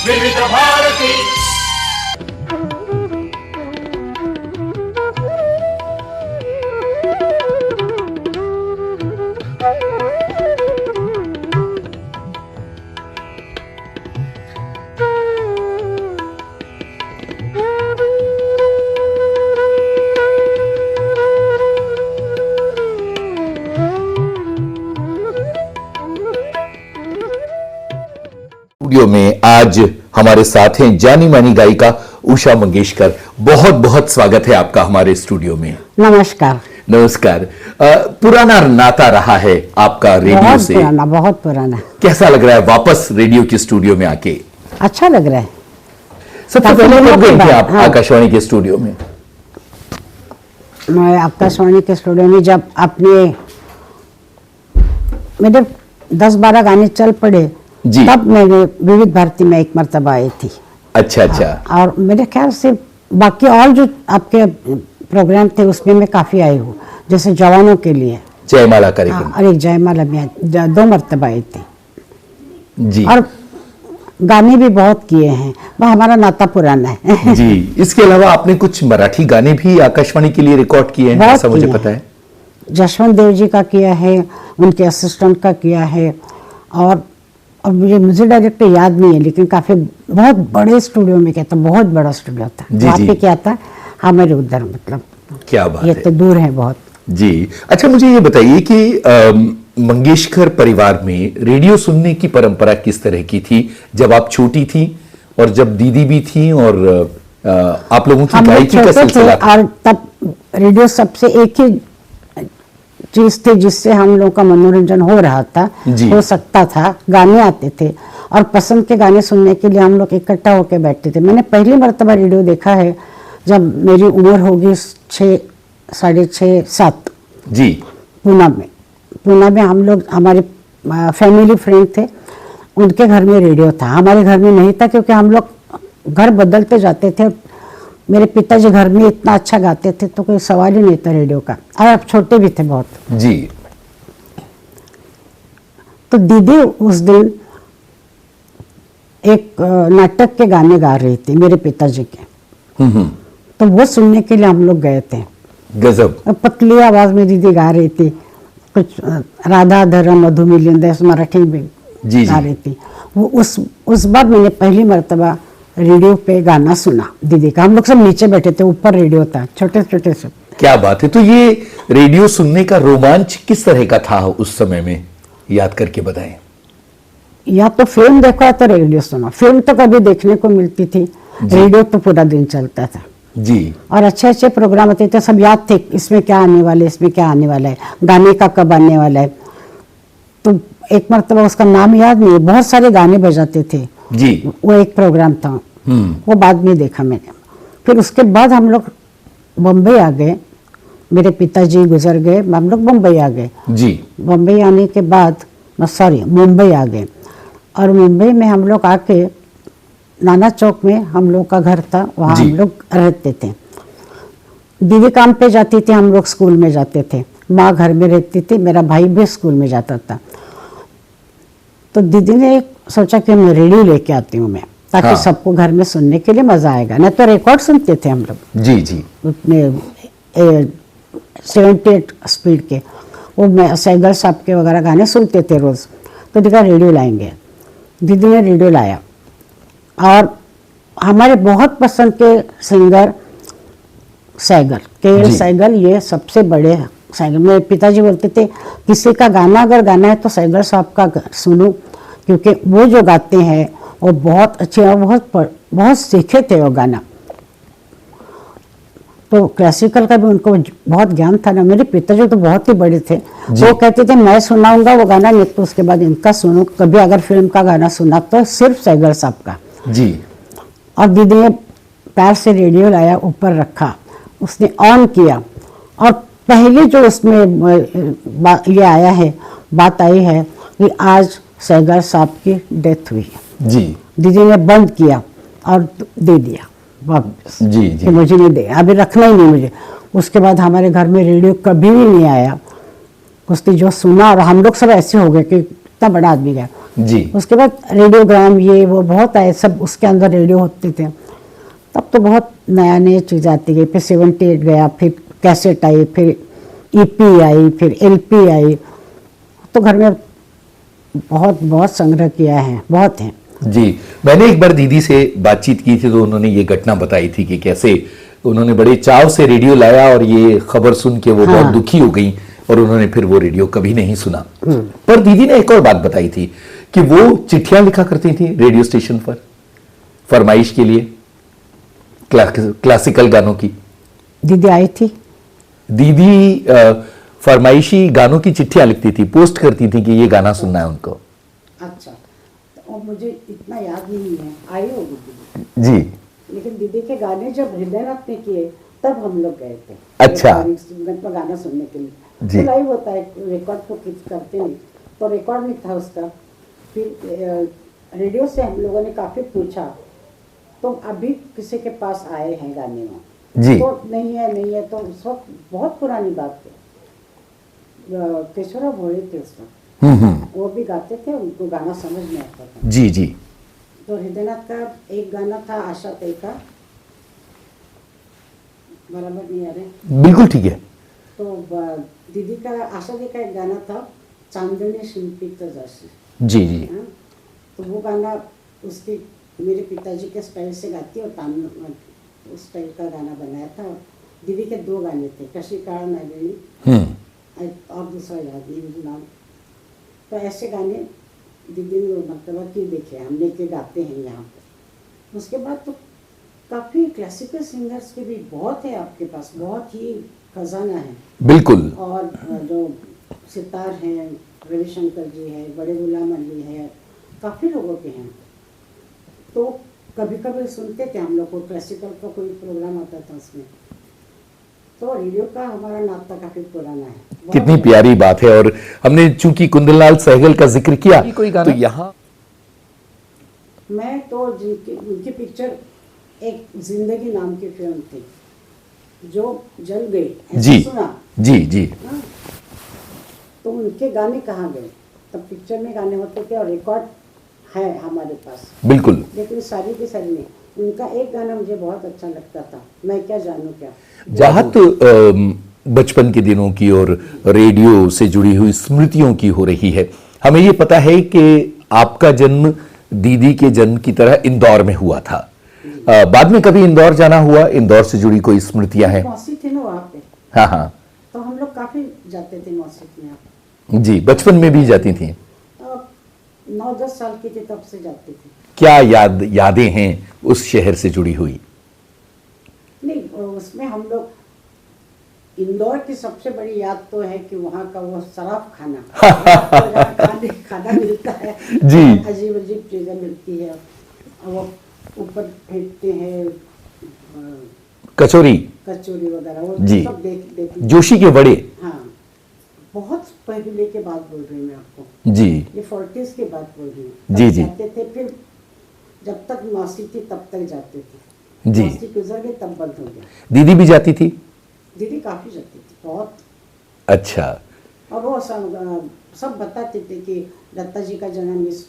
विविध भारती। स्टूडियो में आज हमारे साथ हैं जानी मानी गायिका उषा मंगेशकर। बहुत बहुत स्वागत है आपका हमारे स्टूडियो में। नमस्कार। नमस्कार। पुराना नाता रहा है आपका रेडियो से। बहुत पुराना। कैसा लग रहा है वापस रेडियो के स्टूडियो में आके? अच्छा लग रहा है। सबसे पहले कब गए थे आप आकाशवाणी के स्टूडियो में? मैं आकाशवाणी के स्टूडियो में जब मेरे 10-12 गाने चल पड़े तब मैंने विविध भारती में एक मर्तबा आई थी। अच्छा अच्छा। और मेरे ख्याल से बाकी और जो आपके प्रोग्राम थे उसमें मैं काफी आई हूँ, जैसे जवानों के लिए जयमाला कार्यक्रम। और एक जयमाला में 2 मर्तबा आई थी जी। और गाने भी बहुत किए हैं, वह हमारा नाता पुराना है। जी। इसके अलावा आपने कुछ मराठी गाने भी आकाशवाणी के लिए रिकॉर्ड किए हैं, ऐसा मुझे पता है। जशवंत देव जी का किया है, उनके असिस्टेंट का किया है, और मुझे डायरेक्टर याद नहीं है, लेकिन काफी बहुत बड़े स्टूडियो में किया था, बहुत बड़ा स्टूडियो था वहाँ पे क्या था हमारे उधर, मतलब क्या बात ये है। तो दूर है बहुत। जी। अच्छा, मुझे ये बताइए कि मंगेशकर परिवार में रेडियो सुनने की परंपरा किस तरह की थी जब आप छोटी थी और जब दीदी भी थी, और आप लोगों की गायकी का सिलसिला था? और तब रेडियो सबसे एक ही चीज थी जिससे हम लोगों का मनोरंजन हो रहा था, हो सकता था, गाने आते थे, और पसंद के गाने सुनने के लिए हम लोग इकट्ठा होकर बैठते थे। मैंने पहली मर्तबा रेडियो देखा है जब मेरी उम्र होगी 6, 6.5, 7 जी। पूना में हम लोग, हमारे फैमिली फ्रेंड थे, उनके घर में रेडियो था, हमारे घर में नहीं था, क्योंकि हम लोग घर बदलते जाते थे। मेरे पिताजी घर में इतना अच्छा गाते थे तो कोई सवाल ही नहीं था रेडियो का, और अब छोटे भी थे बहुत जी। तो दीदी उस दिन एक नाटक के गाने गा रही थी मेरे पिताजी के, तो वो सुनने के लिए हम लोग गए थे। गजब। पतली आवाज में दीदी गा रही थी, कुछ राधा धर्म मधु मिलिंद मराठी में गा रही थी। वो उस बार मैंने पहली मर्तबा रेडियो पे गाना सुना दीदी का। हम लोग सब नीचे बैठे थे, ऊपर रेडियो था, छोटे छोटे से। क्या बात है। तो ये रेडियो सुनने का रोमांच किस तरह का था उस समय में, याद करके बताएं। या तो फिल्म देखो या तो रेडियो सुनो। फिल्म तो कभी देखने को मिलती थी, रेडियो तो पूरा दिन चलता था जी। और अच्छे अच्छे प्रोग्राम होते थे, सब याद थे इसमें क्या आने वाला है, इसमें क्या आने वाला है, गाने का कब आने वाला है। तो एक मर्तबा उसका नाम याद नहीं, बहुत सारे गाने बजाते थे जी। वो एक प्रोग्राम था, वो बाद में देखा मैंने। फिर उसके बाद हम लोग बम्बई आ गए, मेरे पिताजी गुजर गए, हम लोग बम्बई आ गए जी। बम्बई आने के बाद मुंबई आ गए, और मुंबई में हम लोग आके नाना चौक में हम लोग का घर था, वहाँ हम लोग रहते थे। दीदी काम पे जाती थी, हम लोग स्कूल में जाते थे, माँ घर में रहती थी, मेरा भाई भी स्कूल में जाता था। तो दीदी ने सोचा कि मैं रेडियो लेके आती हूँ मैं, ताकि सबको घर में सुनने के लिए मजा आएगा। नहीं तो रिकॉर्ड सुनते थे हम लोग जी जी, उतने 78 स्पीड के, वो मैं सैगल साहब के वगैरह गाने सुनते थे रोज। तो देखा रेडियो लाएंगे, दीदी ने रेडियो लाया, और हमारे बहुत पसंद के सिंगर सैगल, के सैगल, ये सबसे बड़े सैगल। मेरे पिताजी बोलते थे किसी का गाना अगर गाना है तो सैगल साहब का सुनो, क्योंकि वो जो गाते हैं वो बहुत अच्छे और बहुत सीखे थे वो गाना। तो क्लासिकल का भी उनको बहुत ज्ञान था ना। मेरे पिताजी तो बहुत ही बड़े थे, वो कहते थे मैं सुनाऊंगा वो गाना, नहीं तो उसके बाद इनका सुनो। कभी अगर फिल्म का गाना सुना तो सिर्फ सैगल साहब का जी। और दीदी ने पैर से रेडियो लाया, ऊपर रखा, उसने ऑन किया, और पहले जो उसमें ये आया है, बात आई है कि आज सैगल साहब की डेथ हुई है जी। दीदी ने बंद किया और दे दिया वापस जी जी। कि मुझे नहीं दे, अभी रखना ही नहीं मुझे। उसके बाद हमारे घर में रेडियो कभी भी नहीं आया। उसने जो सुना, और हम लोग सब ऐसे हो गए कि इतना बड़ा आदमी गया, जी उसके बाद रेडियोग्राम ये वो बहुत आए, सब उसके अंदर रेडियो होते थे। तब तो बहुत नया नया चीज़ आती गई। फिर 78 गया, फिर कैसेट आई, फिर ईपी आई, फिर एलपी आई। तो घर में बहुत बहुत संग्रह किया है, बहुत है। जी। मैंने एक बार दीदी से बातचीत की थी तो उन्होंने ये घटना बताई थी कि कैसे उन्होंने बड़े चाव से रेडियो लाया और ये खबर सुन के वो बहुत दुखी हो गई और उन्होंने फिर वो रेडियो कभी नहीं सुना। पर दीदी ने एक और बात बताई थी कि वो चिट्ठियां लिखा करती थी रेडियो स्टेशन पर फरमाइश के लिए क्लासिकल गानों की। दीदी आई थी, दीदी फरमाइशी गानों की चिट्ठियां लिखती थी, पोस्ट करती थी कि ये गाना सुनना है उनको। अच्छा, तो मुझे इतना याद नहीं है, आई होगी दीदी। जी। लेकिन दीदी के गाने जब हृदयनाथ ने किए तब हम लोग गए थे। अच्छा। पर गाना सुनने के लिए जी। तो लाइव होता है, रिकॉर्ड तो कुछ करते नहीं, तो रिकॉर्ड नहीं था उसका। फिर रेडियो से हम लोगों ने काफी पूछा, तो अभी किसी के पास आए हैं गाने में, जी। तो नहीं है तो उस वक्त बहुत पुरानी बात है। केशवराव भोले थे उस वक्त, वो भी गाते थे, उनको गाना समझ में आता था। जी जी। तो हृदयनाथ का एक गाना था आशा तय का, बराबर नहीं आ रहे, बिल्कुल ठीक है। तो दीदी का आशा दी का एक गाना था चांदनी शिल्पित जैसी। जी जी। हाँ? तो वो गाना उसके मेरे पिताजी के स्टाइल से गाती और तामिल उस स्टाइल का गाना बनाया था। दीदी के दो गाने थे, कशी काळ नागिणी और दूसरा याद नहीं मुझे नाम। तो ऐसे गाने दीदी ने मतलब कि देखे हमने के गाते हैं यहाँ पे। उसके बाद तो काफ़ी क्लासिकल सिंगर्स के भी बहुत है आपके पास, बहुत ही खजाना है। बिल्कुल। और जो सितार हैं, रविशंकर जी है, बड़े गुलाम अली है, काफ़ी लोगों के हैं। तो कभी कभी सुनते थे हम लोग को, क्लासिकल का कोई प्रोग्राम आता था उसमें। तो रेडियो का हमारा नाता काफी पुराना है। कितनी प्यारी बात है। और हमने चूंकि कुंदनलाल सहगल का जिक्र किया कोई गाना तो यहाँ मैं तो उनकी पिक्चर एक जिंदगी नाम की फिल्म थी जो जल गई, ऐसा जी सुना। जी जी। हाँ? तो उनके गाने कहाँ गए? तब पिक्चर में गाने होते थे और रिकॉर्ड है हमारे पास, बिल्कुल। लेकिन सारी की सारी नहीं। उनका एक गाना मुझे बहुत अच्छा लगता था, मैं क्या जानूं क्या। जहाँ तो बचपन के दिनों की और रेडियो से जुड़ी हुई स्मृतियों की हो रही है, हमें ये पता है कि आपका जन्म दीदी के जन्म की तरह इंदौर में हुआ था। बाद में कभी इंदौर जाना हुआ? इंदौर से जुड़ी कोई स्मृतियां हैं? मौसी थी ना वहाँ पे, हाँ हाँ तो हम लोग काफी जाते थे मौसी में। जी। बचपन में भी जाती थी? 9-10 साल की थी तब से जाते थे। क्या यादें हैं उस शहर से जुड़ी हुई? नहीं, उसमें हम लोग इंदौर की सबसे बड़ी याद तो है कि वहाँ का वो शराब खाना खाना मिलता है जी। अजीब अजीब चीजें मिलती है। वो ऊपर फेंकते हैं कचौरी कचौरी वगैरह, वो जी। सब देख जोशी के बड़े। हाँ, बहुत पहले के बात बोल रही हूँ मैं आपको, जी ये 40s की बात बोल रही हूँ। जी तब जी। जाते थे, फिर जब तक मौसी थी तब तक जाते थे। जी। मौसी गुजर गई तब बंद हो गया। दीदी भी जाती थी? दीदी काफी जाती थी, बहुत। अच्छा। और वो सब बताते थे कि दत्ता जी का जन्म इस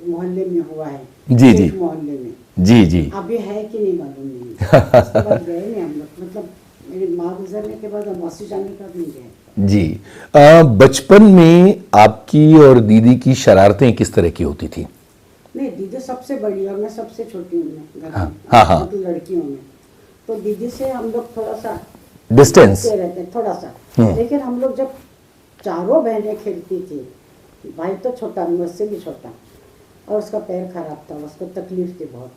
मोहल्ले में हुआ है, जी जी। इस मोहल्ले में। जी जी। अभी है कि नहीं मालूम नहीं। उसके बाद गए नहीं हम लोग, मतलब मेरी माँ गुजरने के बाद और मौसी जाने के बाद नहीं गए। जी। बचपन में आपकी और दीदी की शरारतें किस तरह की होती थी? नहीं, दीदी सबसे बड़ी और मैं सबसे छोटी हूँ घर में। हाँ। मतलब लड़कियों में तो दीदी से हम लोग थोड़ा सा डिस्टेंस रहते, थोड़ा सा। लेकिन हम लोग जब चारों बहनें खेलती थी, भाई तो छोटा, मुझसे भी छोटा, और उसका पैर खराब था, उसको तकलीफ थी बहुत,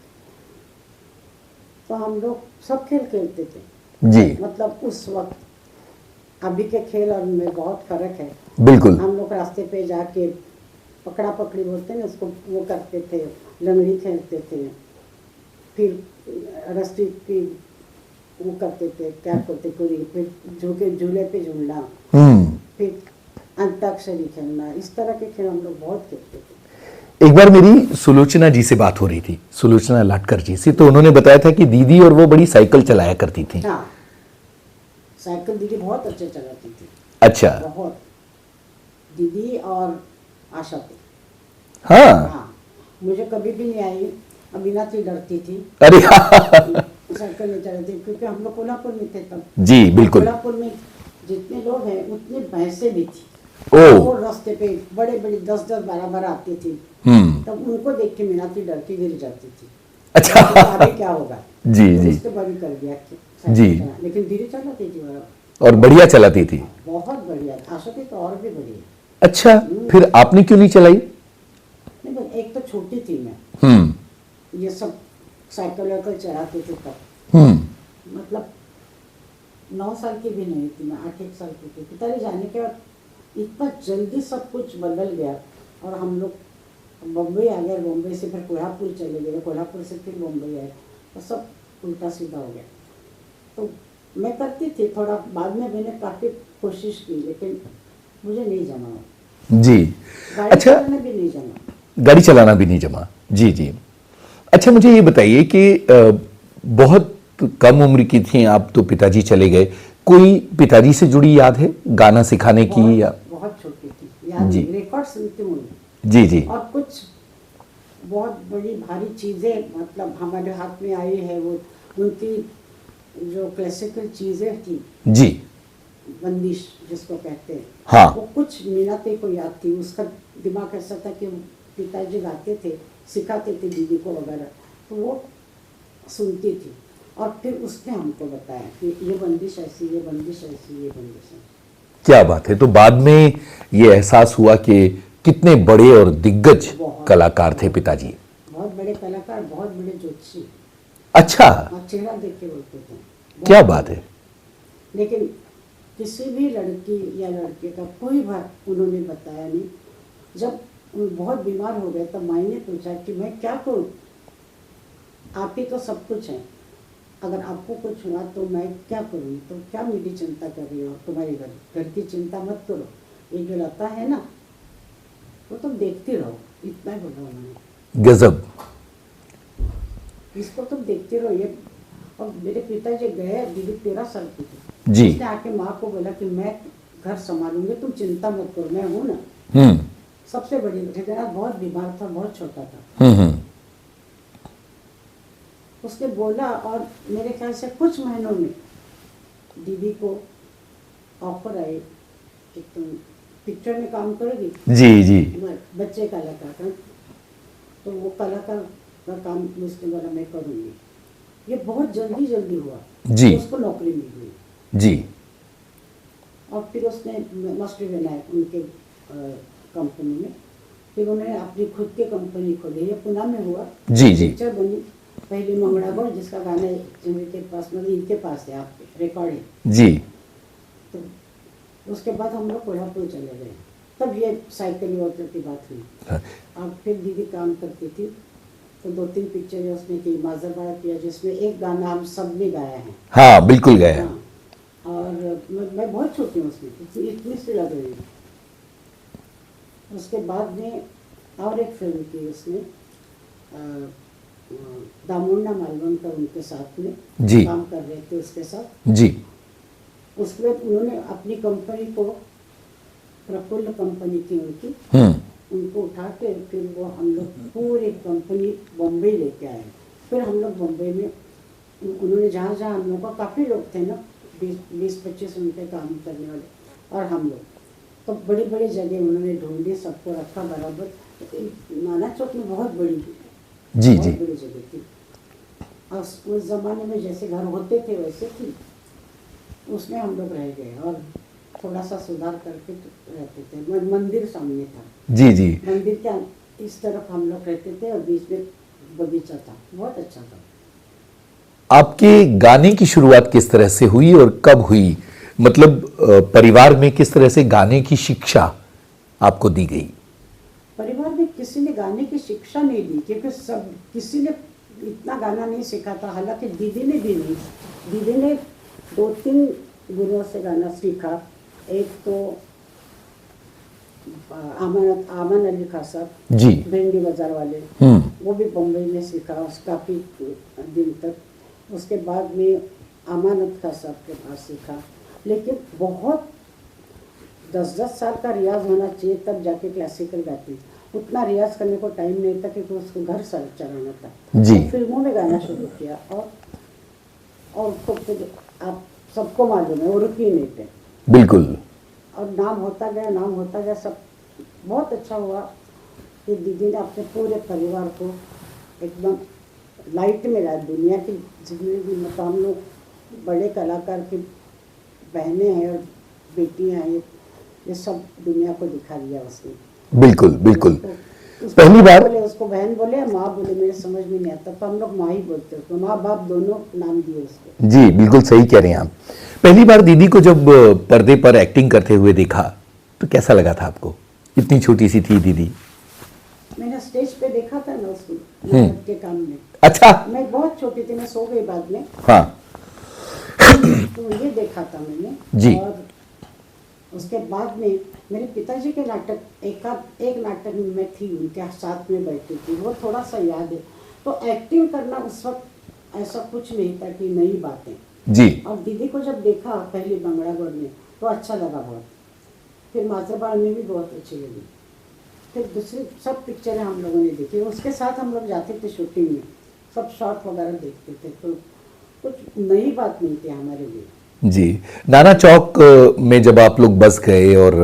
तो हम लोग सब खेल खेलते थे। जी। मतलब उस वक्त अभी के खेल और में बहुत फर्क है। बिल्कुल। हम लोग रास्ते पे जाके पकड़ा पकड़ी बोलते हैं ना उसको, वो करते थे, लंगड़ी खेलते थे, फिर रस्सी की वो करते थे, क्या करते पूरी, फिर झूले पे झूलना, फिर अंताक्षरी खेलना, इस तरह के खेल हम लोग बहुत खेलते थे। एक बार मेरी सुलोचना जी से बात हो रही थी, सुलोचना लाटकर जी से, तो उन्होंने बताया था कि दीदी और वो बड़ी साइकिल चलाया करती थी। हाँ, साइकिल दीदी बहुत अच्छे चलाती थी। अच्छा। बहुत। दीदी और आशा थी। हाँ। हाँ, मुझे कभी भी नहीं आई। अमीनाथी डरती थी अरे साइकिल ले चलती थी, क्योंकि हम लोग कोल्हापुर में थे तब। जी बिल्कुल। कोल्हापुर में जितने लोग हैं उतनी भैंसें भी थी। ओ। और रास्ते पे बड़े बड़े 10-10 12-12 आती थी। तब उनको देख के मीनाथी डरती गिर जाती थी। अच्छा। तो आगे क्या होगा। जी तो जी उसके बाद ही कर दिया कि साइकिल जी। चला। लेकिन धीरे चलाती थी वो, और बढ़िया चलाती थी। बहुत बढ़िया। आशा थी तो और भी बढ़िया। अच्छा, फिर आपने क्यों नहीं चलाई? नहीं, बस एक तो छोटी थी मैं, ये सब साइकिल वाइकिल चलाते थे तब। मतलब 9 साल की भी नहीं थी मैं, 8-1 साल की थी। पिताजी जाने के बाद इतना जल्दी सब कुछ बदल गया। और हम लोग बम्बई आ गए, बम्बई से फिर कोल्हापुर चले गए, कोल्हापुर से फिर बम्बई आए, तो सब उल्टा सीधा हो गया। तो मैं करती थी थोड़ा, बाद में मैंने काफ़ी कोशिश की, लेकिन मुझे नहीं जमा। जी। गाड़ी अच्छा, चलाना भी नहीं जमा। गाड़ी चलाना भी नहीं जमा। जी जी। अच्छा, मुझे ये बताइए कि बहुत कम उम्र की थी आप तो पिताजी चले गए। कोई पिताजी से जुड़ी याद है गाना सिखाने की या? बहुत छोटी थी, याद जी। नहीं, रिकॉर्ड सुनती हूँ। जी जी। और कुछ बहुत बड़ी भारी चीज़ें मतलब हमारे हाथ में आई है, वो उनकी जो क्लासिकल चीज़ें थी, जी। बंदिश जिसको कहते हैं, हाँ। वो कुछ मीनाते को याद थी। उसका दिमाग ऐसा था कि पिताजी गाते थे, सिखाते थे दीदी को वगैरह, तो वो सुनती थी। और फिर उसने हमको बताया कि ये बंदिश ऐसी, ये बंदिश ऐसी, ये बंदिश ऐसी। क्या बात है। तो बाद में ये एहसास हुआ कि कितने बड़े और दिग्गज कलाकार थे पिताजी। बहुत बड़े कलाकार, बहुत बड़े ज्योतिषी। अच्छा। और चेहरा देख के बोलते थे। क्या बात है। लेकिन किसी भी लड़की या लड़के का कोई बात उन्होंने बताया नहीं। जब वो बहुत बीमार हो गए तब माई ने पूछा कि मैं क्या करूं, आप ही तो सब कुछ हैं, अगर आपको कुछ हुआ तो मैं क्या करूं, तो क्या मेरी चिंता कर रही हो, तुम्हारी घर की चिंता मत करो, ये जो लता है ना वो तुम देखती रहो, इतना ही बोला उन्होंने। गजब। इसको तुम देखते रहो ये। और मेरे पिताजी गए, दीदी 13 साल की थी। जी। उसने आके माँ को बोला कि मैं घर संभालूंगी, तुम चिंता मत करो, मैं हूँ ना। सबसे बड़ी ठेकेदार बहुत बीमार था, बहुत छोटा था। उसने बोला, और मेरे ख्याल से कुछ महीनों में दीदी को ऑफर आई कि तुम पिक्चर में काम करोगी। जी जी। बच्चे कलाकार का, तो वो कलाकार का काम उसने बोला मैं करूँगी। ये बहुत जल्दी जल्दी हुआ जी। उसको नौकरी मिल गई। जी। और फिर उसने मास्टर विनायक उनके कंपनी में, फिर उन्होंने अपनी खुद की कंपनी खोली, ये पुणे में हुआ। जी जी। पिक्चर बनी पहली मंगड़ागढ़, जिसका गाना जिनके पास, मतलब इनके पास है, आपके रिकॉर्ड है। जी। तो उसके बाद हम लोग कोल्हापुर चले गए, तब ये साइकिल वाटर की बात हुई। अब फिर दीदी काम करती थी, तो 2-3 पिक्चर उसने की, माजरबाड़ा किया, जिसमें एक गाना हम सब ने गाया है। हाँ बिल्कुल गए। हाँ। और मैं बहुत छोटी हूँ उसमें, इतनी सी लग रही है। उसके बाद में और एक फिल्म की उसने, दामुन्ना मालवणकर उनके साथ में जी। काम कर रहे थे उसके साथ। जी। उसके बाद उन्होंने अपनी कंपनी को, प्रफुल्ल कंपनी थी उनकी, उनको उठा के फिर वो हम लोग पूरी कंपनी बम्बई लेके आए। फिर हम लोग बम्बई में उन्होंने जहाँ जहाँ हम लोग का काफ़ी लोग थे ना, 20-25 उनके काम करने वाले, और हम लोग तो बड़ी बड़ी जगह उन्होंने ढूंढी, सबको रखा बराबर। नाना चौक में बहुत बड़ी जी जी। बहुत बड़ी जगह थी। और उस जमाने में जैसे घर होते थे वैसे थी, उसमें हम लोग रह गए और थोड़ा सा सुधार करके रहते थे। मंदिर सामने था। जी जी। मंदिर के इस तरफ हम लोग रहते थे और बीच में बगीचा था, बहुत अच्छा था। आपके गाने की शुरुआत किस तरह से हुई और कब हुई? मतलब परिवार में किस तरह से गाने की शिक्षा आपको दी गई? परिवार में किसी ने गाने की शिक्षा नहीं दी, क्योंकि सब किसी ने इतना गाना नहीं सीखा था। हालांकि दीदी ने भी नहीं, दीदी ने 2-3 गुरुओं से गाना सीखा। एक तो आमन अली खान साहब जी। भिंडी बाजार वाले, वो भी बम्बई में सीखा काफ़ी दिन तक। उसके बाद में अमानत खान साहब के पास सीखा, लेकिन बहुत 10-10 साल का रियाज होना चाहिए तब जाके क्लासिकल गाती। उतना रियाज करने को टाइम नहीं था क्योंकि उसको घर चलाना था। जी। तो फिल्मों में गाना शुरू किया और उसको फिर आप सबको मालूम है वो रुकी नहीं थे। बिल्कुल। और नाम होता गया सब बहुत अच्छा हुआ कि दीदी ने अपने पूरे परिवार को एकदम लाइट में लाया। दुनिया की जितने भी मतलब हम लोग बड़े कलाकार की बहनें हैं और बेटियां हैं, ये सब दुनिया को दिखा दिया उसने। बिल्कुल बिल्कुल। उसको पहली बार बोले, उसको बहन बोले या माँ बोले, मेरे समझ में नहीं आता, तो हम लोग माँ ही बोलते उसको, माँ बाप दोनों नाम दिए उसको। जी बिल्कुल सही कह रहे हैं आप। पहली बार दीदी को जब पर्दे पर एक्टिंग करते हुए देखा तो कैसा लगा था आपको? इतनी छोटी सी थी दीदी। मैंने स्टेज पे देखा था ना उसको नाटक के काम में। अच्छा। मैं बहुत छोटी थी, मैं सो गई बाद में। हाँ। तो ये देखा था मैंने। जी। और उसके बाद में मेरे पिताजी के नाटक एक नाटक में मैं थी, उनके साथ में बैठी थी, वो थोड़ा सा याद है। तो एक्टिंग करना उस वक्त ऐसा कुछ नहीं था कि नई बातें। जी। और दीदी को जब देखा पहली बंगड़ागढ़ में तो अच्छा लगा बहुत। फिर माजरबाड़ में भी बहुत अच्छी लगी। फिर दूसरी सब पिक्चरें हम लोगों ने देखी, उसके साथ हम लोग जाते थे शूटिंग में, सब शॉट वगैरह देखते थे। तो कुछ नई बात नहीं थी हमारे लिए। जी। नाना चौक में जब आप लोग बस गए और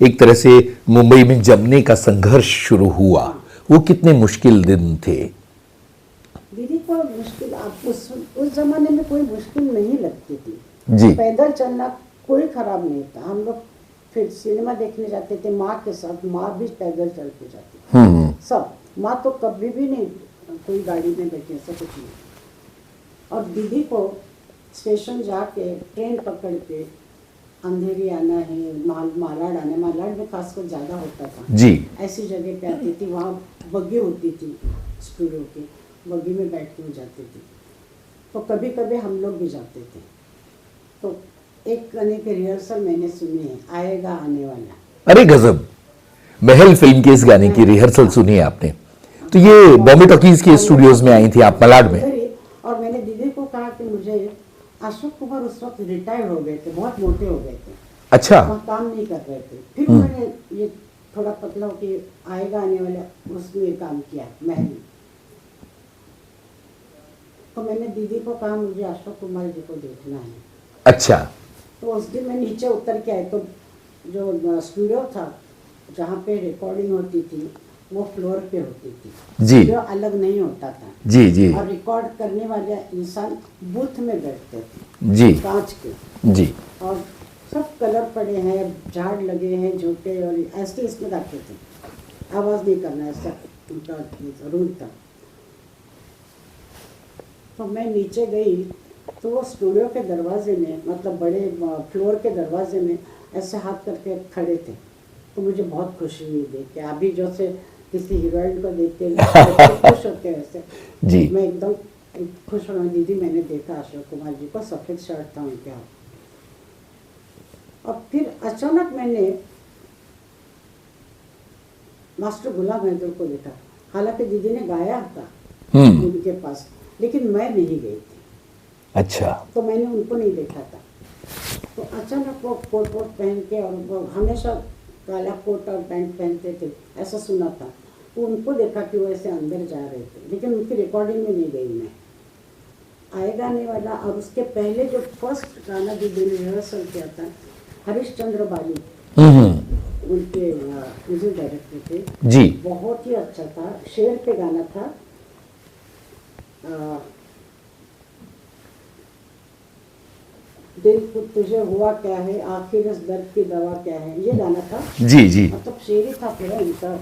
एक तरह से मुंबई में जमने का संघर्ष शुरू हुआ, वो कितने मुश्किल दिन थे? दीदी को मुश्किल, आप उस जमाने में कोई मुश्किल नहीं लगती थी। जी। पैदल चलना कोई खराब नहीं था। हम लोग फिर सिनेमा देखने जाते थे माँ के साथ, माँ भी पैदल चल के जाती सब। माँ तो कभी भी नहीं कोई गाड़ी में बैठे, ऐसा कुछ नहीं। और दीदी को स्टेशन जाके ट्रेन पकड़ के अंधेरी आना है, मालाड आना है, मालाड में खासकर ज़्यादा होता था। जी। ऐसी जगह पे आती थी, वहाँ बग्गी होती थी स्टूडियो की, बग्गी में बैठ के जाती थी। तो कभी कभी हम लोग भी जाते थे। तो एक गाने के रिहर्सल मैंने सुनी है, आएगा आने वाला। अरे गजब। महल फिल्म के इस गाने की रिहर्सल सुनी है आपने? तो ये बॉम्बे टॉकीज के स्टूडियोज में आई थी आप मलाड में? और मैंने दीदी को कहा कि मुझे, अशोक कुमार उस वक्त रिटायर्ड हो गए थे, बहुत मोटे हो गए थे। अच्छा। वहाँ काम नहीं कर रहे थे। फिर उन्होंने ये थोड़ा पतला हो कि आएगा आने वाला, उसमें काम किया महल में। तो मैंने दीदी को कहा मुझे अशोक कुमार जी को देखना है। अच्छा। तो उस दिन मैं नीचे उतर के आई, तो जो स्टूडियो था जहाँ पे रिकॉर्डिंग होती थी वो फ्लोर पे होती थी। जी। स्टूडियो अलग नहीं होता था। जी जी। और रिकॉर्ड करने वाले इंसान बूथ में बैठते थे, जी। कांच के। जी। और सब कलर पड़े हैं, झाड़ लगे हैं, झूठे, और ऐसे इसमें रखते थे, आवाज़ नहीं करना, ऐसा उनका रूल था। तो मैं नीचे गई तो वो स्टूडियो के दरवाजे में, मतलब बड़े फ्लोर के दरवाजे में ऐसे हाथ करके खड़े थे। तो मुझे बहुत खुशी हुई देख के। अभी जो से किसी हीरोइन को देखते हैं खुश होते हैं वैसे जी। मैं एकदम खुश हो रहा हूँ। दीदी मैंने देखा अशोक कुमार जी को, सफ़ेद शर्ट था उनके हाथ। और फिर अचानक मैंने मास्टर गुलाम हैदर को देखा। हालांकि दीदी ने गाया था उनके पास, लेकिन मैं नहीं गई थी। अच्छा। तो मैंने उनको नहीं देखा था। तो अचानक वो कोट वोट पहन के, और वो हमेशा काला कोट और पैंट पहनते थे, ऐसा सुना था। तो उनको देखा कि वो ऐसे अंदर जा रहे थे, लेकिन उनकी रिकॉर्डिंग में नहीं गई मैं। आएगा आने वाला, और उसके पहले जो फर्स्ट गाना दीदी ने रिहर्सल किया था, हरीश चंद्र बाली उनके म्यूजिक डायरेक्टर थे जी। बहुत ही अच्छा था। शेर पे गाना था, दिल को तुझे हुआ क्या है, आखिर इस दर्द की दवा क्या है, ये गाना था। जी जी। मतलब शेर ही था पूरा उनका,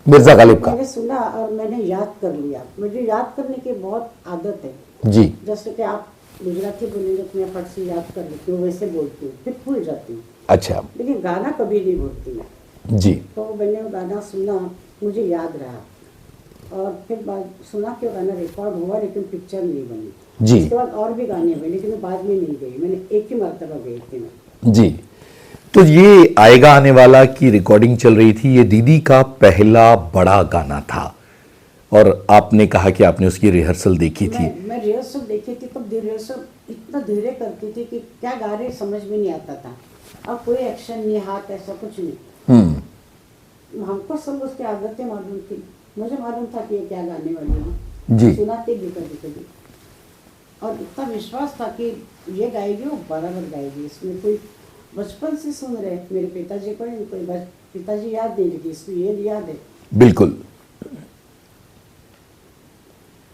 मिर्जा गालिब का। मैंने सुना और मैंने याद कर लिया। मुझे याद करने की बहुत आदत है। जी। जैसे कि आप गुजराती बोलेंगे तो मैं फट से याद कर लेती हूँ, वैसे बोलती हूँ, फिर भूल जाती हूँ। अच्छा। लेकिन गाना कभी नहीं भूलती मैं। जी। तो मैंने वो गाना सुना, मुझे याद रहा। और फिर बाद सुना कि वो गाना रिकॉर्ड हुआ, लेकिन पिक्चर नहीं बनी। जी। उसके बाद और भी गाने हुए, लेकिन मैं बाद में नहीं गई। मैंने एक ही मरतबा गई थी मैं। जी। तो ये आएगा आने वाला की रिकॉर्डिंग चल रही थी, ये दीदी का पहला बड़ा गाना था, और आपने कहा कि आपने उसकी रिहर्सल देखी थी। मैं रिहर्सल देखी थी, तब रिहर्सल इतना धीरे करती थी कि क्या गा रहे समझ में नहीं आता था। अब कोई एक्शन नहीं, हाथ ऐसा कुछ नहीं। हमको सब उसकी आदतें मालूम थी, मुझे मालूम था कि ये क्या गाने वाली हूँ, जी। सुनाती भी कभी कभी, और इतना विश्वास था कि ये गाएगी वो बराबर गाएगी, इसमें कोई बचपन से सुन रहे मेरे पिताजी को, कोई पिताजी याद नहीं, लेकिन इसको ये याद है। बिल्कुल।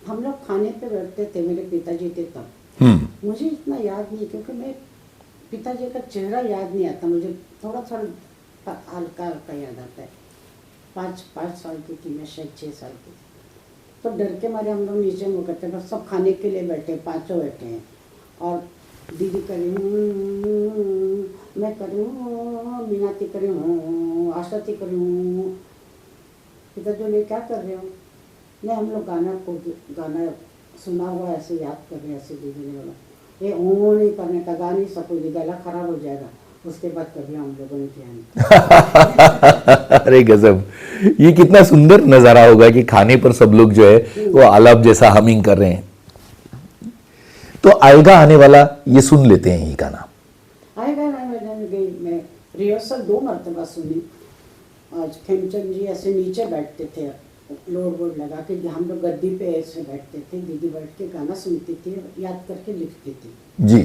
हम लोग खाने पे बैठते थे, मेरे पिताजी थे तब, मुझे इतना याद नहीं क्योंकि मैं पिताजी का चेहरा याद नहीं आता मुझे, थोड़ा थोड़ा हल्का हल्का याद आता है। 5 साल की थी मैं, शायद 6 साल की थी, तो डर के मारे हम लोग नीचे मुँह करते, बस सब खाने के लिए बैठे, पाँचों बैठे हैं, और दीदी करी मैं करी हूँ, मीनाती करी हूँ, आशाती करी हूँ। पिताजी बोले क्या कर रहे हो? नहीं, हम लोग गाना सुना हुआ ऐसे याद कर रहे हैं। ऐसे दीदी ने बोला ये ऊँ नहीं करने का, गा नहीं सकोगे, गला खराब हो जाएगा। उसके बाद कभी हम लोगों ने किया नहीं। अरे गजब, ये कितना सुंदर नजारा होगा कि खाने पर सब लोग जो है वो आलाप जैसा हमिंग कर रहे हैं। तो आएगा आने वाला ये सुन लेते हैं ये गाना। आएगा ना, मैं रिहर्सल 2 मरतबा सुनी। आज खेमचंद जी ऐसे नीचे बैठते थे, लोड वोड लगा के, हम लोग गद्दी पे ऐसे बैठते थे, दीदी बैठ के गाना सुनती थी, याद करके लिखती थी जी।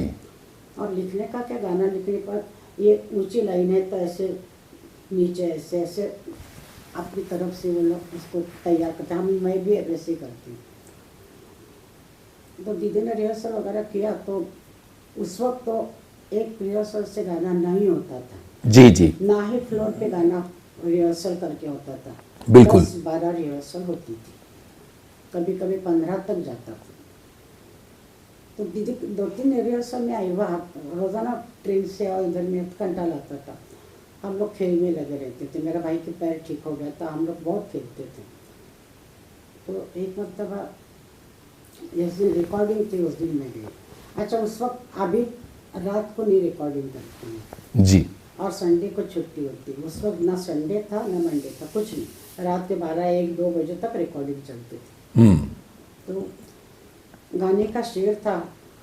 और लिखने का क्या, गाना लिखने पर ये ऊंची लाइन है तो ऐसे नीचे ऐसे ऐसे अपनी तरफ से वो लोग उसको तैयार करते हैं, मैं भी वैसे ही करती हूँ। तो दीदी ने रिहर्सल वगैरह किया, तो उस वक्त तो एक रिहर्सल से गाना नहीं होता था। जी जी। ना ही फ्लोर पे गाना रिहर्सल करके होता था, बिल्कुल। 10-12 रिहर्सल होती थी, कभी कभी 15 तक जाता था। तो दीदी 2-3 रिहर्सल में आई, वहाँ रोज़ाना ट्रेन से और इधर में घंटा लगता था। हम लोग खेल में लगे रहते थे, मेरा भाई के पैर ठीक हो गया था, हम लोग बहुत खेलते थे। तो एक मरतबा जिस दिन रिकॉर्डिंग थी उस दिन मैं गई। अच्छा, उस वक्त अभी रात को नहीं रिकॉर्डिंग करते हैं जी। और संडे को छुट्टी होती, उस वक्त ना संडे था ना मंडे था, कुछ नहीं, रात के 12-1-2 बजे तक रिकॉर्डिंग चलती थी। तो गाने का शेर था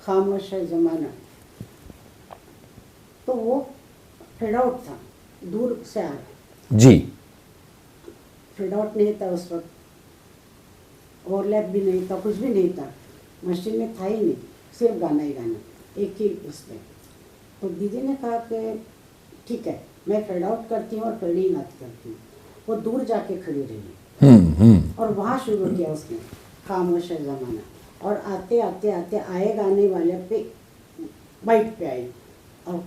खामोश है ज़माना, तो वो फेड आउट था, दूर से आ रहा जी। फेड आउट नहीं था उस वक्त, ओवरलैप भी नहीं था, कुछ भी नहीं था, मशीन में था ही नहीं, सिर्फ गाना ही गाना, एक ही उसमें। तो दीदी ने कहा कि ठीक है, मैं फेड आउट करती हूँ और फेड इन आउट करती हूँ। वो दूर जाके खड़ी रही और वहाँ शुरू किया उसने खामोश है ज़माना, और आते आते आते आए गाने वाले पे बाइट पे आई, और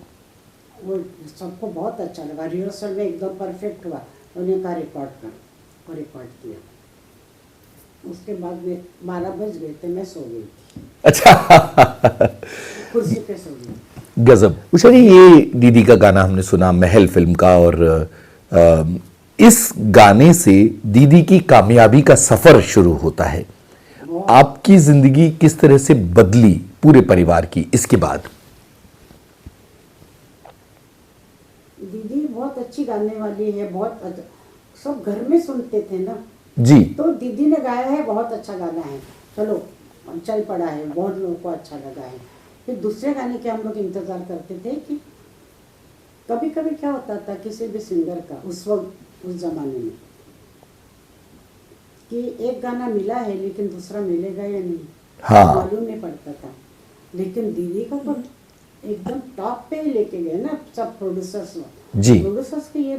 वो सबको बहुत अच्छा लगा। रिहर्सल में एकदम परफेक्ट हुआ, उन्हें कहा रिकॉर्ड कर, और रिकॉर्ड किया। उसके बाद में 12 बज गए थे, मैं सो गई थी। अच्छा। कुर्सी पे सो गई। गजब। उषा जी, ये दीदी का गाना हमने सुना महल फिल्म का, और इस गाने से दीदी की कामयाबी का सफर शुरू होता है। आपकी जिंदगी किस तरह से बदली पूरे परिवार की इसके बाद? दीदी बहुत अच्छी गाने वाली है, बहुत सब घर में सुनते थे ना जी। तो दीदी ने गाया है, बहुत अच्छा गाना है, चलो चल पड़ा है, बहुत लोगों को अच्छा लगा है। फिर दूसरे गाने के हम लोग इंतजार करते थे कि कभी कभी क्या होता था किसी भी सिंगर का उस वक्त, उस जमाने में, कि एक गाना मिला है लेकिन दूसरा मिलेगा या नहीं, हाँ। मालूम नहीं पड़ता था। लेकिन दीदी को तो एकदम टॉप पे ही लेके गए ना सब प्रोड्यूसर्स। जी। प्रोड्यूसर्स की ये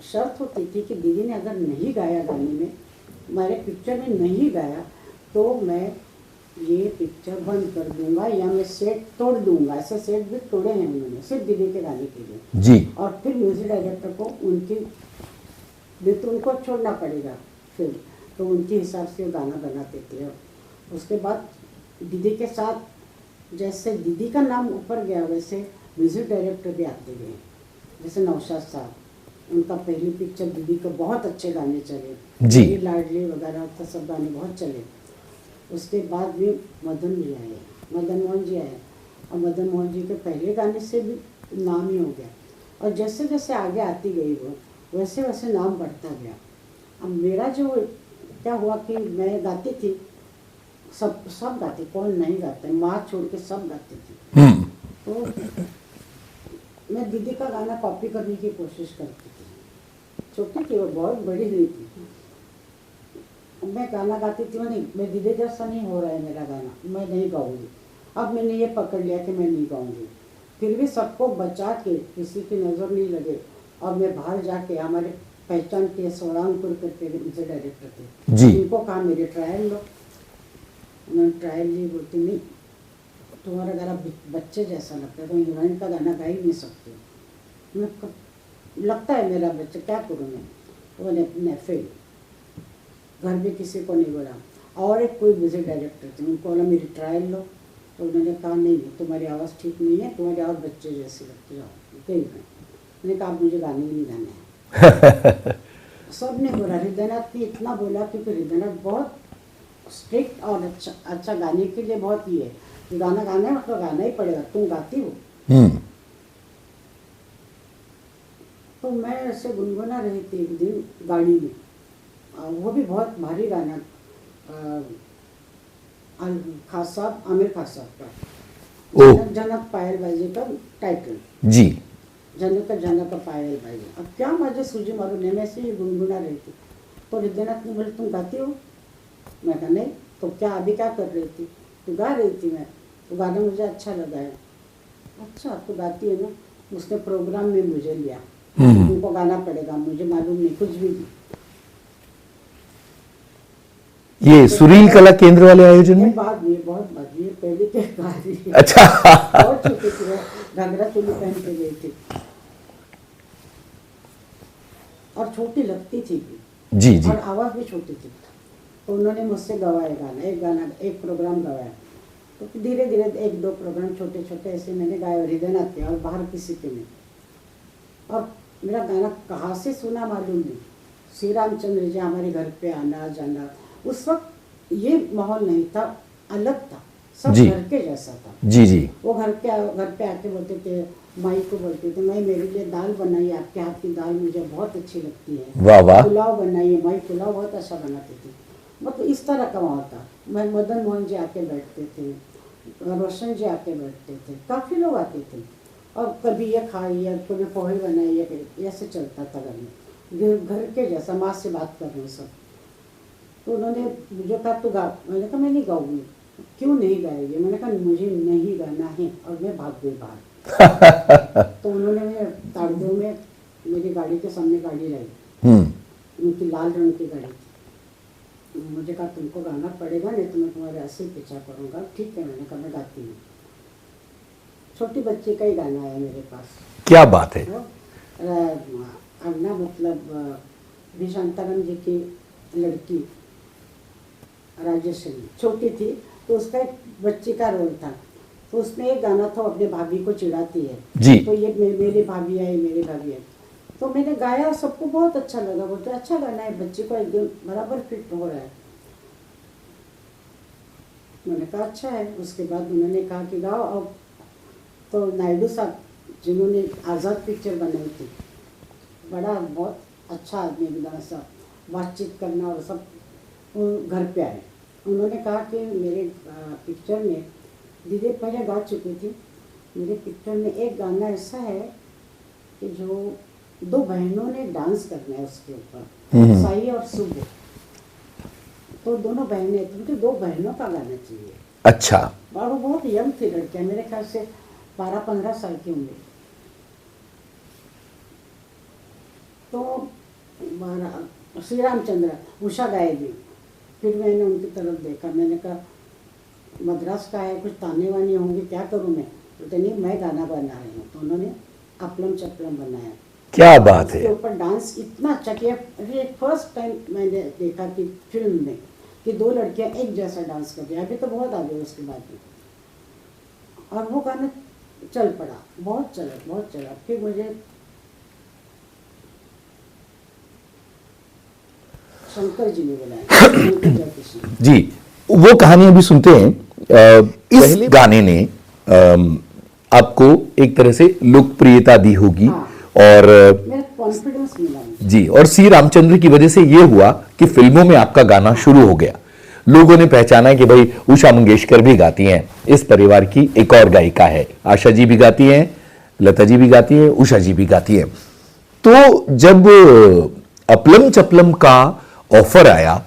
शर्त होती थी कि दीदी ने अगर नहीं गाया गाने में, हमारे पिक्चर में नहीं गाया, तो मैं ये पिक्चर बंद कर दूंगा या मैं सेट तोड़ दूंगा। ऐसे सेट भी तोड़े हैं उन्होंने सिर्फ दीदी के गाने के लिए। जी। और फिर म्यूजिक डायरेक्टर को तो उनको छोड़ना पड़ेगा फिर, तो उनके हिसाब से गाना बनाते थे। उसके बाद दीदी के साथ जैसे दीदी का नाम ऊपर गया वैसे म्यूजिक डायरेक्टर भी आते गए, जैसे नौशाद साहब, उनका पहली पिक्चर दीदी को बहुत अच्छे गाने चले जी। लाडली वगैरह तो सब गाने बहुत चले। उसके बाद भी मदन जी आए, मदन मोहन जी आए, और मदन मोहन जी के पहले गाने से भी नाम ही हो गया। और जैसे जैसे आगे आती गई वो वैसे वैसे नाम बढ़ता गया। अब मेरा जो क्या हुआ कि मैं गाती थी, सब गाती, कौन नहीं गाता, माँ छोड़ के सब गाती थी। तो मैं दीदी का गाना कॉपी करने की कोशिश करती थी। छोटी थी वो, बहुत बड़ी नहीं थी। मैं गाना गाती थी, मैं दीदी जैसा नहीं हो रहा है मेरा गाना, मैं नहीं गाऊंगी। अब मैंने ये पकड़ लिया कि मैं नहीं गाऊंगी। फिर भी सबको बचा के, किसी की नज़र नहीं लगे, और मैं बाहर जाके, हमारे पहचान के सोलांगपुर करके मुझे डायरेक्टर थे जी। उनको कहा मेरे ट्रायल लो। उन्होंने ट्रायल ली, बोलती नहीं तुम्हारा गाना बच्चे जैसा लगता है, तो हीरोइन का गाना गा ही नहीं सकते। लगता है मेरा बच्चा, क्या करूँ मैं। वो फेल, घर में किसी को नहीं बोला। और एक कोई मुझे डायरेक्टर थे, उनको बोला मेरी ट्रायल लो, तो उन्होंने कहा नहीं तुम्हारी आवाज़ ठीक नहीं है, तुम्हारी आवाज़ बच्चे जैसी लगती है, गई मैंने कहा मुझे गाने ही नहीं गाने हैं। सब ने बोला, हृदयनाथ ने इतना बोला, क्योंकि हृदयनाथ बहुत स्ट्रिक्ट और अच्छा गाने के लिए बहुत ही है, गाना गाना है मतलब गाना ही पड़ेगा, तुम गाती हो। तो मैं ऐसे गुनगुना रही थी एक दिन गाड़ी में, वो भी बहुत भारी गाना, खास साहब, आमिर खास साहब का, जनक पायल बाजी का टाइटल जी, जनक पायल बाजी। अब क्या मुझे सूझी मालूम नहीं, मैं ऐसे गुनगुना रही थी, तो हृदयनाथ ने बोले तुम गाती हो? मैं कहा नहीं। तो क्या अभी क्या कर रही थी? तो गा रही थी मैं, तो गाना मुझे अच्छा लगा है। अच्छा तो गाती है ना। उसने प्रोग्राम में मुझे लिया, उनको गाना पड़ेगा, मुझे मालूम नहीं कुछ भी नहीं। ये सुरील कला केंद्र वाले आयोजन में बाद में, बहुत बाद में, पहले के बाद ही। अच्छा। बहुत छोटी थी, घाघरा चोली पहन के गई थी और छोटी लगती थी जी जी, और आवाज भी छोटी थी। तो उन्होंने मुझसे गवाया गाना, एक प्रोग्राम गवाया। तो धीरे धीरे एक दो प्रोग्राम छोटे छोटे ऐसे मैंने गाए, हृदयनाथ के और बाहर किसी के नहीं। और मेरा गाना कहाँ से सुना मालूम नहीं, श्री रामचंद्र जी हमारे घर पे आना जाना, उस वक्त ये माहौल नहीं था, अलग था, सब घर के जैसा था। जी जी, वो घर पे आके बोलते थे, माई को बोलते थे, माई मेरे लिए दाल बनाइए, आपके हाथ की दाल मुझे बहुत अच्छी लगती है। वाह वाह। पुलाव बनाइए, माई पुलाव बहुत अच्छा बनाती थी। मतलब इस तरह का वहाँ था। मैं मदन मोहन जी आके बैठते थे, रोशन जी आके बैठते थे, काफ़ी लोग आते थे। और कभी ये खाइए, कभी पोहे बनाइए, ऐसे चलता था घर में, घर के जैसा, माँ से बात कर रहे सब। तो उन्होंने मुझे कहा तू गा, मैंने कहा मैं नहीं गाऊंगी। क्यों नहीं गाएगी? मैंने कहा मुझे नहीं गाना है, और मैं भाग गई बाहर। तो उन्होंने मेरे ताड़देव में मेरी गाड़ी के सामने गाड़ी लाई, उनकी लाल रंग की गाड़ी थी। मुझे कहा तुमको गाना पड़ेगा, नहीं तो मैं तुम्हारे ऐसे ही पीछा करूँगा। ठीक है, मैंने कहा मैं गाती हूँ। छोटी बच्ची का ही गाना है मेरे पास। क्या बात है। अन्ना मतलब भी शांताराम जी की लड़की राजेश्वरी छोटी थी, तो उसका एक बच्ची का रोल था। तो उसमें एक गाना था, अपने भाभी को चिढ़ाती है जी। तो ये मेरी भाभी है, मेरी भाभी है। तो मैंने गाया, सबको बहुत अच्छा लगा, बोलते अच्छा गाना है, बच्चे को एकदम बराबर फिट हो रहा है। मैंने कहा अच्छा है। उसके बाद उन्होंने कहा कि गाओ। अब तो नायडू साहब जिन्होंने आज़ाद पिक्चर बनाई थी, बड़ा बहुत अच्छा आदमी, एकदम ऐसा बातचीत करना और सब, घर पे आए। उन्होंने कहा कि मेरे पिक्चर में, दीदी पहले गा चुकी थी, मेरे पिक्चर में एक गाना ऐसा है कि जो दो बहनों ने डांस करना है उसके ऊपर, साई और सुबह। तो दोनों बहनें थी, मुझे दो बहनों का गाना चाहिए। अच्छा। और वो बहुत यंग थी लड़कियाँ, मेरे ख्याल से 12-15 साल की होंगी। तो श्री रामचंद्र, उषा गाएगी। फिर मैंने उनकी तरफ देखा, मैंने कहा मद्रास का है, कुछ ताने वाने होंगे, क्या करूँ मैं? तो नहीं, मैं गाना बना रही हूँ। तो उन्होंने अपलम चपलम बनाया। क्या बात है। उसके ऊपर डांस इतना अच्छा किया। फर्स्ट टाइम मैंने देखा कि फिल्म में कि दो लड़कियां एक जैसा डांस कर रही हैं। अभी तो बहुत आगे उसके बाद में, और वो गाना चल पड़ा, बहुत चला। फिर मुझे शंकर जी ने बुलाया जी। वो कहानी अभी सुनते हैं। इस गाने ने आपको एक तरह से लोकप्रियता दी होगी। हाँ। और मेरा कॉन्फिडेंस मिला जी। और श्री रामचंद्र की वजह से ये हुआ कि फिल्मों में आपका गाना शुरू हो गया, लोगों ने पहचाना कि भाई उषा मंगेशकर भी गाती हैं, इस परिवार की एक और गायिका है। आशा जी भी गाती हैं, लता जी भी गाती हैं, उषा जी भी गाती हैं। तो जब अपलम चपलम का ऑफर आया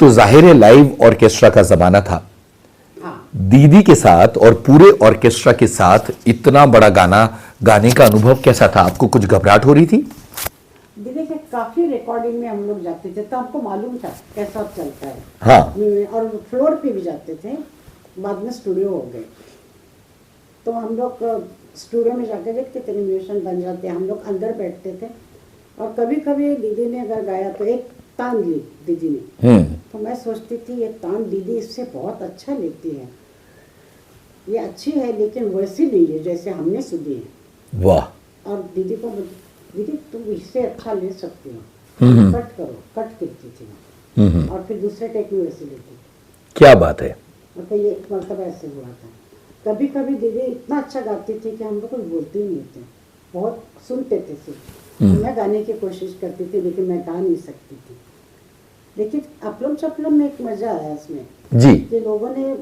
तो जाहिर है लाइव ऑर्केस्ट्रा का जमाना था। हाँ, दीदी के साथ और पूरे ऑर्केस्ट्रा के साथ इतना बड़ा गाना गाने का अनुभव कैसा था? आपको कुछ घबराहट हो रही थी? दीदी के काफी रिकॉर्डिंग में हम लोग जाते थे तो हमको मालूम था कैसा चलता है। हाँ। और फ्लोर पे भी जाते थे, बाद में स्टूडियो हो गए तो हम लोग स्टूडियो में जाके देखते थे, म्यूजिशियन बन जाते, हम लोग अंदर बैठते थे। और कभी कभी दीदी ने अगर गाया तो एक तान ली दीदी ने, तो मैं सोचती थी ये तान दीदी इससे बहुत अच्छा लेती है, ये अच्छी है लेकिन वैसी नहीं है जैसे हमने सुनी है। वाह। और दीदी को दीदी तुम इससे अच्छा ले सकती हो, कट करो, कट करती थी मैं। और फिर दूसरे टेक में वैसे लेती थी। क्या बात है। मतलब ये एक मरतबा ऐसे हुआ था। कभी कभी दीदी इतना अच्छा गाती थी कि हम लोग कुछ बोलते ही नहीं थे, बहुत सुनते थे सिर्फ। मैं गाने की कोशिश करती थी लेकिन मैं गा नहीं सकती थी। लेकिन अपलम चपलम में एक मजा आया इसमें जी। कि लोगों ने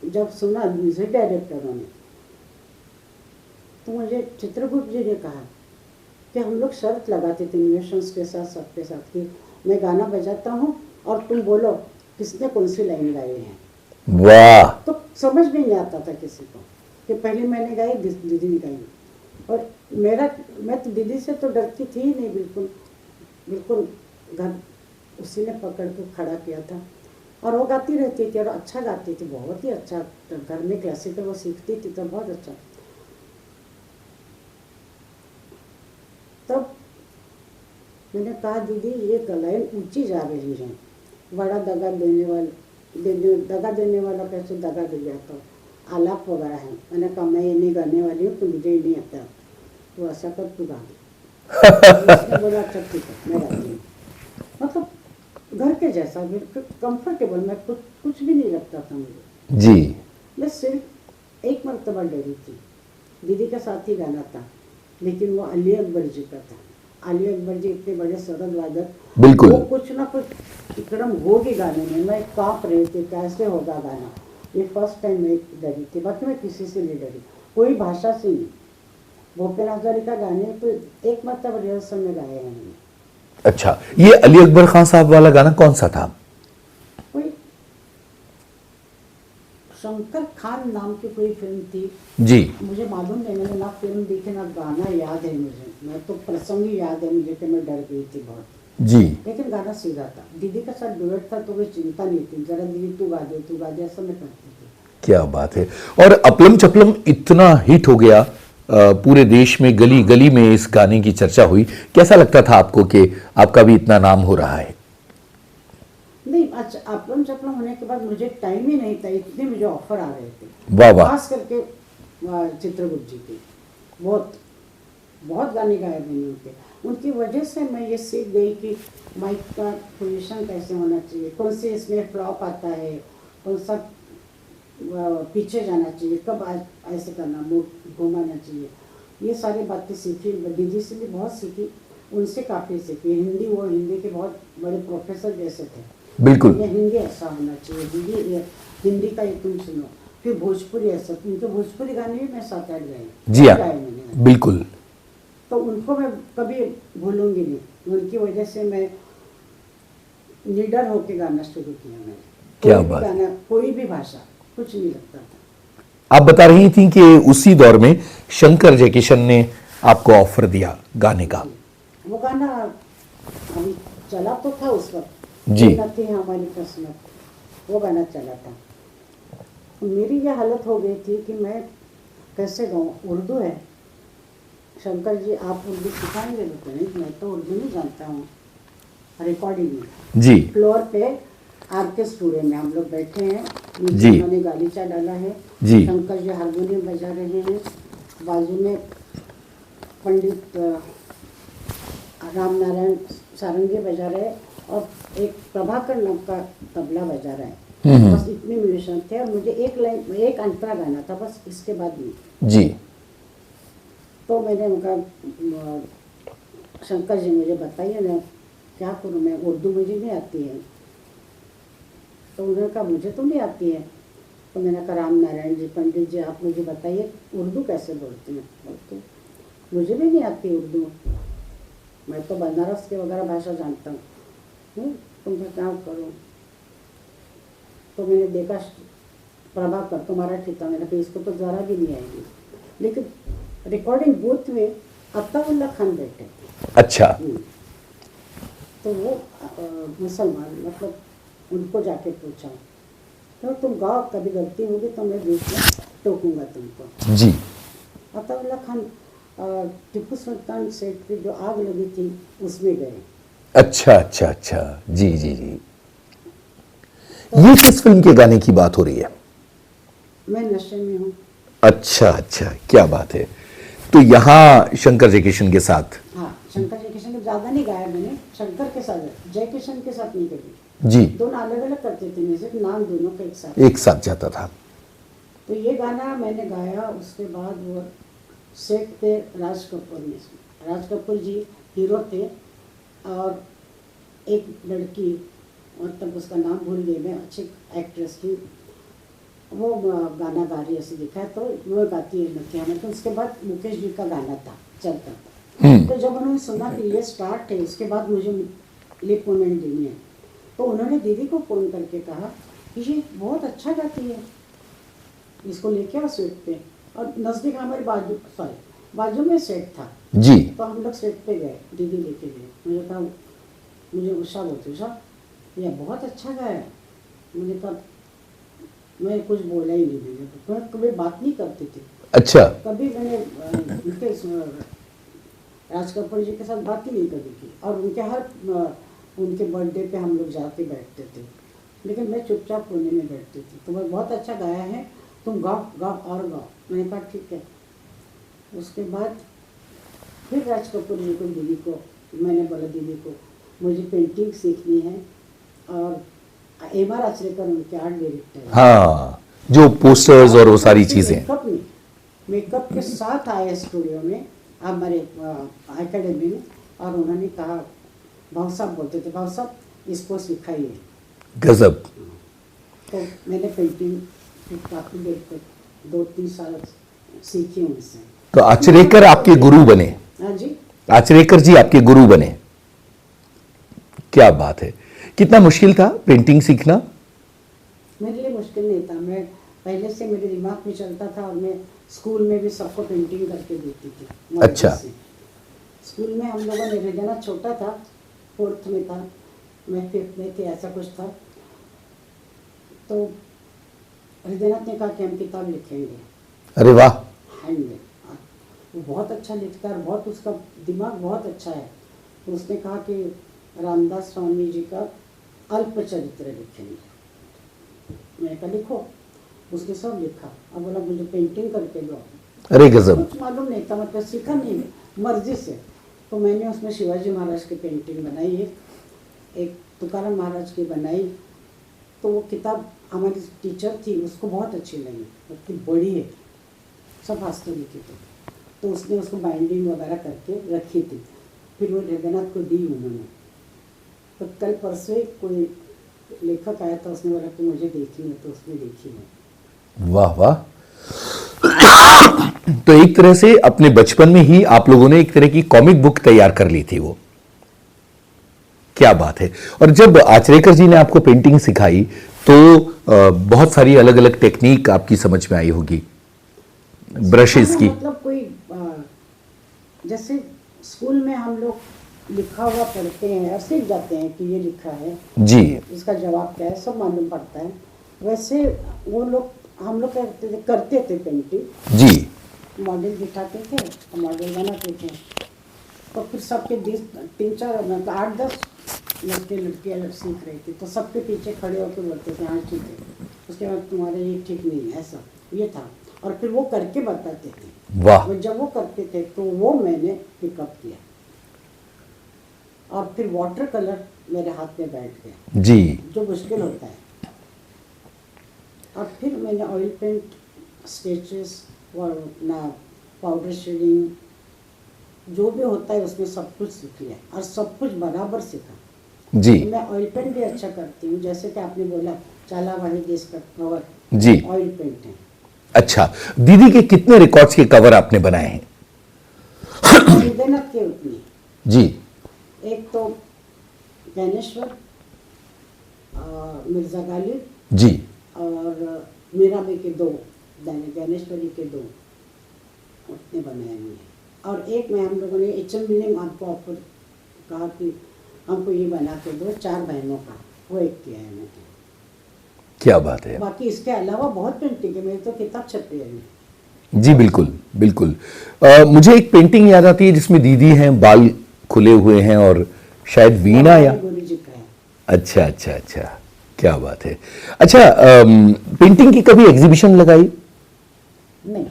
जब सुना, म्यूजिक डायरेक्टरों ने, तो मुझे चित्रगुप्त जी ने कहा कि हम लोग शर्त लगाते थे म्यूजिशियंस के साथ, सबके साथ, कि मैं गाना बजाता हूँ और तुम बोलो किसने कौन सी लाइन गाई है। वाह। तो समझ में नहीं आता था किसी को कि पहले मैंने गाई, दीदी ने गाई। और मैं तो दीदी से तो डरती थी ही नहीं, बिल्कुल बिल्कुल। घर उसी ने पकड़ के खड़ा किया था और वो गाती रहती थी और अच्छा गाती थी, बहुत ही अच्छा। तो घर में क्लासिकल वो सीखती थी तो बहुत अच्छा। तब मैंने कहा दीदी ये लाइन ऊंची जा रही है, बड़ा दगा देने वाला कैसे दगा दे जाता, आलाप वगैरह है। मैंने कहा मैं ये नहीं गाने वाली हूँ, तो मुझे ही नहीं आता, तो ऐसा कर तू गा दे। उसने बोला अच्छा ठीक है मैं गाती हूँ। मतलब घर के जैसा बिल्कुल कंफर्टेबल, मैं कुछ भी नहीं लगता था मुझे जी। मैं सिर्फ एक मरतबा डरी थी, दीदी के साथ ही गाना था, लेकिन वो अली अकबर जी का था। अली अकबर जी इतने बड़े सरद वादक, बिल्कुल। वो कुछ ना कुछ एकदम होगी गाने में, मैं कांप रही थी कैसे होगा गाना। ये फर्स्ट टाइम मैं डरी थी, बाकी मैं किसी से नहीं डरी, कोई भाषा से नहीं। भूपेन हजारिका गाने तो एक मरतबा रिहर्सल में गाए हैं मैंने। अच्छा, ये अली अकबर खान साहब वाला गाना कौन सा था? कोई शंकर खान नाम की कोई फिल्म थी जी। मुझे मालूम नहीं, मैंने ना फिल्म देखी ना गाना याद है मुझे। मैं तो प्रसंग ही याद है मुझे कि मैं डर गई थी बहुत। जी। लेकिन गाना सीधा था, दीदी का साथ डुएट था तो कोई चिंता नहीं थी, जरा दीदी तू गा दे ऐसा मैं करती थी। क्या बात है। और अपलम चपलम इतना हिट हो गया, पूरे देश में गली गली में इस गाने की चर्चा हुई। कैसा लगता था आपको कि आपका भी इतना नाम हो रहा है? नहीं, अच्छा अपलम चपलम होने के बाद मुझे टाइम ही नहीं था, इतने मुझे ऑफर आ रहे थे। वाह वाह। खास करके चित्रगुप्त जी के बहुत बहुत गाने गाए मैंने उनकी वजह से मैं ये सीख गई कि माइक का पोजीशन कैसे होना चाहिए, कौन से इसमें फ्लॉप आता है, कौन सा पीछे जाना चाहिए, कब ऐसे करना, मुंह घुमाना चाहिए। ये सारी बातें सीखी, दीदी से भी बहुत सीखी, उनसे काफ़ी सीखी। हिंदी, वो हिंदी के बहुत बड़े प्रोफेसर जैसे थे। बिल्कुल। ये हिंदी ऐसा होना चाहिए, हिंदी का ये तुम सुनो। फिर भोजपुरी ऐसा, उनके भोजपुरी गाने भी मैं 7-8 गाए। जी हाँ, गाए मैंने, बिल्कुल। तो उनको मैं कभी भूलूंगी नहीं। उनकी वजह से मैं निडर होके गाना शुरू किया मैंने। क्या कोई भी बात। गाना, कोई भी भाषा, कुछ नहीं लगता था। आप बता रही थी कि उसी दौर में शंकर जयकिशन ने आपको ऑफर दिया गाने का। वो गाना अभी चला तो था उस वक्त, जी। थी हमारी किस्मत, वो गाना चला था। मेरी ये हालत हो गई थी कि मैं कैसे गाऊँ, उर्दू है। शंकर जी आप उर्दू सिखाएंगे? तो नहीं, मैं तो उर्दू नहीं जानता हूँ। रिकॉर्डिंग में जी। फ्लोर पे आर के स्टूडियो में हम लोग बैठे हैं, जी। उन्होंने गालीचा डाला है, जी। शंकर जी हारमोनियम बजा रहे हैं, बाजू में पंडित राम नारायण सारंगी बजा रहे हैं और एक प्रभाकर नाम का तबला बजा रहा है। बस इतने म्यूजिशियन थे और मुझे एक अंतरा गाना था, बस इसके बाद नहीं। जी। तो मैंने उनका शंकर जी मुझे बताइए ना क्या करूँ, मैं उर्दू मुझे नहीं आती है। तो उन्होंने कहा मुझे तो नहीं आती है। तो मैंने कहा राम नारायण जी, पंडित जी आप मुझे बताइए उर्दू कैसे बोलते हैं। बोलते मुझे भी नहीं आती उर्दू। मैं तो बनारस के वगैरह भाषा जानता हूँ, तुम तो क्या करो। तो मैंने देखा प्रभाकर तो मराठी था, मैंने कहा इसको तो ज़रा भी नहीं आएगी, लेकिन रिकॉर्डिंग बूथ में अत्ताउल्ला खान बैठे। अच्छा। तो वो मुसलमान, मतलब उनको जाके पूछा तो तुम गाओ, कभी गलती होगी तो मैं बीच में टोकूंगा तुमको। जी। अताउल्ला खान टीपू सुल्तान सेठ की जो आग लगी थी उसमें गए। अच्छा अच्छा अच्छा, जी जी जी। ये किस फिल्म के गाने की बात हो रही है? मैं नशे में हूँ। अच्छा अच्छा, क्या बात है। तो यहाँ शंकर जयकिशन के साथ? हाँ, शंकर जयकिशन के ज़्यादा नहीं गाया मैंने, शंकर के साथ, जयकिशन के साथ नहीं कभी। जी। दोनों अलग अलग करते थे, म्यूजिक नाम दोनों का एक साथ जाता था। तो ये गाना मैंने गाया। उसके बाद वो सेट पे राज कपूर में, राज कपूर जी हीरो थे और एक लड़की, मतलब उसका नाम भूल गई मैं, अच्छी एक्ट्रेस थी, वो गाना गा रही ऐसे दिखा, तो वो गाती है नथिया में। तो उसके बाद मुकेश जी का गाना था, चलता था। तो जब उन्होंने सुना कि ये स्टार्ट है, इसके बाद मुझे लिप मूवमेंट देनी है, तो उन्होंने दीदी को फ़ोन करके कहा कि ये बहुत अच्छा गाती है, इसको लेके आओ सेट पे। और नज़दीक हमारे बाजू में सेट था जी। तो हम लोग सेट पे गए, दीदी लेके गए। मुझे कहा, मुझे उषा बोलती, उषा ये बहुत अच्छा गाया। मुझे कहा, मैं कुछ बोला ही नहीं, मैंने कभी बात नहीं करती थी। अच्छा। कभी मैंने उनके राज कपूर जी के साथ बात ही नहीं कभी की, और उनके बर्थडे पे हम लोग जाके बैठते थे, लेकिन मैं चुपचाप कोने में बैठती थी। तो मैं बहुत अच्छा गाया है, तुम गाओ गाओ और गाओ। मैंने कहा ठीक है। उसके बाद फिर राज कपूर जी को, दीदी को मैंने बोला, दीदी को मुझे पेंटिंग सीखनी है, और एम.आर. आचरेकर उनके आर्ट डायरेक्टर। हाँ, जो पोस्टर्स और वो सारी चीजें। मेकअप के साथ आए स्टूडियो में, हमारे एकेडमी में, और उन्होंने कहा, भाव साहब बोलते थे, भाव साहब इसको सिखाइए। गजब। तो मैंने पेंटिंग काफ़ी देर तक 2-3 साल सीखी उनसे। तो आचरेकर आपके गुरु बने? हाँ जी। आचरेकर जी आपके गुरु बने, क्या बात है। कितना मुश्किल था पेंटिंग सीखना? मेरे लिए मुश्किल नहीं था, मैं पहले से मेरे दिमाग में चलता था, और मैं स्कूल में भी सबको पेंटिंग करके देती थी। अच्छा। स्कूल में हम लोगों ने, रिजना छोटा था, 4th में था, मैं 5th में थी, ऐसा कुछ था। तो हृदयनाथ ने कहा कि हम किताब लिखेंगे। अरे वाह। हैंड में, वो बहुत अच्छा लिखता है, बहुत उसका दिमाग बहुत अच्छा है। तो उसने कहा कि रामदास स्वामी जी का अल्प चरित्र लिखेंगे। मैंने कहा लिखो। उसने सब लिखा, अब बोला मुझे पेंटिंग करके दो। अरे गजब। कुछ मालूम नहीं था, मतलब सीखा नहीं, मर्जी से। तो मैंने उसमें शिवाजी महाराज की पेंटिंग बनाई, एक तुकाराम महाराज की बनाई। तो वो किताब हमारी टीचर थी, उसको बहुत अच्छी लगी, इतनी बड़ी है, सब हंसते लिखी थी। तो उसने उसको बाइंडिंग वगैरह करके रखी थी, फिर वो हृदयनाथ को दी उन्होंने। तो कल परसों कोई लेखक आया था, उसने बोला कि मुझे देखी है, तो उसने देखी है। वाह वाह। तो एक तरह से अपने बचपन में ही आप लोगों ने एक तरह की कॉमिक बुक तैयार कर ली थी, वो क्या बात है। और जब आचरेकर जी ने आपको पेंटिंग सिखाई तो बहुत सारी अलग अलग टेक्निक आपकी समझ में आई होगी, ब्रशेस की। मतलब कोई जैसे स्कूल में हम लोग लिखा हुआ पढ़ते हैं और सीख जाते हैं कि ये लिखा है जी, इसका जवाब क्या है, सब मालूम पड़ता है। वैसे वो लोग, हम लोग करते थे पेंटिंग जी। मॉडल बिठाते थे और मॉडल बनाते थे। तो फिर सबके 3-4 मतलब 8-10 लड़के लड़कियाँ लोग सीख रहे थे, तो सबके पीछे खड़े होकर बोलते थे हाँ ठीक है, उसके बाद तुम्हारे ये ठीक नहीं है, ऐसा ये था। और फिर वो करके बताते थे। वाह। जब वो करते थे तो वो मैंने पिकअप किया, और फिर वाटर कलर मेरे हाथ में बैठ गया जी, जो मुश्किल होता है। और फिर मैंने ऑयल पेंट, स्केचेस, ना पाउडर शेडिंग, जो भी होता है उसमें सब कुछ सीख लिया, और सब कुछ बराबर सीखा जी। मैं ऑयल पेंट भी अच्छा करती हूँ, जैसे कि आपने बोला चाला वाली देश का कवर जी, ऑयल पेंट है। अच्छा, दीदी के कितने रिकॉर्ड्स के कवर आपने बनाए हैं? हृदयनाथ के उतनी, जी, एक तो ज्ञानेश्वर, मिर्जा गालिब जी और मीराबाई के 2, ज्ञानेश्वरी के 2 उतने बनाए हुए हैं। और एक में हम लोगों ने HMB ने आपको ऑफर कहा कि हमको ये बना के दो 4 बहनों का, वो एक किया है मैंने। क्या बात है। बाकी इसके अलावा बहुत पेंटिंग है, मेरी तो किताब छपी है। जी बिल्कुल बिल्कुल। मुझे एक पेंटिंग याद आती है जिसमें दीदी हैं, बाल खुले हुए हैं और शायद वीणा या गुरु जी का है। अच्छा अच्छा अच्छा, क्या बात है। अच्छा, पेंटिंग की कभी एग्जीबिशन लगाई? नहीं,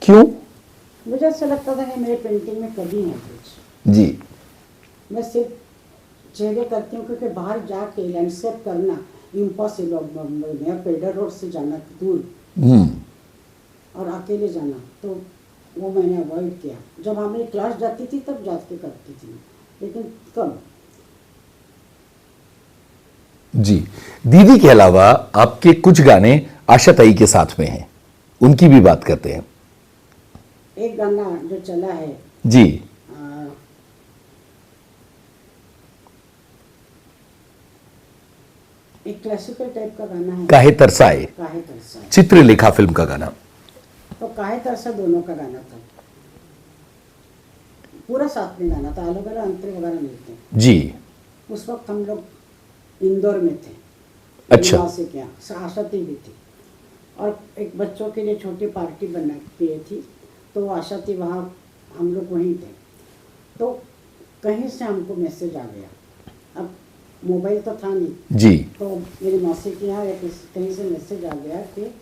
क्यों? मुझे ऐसा लगता था कि मेरे पेंटिंग में कभी है कुछ। जी मैं सिर्फ चेहरे करती हूँ, क्योंकि बाहर जाके लैंडस्केप करना इम्पॉसिबल, मेरा पेडर रोड से जाना दूर और अकेले जाना, तो वो मैंने अवॉइड किया। जब हमारी क्लास जाती थी तब जाके करती थी, लेकिन कम। जी, दीदी के अलावा आपके कुछ गाने आशा ताई के साथ में हैं, उनकी भी बात करते हैं। एक गाना जो चला है जी एक क्लासिकल टाइप का गाना है, काहे तरसाए, काहे तरसा। चित्रलेखा फिल्म का गाना। तो काहे तरसा दोनों का गाना था, पूरा साथ में गाना था, अलग अलग अंतरे वगैरह नहीं थे। जी उस वक्त हम लोग इंदौर में थे। अच्छा। से क्या आशाती भी थी, और एक बच्चों के लिए छोटी पार्टी बना की थी, तो आशाती वहाँ हम लोग वहीं थे। तो कहीं से हमको मैसेज आ गया, अब मोबाइल तो था नहीं जी, तो मेरी मौसी के यहाँ कहीं से मैसेज आ गया कि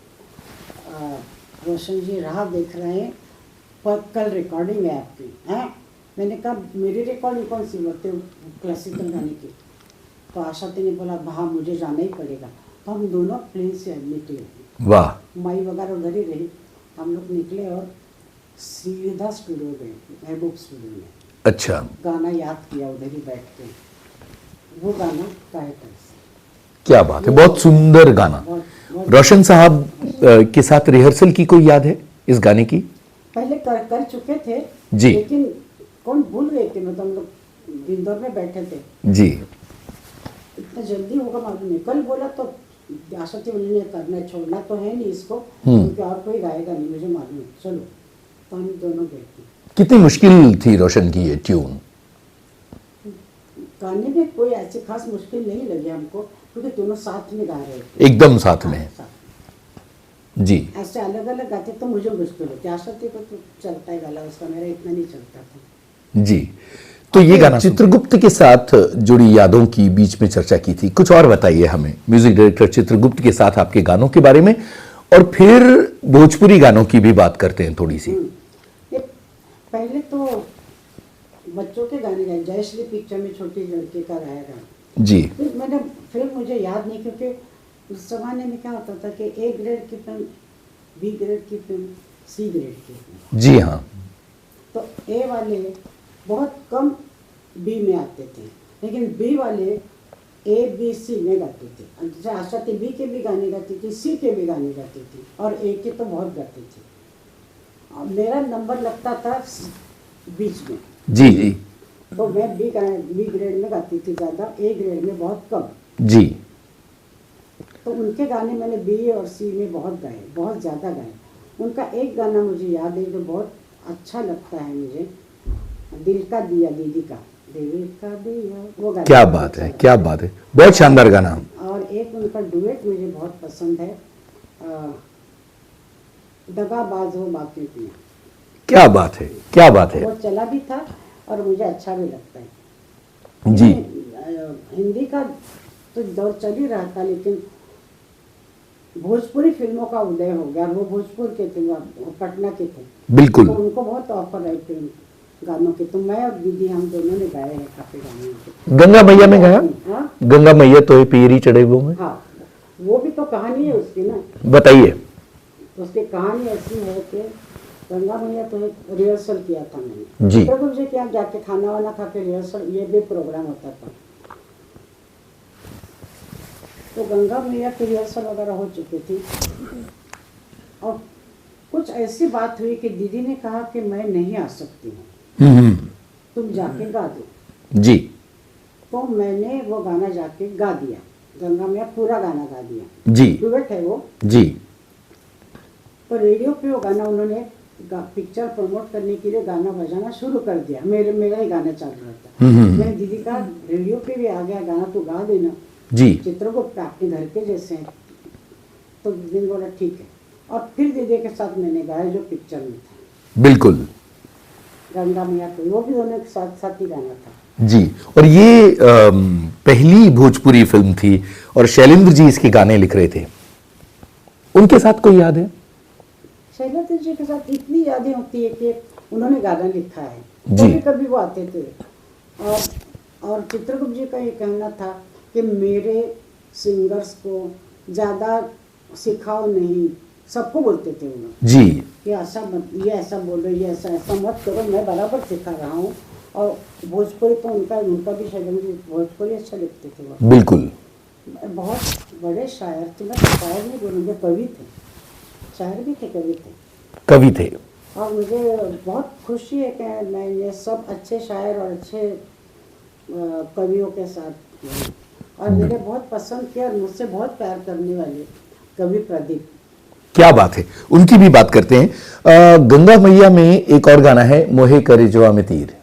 रोशन जी राह देख रहे हैं, पर कल रिकॉर्डिंग है आपकी। हैं? मैंने कहा मेरी रिकॉर्डिंग कौन सी बोलते क्लासिकल गाने की? तो आशाती ने बोला हाँ मुझे जाना ही पड़ेगा। तो हम दोनों प्लेन से निकले, वाह, माई वगैरह उधर ही रही, हम लोग निकले और सीधा स्टूडियो गए, महबूब स्टूडियो में। अच्छा, गाना याद किया उधर ही बैठ के, वो गाना काहे तरसा। क्या बात है, बहुत सुंदर गाना। रोशन साहब के साथ रिहर्सल की कोई याद है इस गाने की? पहले कर चुके थे जी। लेकिन कौन भूल गए थे, मतलब हम लोग इंदौर में बैठे थे, जी इतना जल्दी होगा मालूम नहीं। कल बोला तो आशाती उन्होंने करना छोड़ना तो है नहीं इसको, क्योंकि और कोई गाएगा नहीं मुझे मालूम है, चलो। तो हम दोनों बैठे। कितनी मुश्किल थी रोशन की ये ट्यून? गाने में कोई ऐसी खास मुश्किल नहीं लगी हमको, क्योंकि दोनों साथ में गा रहे थे, एकदम साथ में। जी, ऐसे अलग अलग गाते तो मुझे मुश्किल होती। आशाती को तो चलता है गला उसका, मेरा इतना नहीं चलता था। जी। तो ये गाना चित्रगुप्त के साथ जुड़ी यादों की बीच में चर्चा की थी, कुछ और बताइए हमें म्यूजिक डायरेक्टर चित्रगुप्त के साथ आपके गानों के बारे में, और फिर भोजपुरी गानों की भी बात करते हैं थोड़ी सी। ये पहले तो बच्चों के गाने गाए, जयश्री पिक्चर में छोटी लड़की का गाया गाना। जी, फिर मैंने फिल्म मुझे याद नहीं, क्योंकि उस जमाने में क्या होता था कि A ग्रेड की फिल्म, B ग्रेड की फिल्म, C ग्रेड की फिल्म। जी हाँ, तो A वाले बहुत कम B में आते थे, लेकिन B वाले A B C में गाते थे। जैसे आशाती B के भी गाने गाती थी, C के भी गाने गाती थी, और A के तो बहुत गाती थी। और मेरा नंबर लगता था बीच में। जी जी तो मैं B ग्रेड में गाती थी ज़्यादा, A ग्रेड में बहुत कम। जी। तो उनके गाने मैंने B और C में बहुत गाए, बहुत ज़्यादा गाए। उनका एक गाना मुझे याद है जो बहुत अच्छा लगता है मुझे, दिल का दिया, दीदी का दिल का दिया, वो गाना। क्या बात है, क्या बात है, बहुत शानदार गाना। और एक उनका डुएट मुझे बहुत पसंद है, दगाबाज हो बाकी पिया। क्या बात है, क्या बात है। वो चला भी था और मुझे अच्छा भी लगता है। जी, हिंदी का तो दौर चल ही रहा था, लेकिन भोजपुरी फिल्मों का उदय हो गया। वो भोजपुर के थे, वो पटना के थे, बिल्कुल। तो उनको बहुत ऑफर आई फिल्म गानों के। तो मैं और दीदी हम दोनों ने गाए हैं काफी गाने। गंगा मैया में गाया? हाँ गंगा मैया तो पेरी चढ़े वो में। हाँ, वो भी तो कहानी है उसकी ना। बताइए। उसकी कहानी ऐसी है कि गंगा मैया तो एक रिहर्सल किया था मैंने जी। प्रभु जी के यहाँ जाके खाना वाना खा के रिहर्सल, ये भी प्रोग्राम होता था। तो गंगा मैया की रिहर्सल वगैरह हो चुकी थी, और कुछ ऐसी बात हुई कि दीदी ने कहा कि मैं नहीं आ सकती हूँ, तुम जाके गा दो। जी तो मैंने वो गाना जाके गा दिया, गंगा मैया पूरा गाना गा दिया, जी डुएट है वो। जी तो रेडियो पे वो गाना उन्होंने पिक्चर प्रमोट करने के लिए गाना बजाना शुरू कर दिया, मेरा ही गाना चल रहा था। मैंने दीदी का रेडियो पे भी आ गया गाना, तो गा देना, जी चित्रगुप्त आपके घर के जैसे हैं। तो दीदी ने बोला ठीक है, और फिर दीदी के साथ मैंने गाया जो पिक्चर में था, बिल्कुल गंगा मैया को, वो भी दोनों के साथ साथ ही गाना था। जी। और ये पहली भोजपुरी फिल्म थी और शैलेंद्र जी इसके गाने लिख रहे थे, उनके साथ कोई याद है? शैलेंद्र जी के साथ इतनी यादें होती है कि उन्होंने गाना लिखा है, जी। कभी कभी वो आते थे। और चित्रगुप्त जी का ये कहना था कि मेरे सिंगर्स को ज़्यादा सिखाओ नहीं, सबको बोलते थे उन्होंने जी कि ऐसा मत, ये ऐसा बोलो, ये ऐसा ऐसा मत करो, मैं बराबर सिखा रहा हूँ। और भोजपुरी तो उनका भी शैलेंद्र जी भोजपुरी अच्छा लिखते थे वो, बिल्कुल बहुत बड़े शायर थे। मैं शायर नहीं बोलूँगे, कवि थे, शायर भी थे, कवि थे, कवि थे। और मुझे बहुत खुशी है कि मैं ये सब अच्छे शायर और अच्छे कवियों के साथ हूँ। और मेरे बहुत पसंद किया और मुझसे बहुत प्यार करने वाले कवि प्रदीप। क्या बात है, उनकी भी बात करते हैं। गंगा मैया में एक और गाना है, मोहे करे जवा में तीर।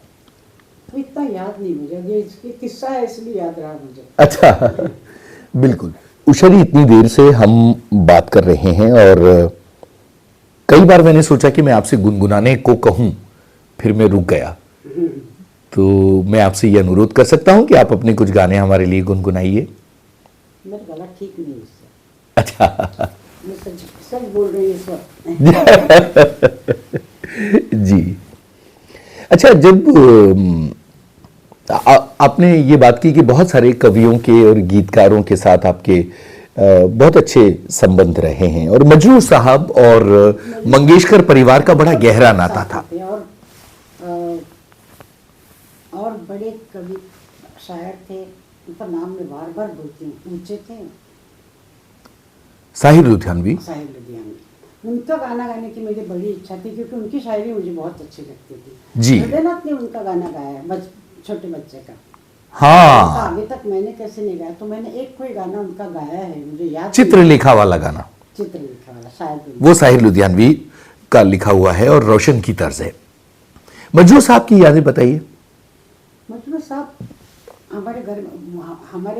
तो इतना याद नहीं मुझे, ये इसकी किस्सा है इसलिए याद रहा मुझे। अच्छा बिल्कुल। उषा जी, इतनी देर से हम बात कर रहे हैं और कई बार मैंने सोचा कि मैं आपसे गुनगुनाने को कहूं, फिर मैं रुक गया। तो मैं आपसे ये अनुरोध कर सकता हूं कि आप अपने कुछ गाने हमारे लिए गुनगुनाइए। मेरा गला ठीक नहीं है इससे, अच्छा मैं सच सच बोल रही हूँ इस वक्त। जी। अच्छा, जब आपने ये बात की कि बहुत सारे कवियों के और गीतकारों के साथ आपके बहुत अच्छे संबंध रहे हैं और मजरू साहब और मंगेशकर परिवार का बड़ा गहरा नाता था। और बड़े कवि शायर थे, उनका नाम मैं बार बार बोलती हूँ, ऊंचे थे, साहिर लुधियानवी। साहिर लुधियानवी। उनका गाना गाने की मेरी बड़ी इच्छा थी, क्योंकि उनकी शायरी मुझे बहुत अच्छी लगती थी। जी। हृदयनाथ ने उनका गाना गाया है, छोटे बच्चे का। हाँ, अभी तक मैंने कैसे नहीं गाया, तो मैंने एक कोई गाना उनका गाया है, मुझे याद। चित्रलेखा वाला गाना, चित्रलेखा वाला शायद वो साहिर लुधियानवी का लिखा हुआ है और रोशन की तर्ज है। मजरू साहब की यादें बताइए। मजरू साहब हमारे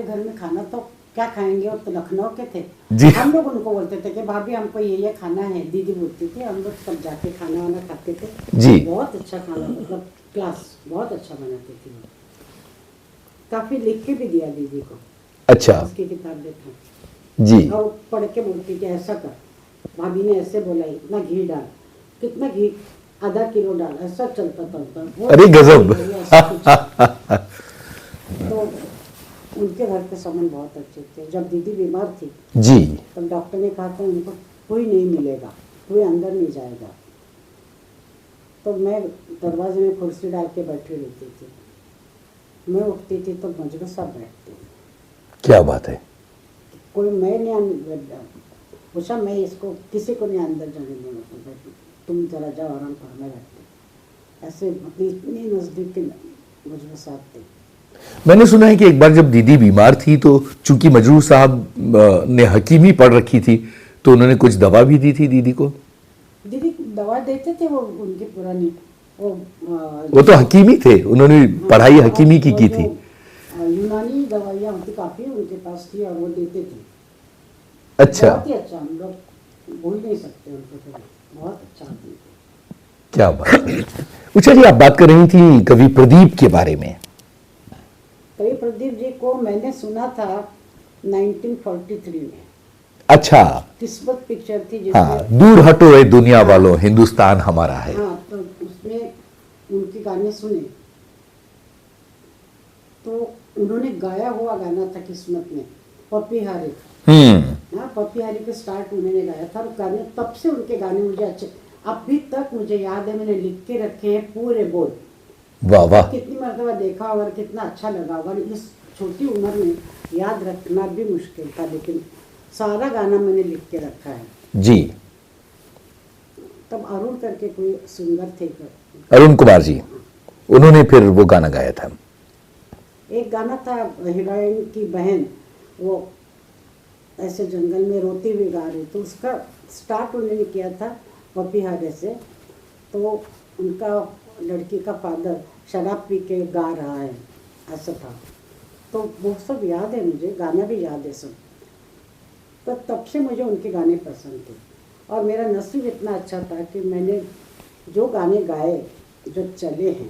घर में खाना तो क्या खाएंगे, वो तो लखनऊ के थे जी। हम लोग उनको बोलते थे कि भाभी हमको ये खाना है, दीदी बोलती थी, हम लोग सब जाके खाना वाना खाते थे जी। बहुत अच्छा खाना, मतलब क्लास बहुत अच्छा बनाती थी वो। काफी लिख के भी दिया दीदी को, अच्छा उसकी किताब देखा जी। और पढ़ के बोलती कि ऐसा कर, भाभी ने ऐसे बोला, इतना घी डाल, कितना घी, आधा किलो डाल, ऐसा चलता था। अरे गजब। तो उनके घर के संबंध बहुत अच्छे थे। जब दीदी बीमार थी जी, तब डॉक्टर ने कहा था उनको कोई नहीं मिलेगा, कोई अंदर नहीं जाएगा। तो मैं दरवाजे में कुर्सी डाल के बैठी रहती थी, मैं उठती थी तो मजरू साहब बैठते थे। क्या बात है। कोई मैं नहीं पूछा, मैं इसको किसी को नहीं अंदर जाने दूंगा, तुम जरा जाओ आराम कर, मैं बैठती। ऐसे इतनी नजदीक के मजरू साहब थे। मैंने सुना है कि एक बार जब दीदी बीमार थी तो चूंकि मजरू साहब ने हकीमी पढ़ रखी थी तो उन्होंने कुछ दवा भी दी थी दीदी को। दीदी दवा देते थे, वो उनकी पुरानी वो तो हकीमी थे, उन्होंने पढ़ाई हकीमी की थी। यूनानी दवाइयाँ होती काफी उनके पास थी और वो देते थे। अच्छा, बहुत ही अच्छा, हम लोग भूल नहीं सकते उनको, तो बहुत अच्छा आदमी थे। क्या बात है। उषा जी, आप बात कर रही थी कवि प्रदीप के बारे में। कवि प्रदीप जी को मैंने सुना था 1943 में। अच्छा, किस्मत पिक्चर थी जिसमें, हाँ, दूर हटो ए दुनिया वालों, हिंदुस्तान हमारा है। हाँ, तो उसमें उनके गाने सुने, तो उन्होंने गाया हुआ गाना था किस्मत में, पप्पी हारी। हाँ, पप्पी हारी के स्टार्ट उन्होंने गाया था, और गाने तब से उनके गाने मुझे अच्छे, अभी तक मुझे याद है, मैंने लिख के रखे हैं पूरे बोल। वाह वाह। कितनी मरतबा देखा और कितना अच्छा लगा, और इस छोटी उम्र में याद रखना भी मुश्किल था, लेकिन सारा गाना मैंने लिख के रखा है जी। तब अरुण करके कोई सिंगर थे, अरुण कुमार जी, उन्होंने फिर वो गाना गाया था। एक गाना था हीरोइन की बहन, वो ऐसे जंगल में रोती हुई गा रही, तो उसका स्टार्ट उन्होंने किया था पपीहारे से। तो उनका लड़की का फादर शराब पी के गा रहा है, ऐसा था। तो वो सब याद है मुझे, गाना भी याद है सब। तो तब से मुझे उनके गाने पसंद थे। और मेरा नसीब इतना अच्छा था कि मैंने जो गाने गाए, जो चले हैं,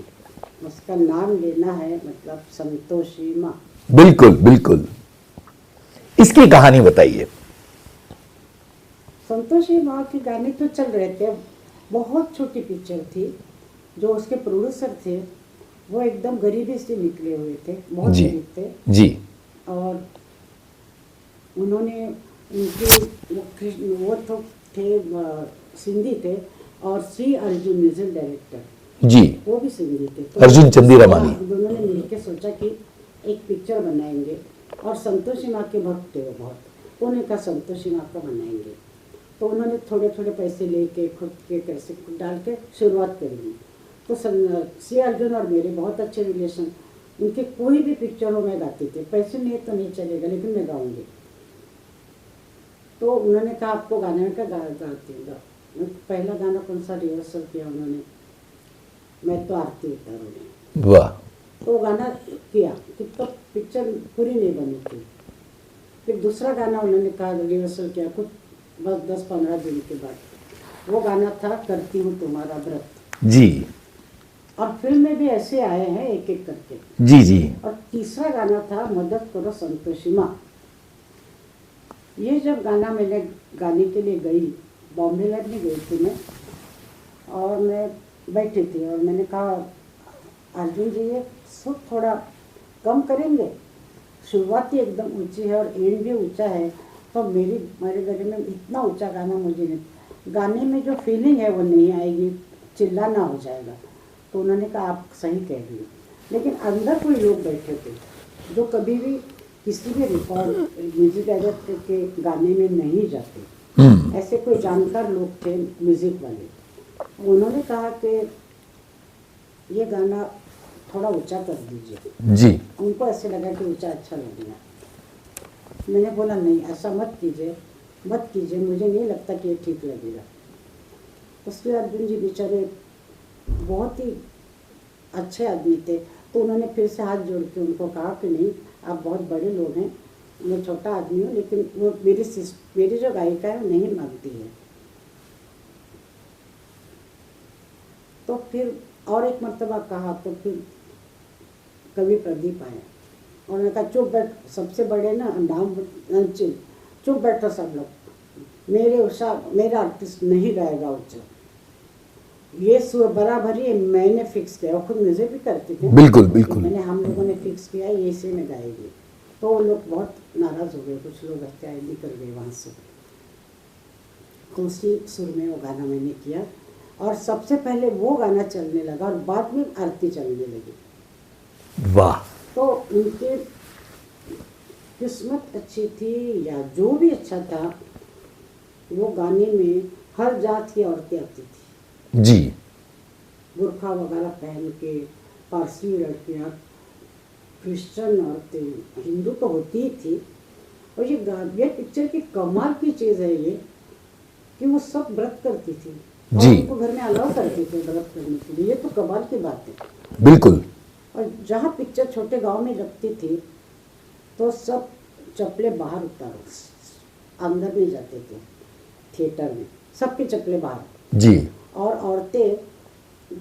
उसका नाम लेना है, मतलब संतोषी माँ। बिल्कुल बिल्कुल, इसकी कहानी बताइए। संतोषी माँ के गाने तो चल रहे थे। बहुत छोटी पिक्चर थी। जो उसके प्रोड्यूसर थे वो एकदम गरीबी से निकले हुए थे, बहुत जी गरीब थे। जी और उन्होंने उनके वो तो थे सिंधी थे, और श्री अर्जुन म्यूजिक डायरेक्टर जी, वो भी सिंधी थे। तो अर्जुन चंदीरमानी। दोनों ने मिलकर सोचा कि एक पिक्चर बनाएंगे, और संतोषी माँ के भक्त थे वो बहुत, तो उन्होंने कहा संतोषी माँ का बनाएंगे। तो उन्होंने थोड़े थोड़े पैसे लेके खुद के पैसे डाल के शुरुआत करी। तो श्री अर्जुन और मेरे बहुत अच्छे रिलेशन, उनके कोई भी पिक्चर हो मैं गाती थी, पैसे नहीं तो नहीं चलेगा लेकिन मैं गाऊंगी। तो उन्होंने कहा आपको गाने का गाती हूँ। पहला गाना कौन सा रिहर्सल किया उन्होंने, मैं तो आरती उतारूंगी। वाह। तो गाना किया कि तो पिक्चर पूरी नहीं बनी थी। फिर दूसरा गाना उन्होंने कहा रिहर्सल किया कुछ बस 10-15 दिन के बाद, वो गाना था करती हूँ तुम्हारा व्रत। जी और फिल्म में भी ऐसे आए हैं एक एक करके। जी जी। और तीसरा गाना था मदद करो संतोषी माँ। ये जब गाना मैंने गाने के लिए गई, बॉम्बे लैब में गई थी मैं, और मैं बैठी थी और मैंने कहा अर्जुन जी ये सुर थोड़ा कम करेंगे, शुरुआत ही एकदम ऊंची है और एंड भी ऊंचा है, तो मेरे गले में इतना ऊंचा गाना मुझे नहीं, गाने में जो फीलिंग है वो नहीं आएगी, चिल्लाना हो जाएगा। तो उन्होंने कहा आप सही कह रही हैं। लेकिन अंदर कोई लोग बैठे थे जो कभी भी किसी भी रिकॉर्ड म्यूजिक डायरेक्टर के गाने में नहीं जाते, ऐसे कोई जानकार लोग थे म्यूजिक वाले। उन्होंने कहा कि ये गाना थोड़ा ऊंचा कर दीजिए जी। उनको ऐसे लगा कि ऊंचा अच्छा लगेगा। मैंने बोला नहीं ऐसा मत कीजिए, मुझे नहीं लगता कि ये ठीक लगेगा। उसके अर्जुन जी बेचारे बहुत ही अच्छे आदमी थे, तो उन्होंने फिर से हाथ जोड़ के उनको कहा कि नहीं आप बहुत बड़े लोग हैं, मैं छोटा आदमी हूँ, लेकिन वो मेरी जो गायिका है वो नहीं मानती है। तो फिर और एक मर्तबा कहा, तो फिर कवि प्रदीप आए, उन्होंने कहा चुप बैठ, सबसे बड़े ना नाम चुप बैठो सब लोग, मेरा आर्टिस्ट नहीं गाएगा उच्च, ये सुर बराबर ही मैंने फिक्स किया। वो खुद म्यूजिक भी करते थे, बिल्कुल बिल्कुल। मैंने हम लोगों ने फिक्स किया ये इसी में गाएगी। तो वो लोग बहुत नाराज हो गए, कुछ लोग हत्याएं भी कर गए वहाँ से। तो उसी सुर में वो गाना मैंने किया, और सबसे पहले वो गाना चलने लगा और बाद में आरती चलने लगी। वाह। तो उनकी किस्मत अच्छी थी या जो भी अच्छा था, वो गाने में हर जात की औरतें आती थी जी। बुर्खा वगैरह पहन के, पारसी लड़कियाँ, क्रिश्चियन औरतें, हिंदू तो होती ही थी। और ये पिक्चर की कमाल की चीज़ है ये कि वो सब व्रत करती थी और जी। उनको घर में अलाउ करते थे व्रत करने के लिए। ये तो कमाल की बात है। बिल्कुल। और जहाँ पिक्चर छोटे गांव में लगती थी तो सब चप्पलें बाहर उतारो, अंदर नहीं जाते थे थिएटर में, सबके चप्पलें बाहर। जी। और औरतें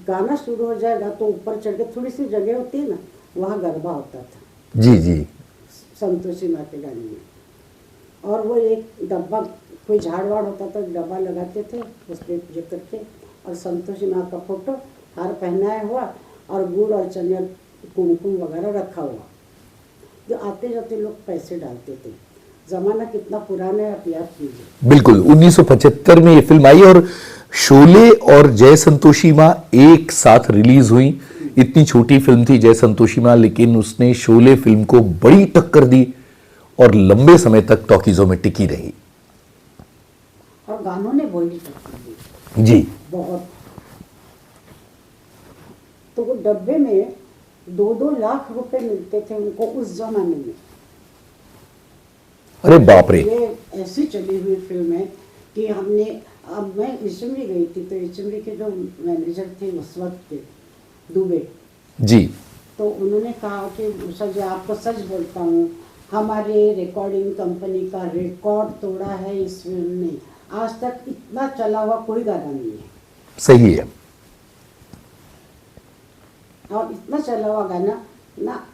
गाना शुरू हो जाएगा तो ऊपर चढ़ के, थोड़ी सी जगह होती है ना, वहाँ गरबा होता था जी जी। संतोषी माँ के गाने में। और वो एक डब्बा, कोई झाड़ वाड़ होता था, डब्बा लगाते थे उस पर ये करके, और संतोषी माँ का फोटो, हार पहनाया हुआ और गुड़ और चने कुमकुम वगैरह रखा हुआ, जो आते जाते लोग पैसे डालते थे। जमाना कितना पुराना है, आप याद कीजिए। बिल्कुल 1975 में ये फिल्म आई और शोले और जय संतोषी माँ एक साथ रिलीज हुई। इतनी छोटी फिल्म थी जय संतोषी माँ, लेकिन उसने शोले फिल्म को बड़ी टक्कर दी और लंबे समय तक टॉकीजों में टिकी रही। और गानों ने वही टक्कर दी जी। बहुत। तो वो डब्बे में 2-2 लाख रुपए मिलते थे उनको उस जमाने में। अरे बाप रे। ये ऐसी चली हुई फिल्म है कि हमने, अब मैं एचएमडी गई थी तो एचएमडी के जो मैनेजर थे उस वक्त के, दुबे, जी तो उन्होंने कहा कि उषा जी आपको सच बोलता हूँ, हमारे रिकॉर्डिंग कंपनी का रिकॉर्ड तोड़ा है इस फिल्म ने, आज तक इतना चला हुआ कोई गाना नहीं है। सही है। और इतना चला हुआ गाना ना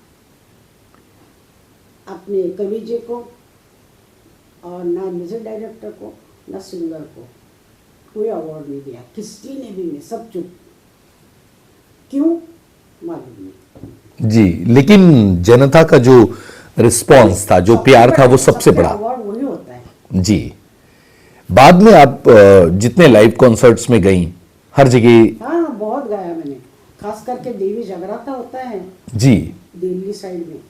अपने कवि जी को और ना म्यूजिक डायरेक्टर को ना सिंगर को कोई अवार्ड नहीं दिया, किसी ने भी नहीं, सब चुप। क्यों मालूम नहीं। जी, लेकिन जनता का जो रिस्पांस था, जो प्यार था, वो सबसे बड़ा अवार्ड वही होता है। जी। बाद में आप जितने लाइव कॉन्सर्ट्स में गई, हर जगह। हाँ, बहुत गाया मैंने, खास करके देवी जगराता होता है जी दिल्ली साइड में,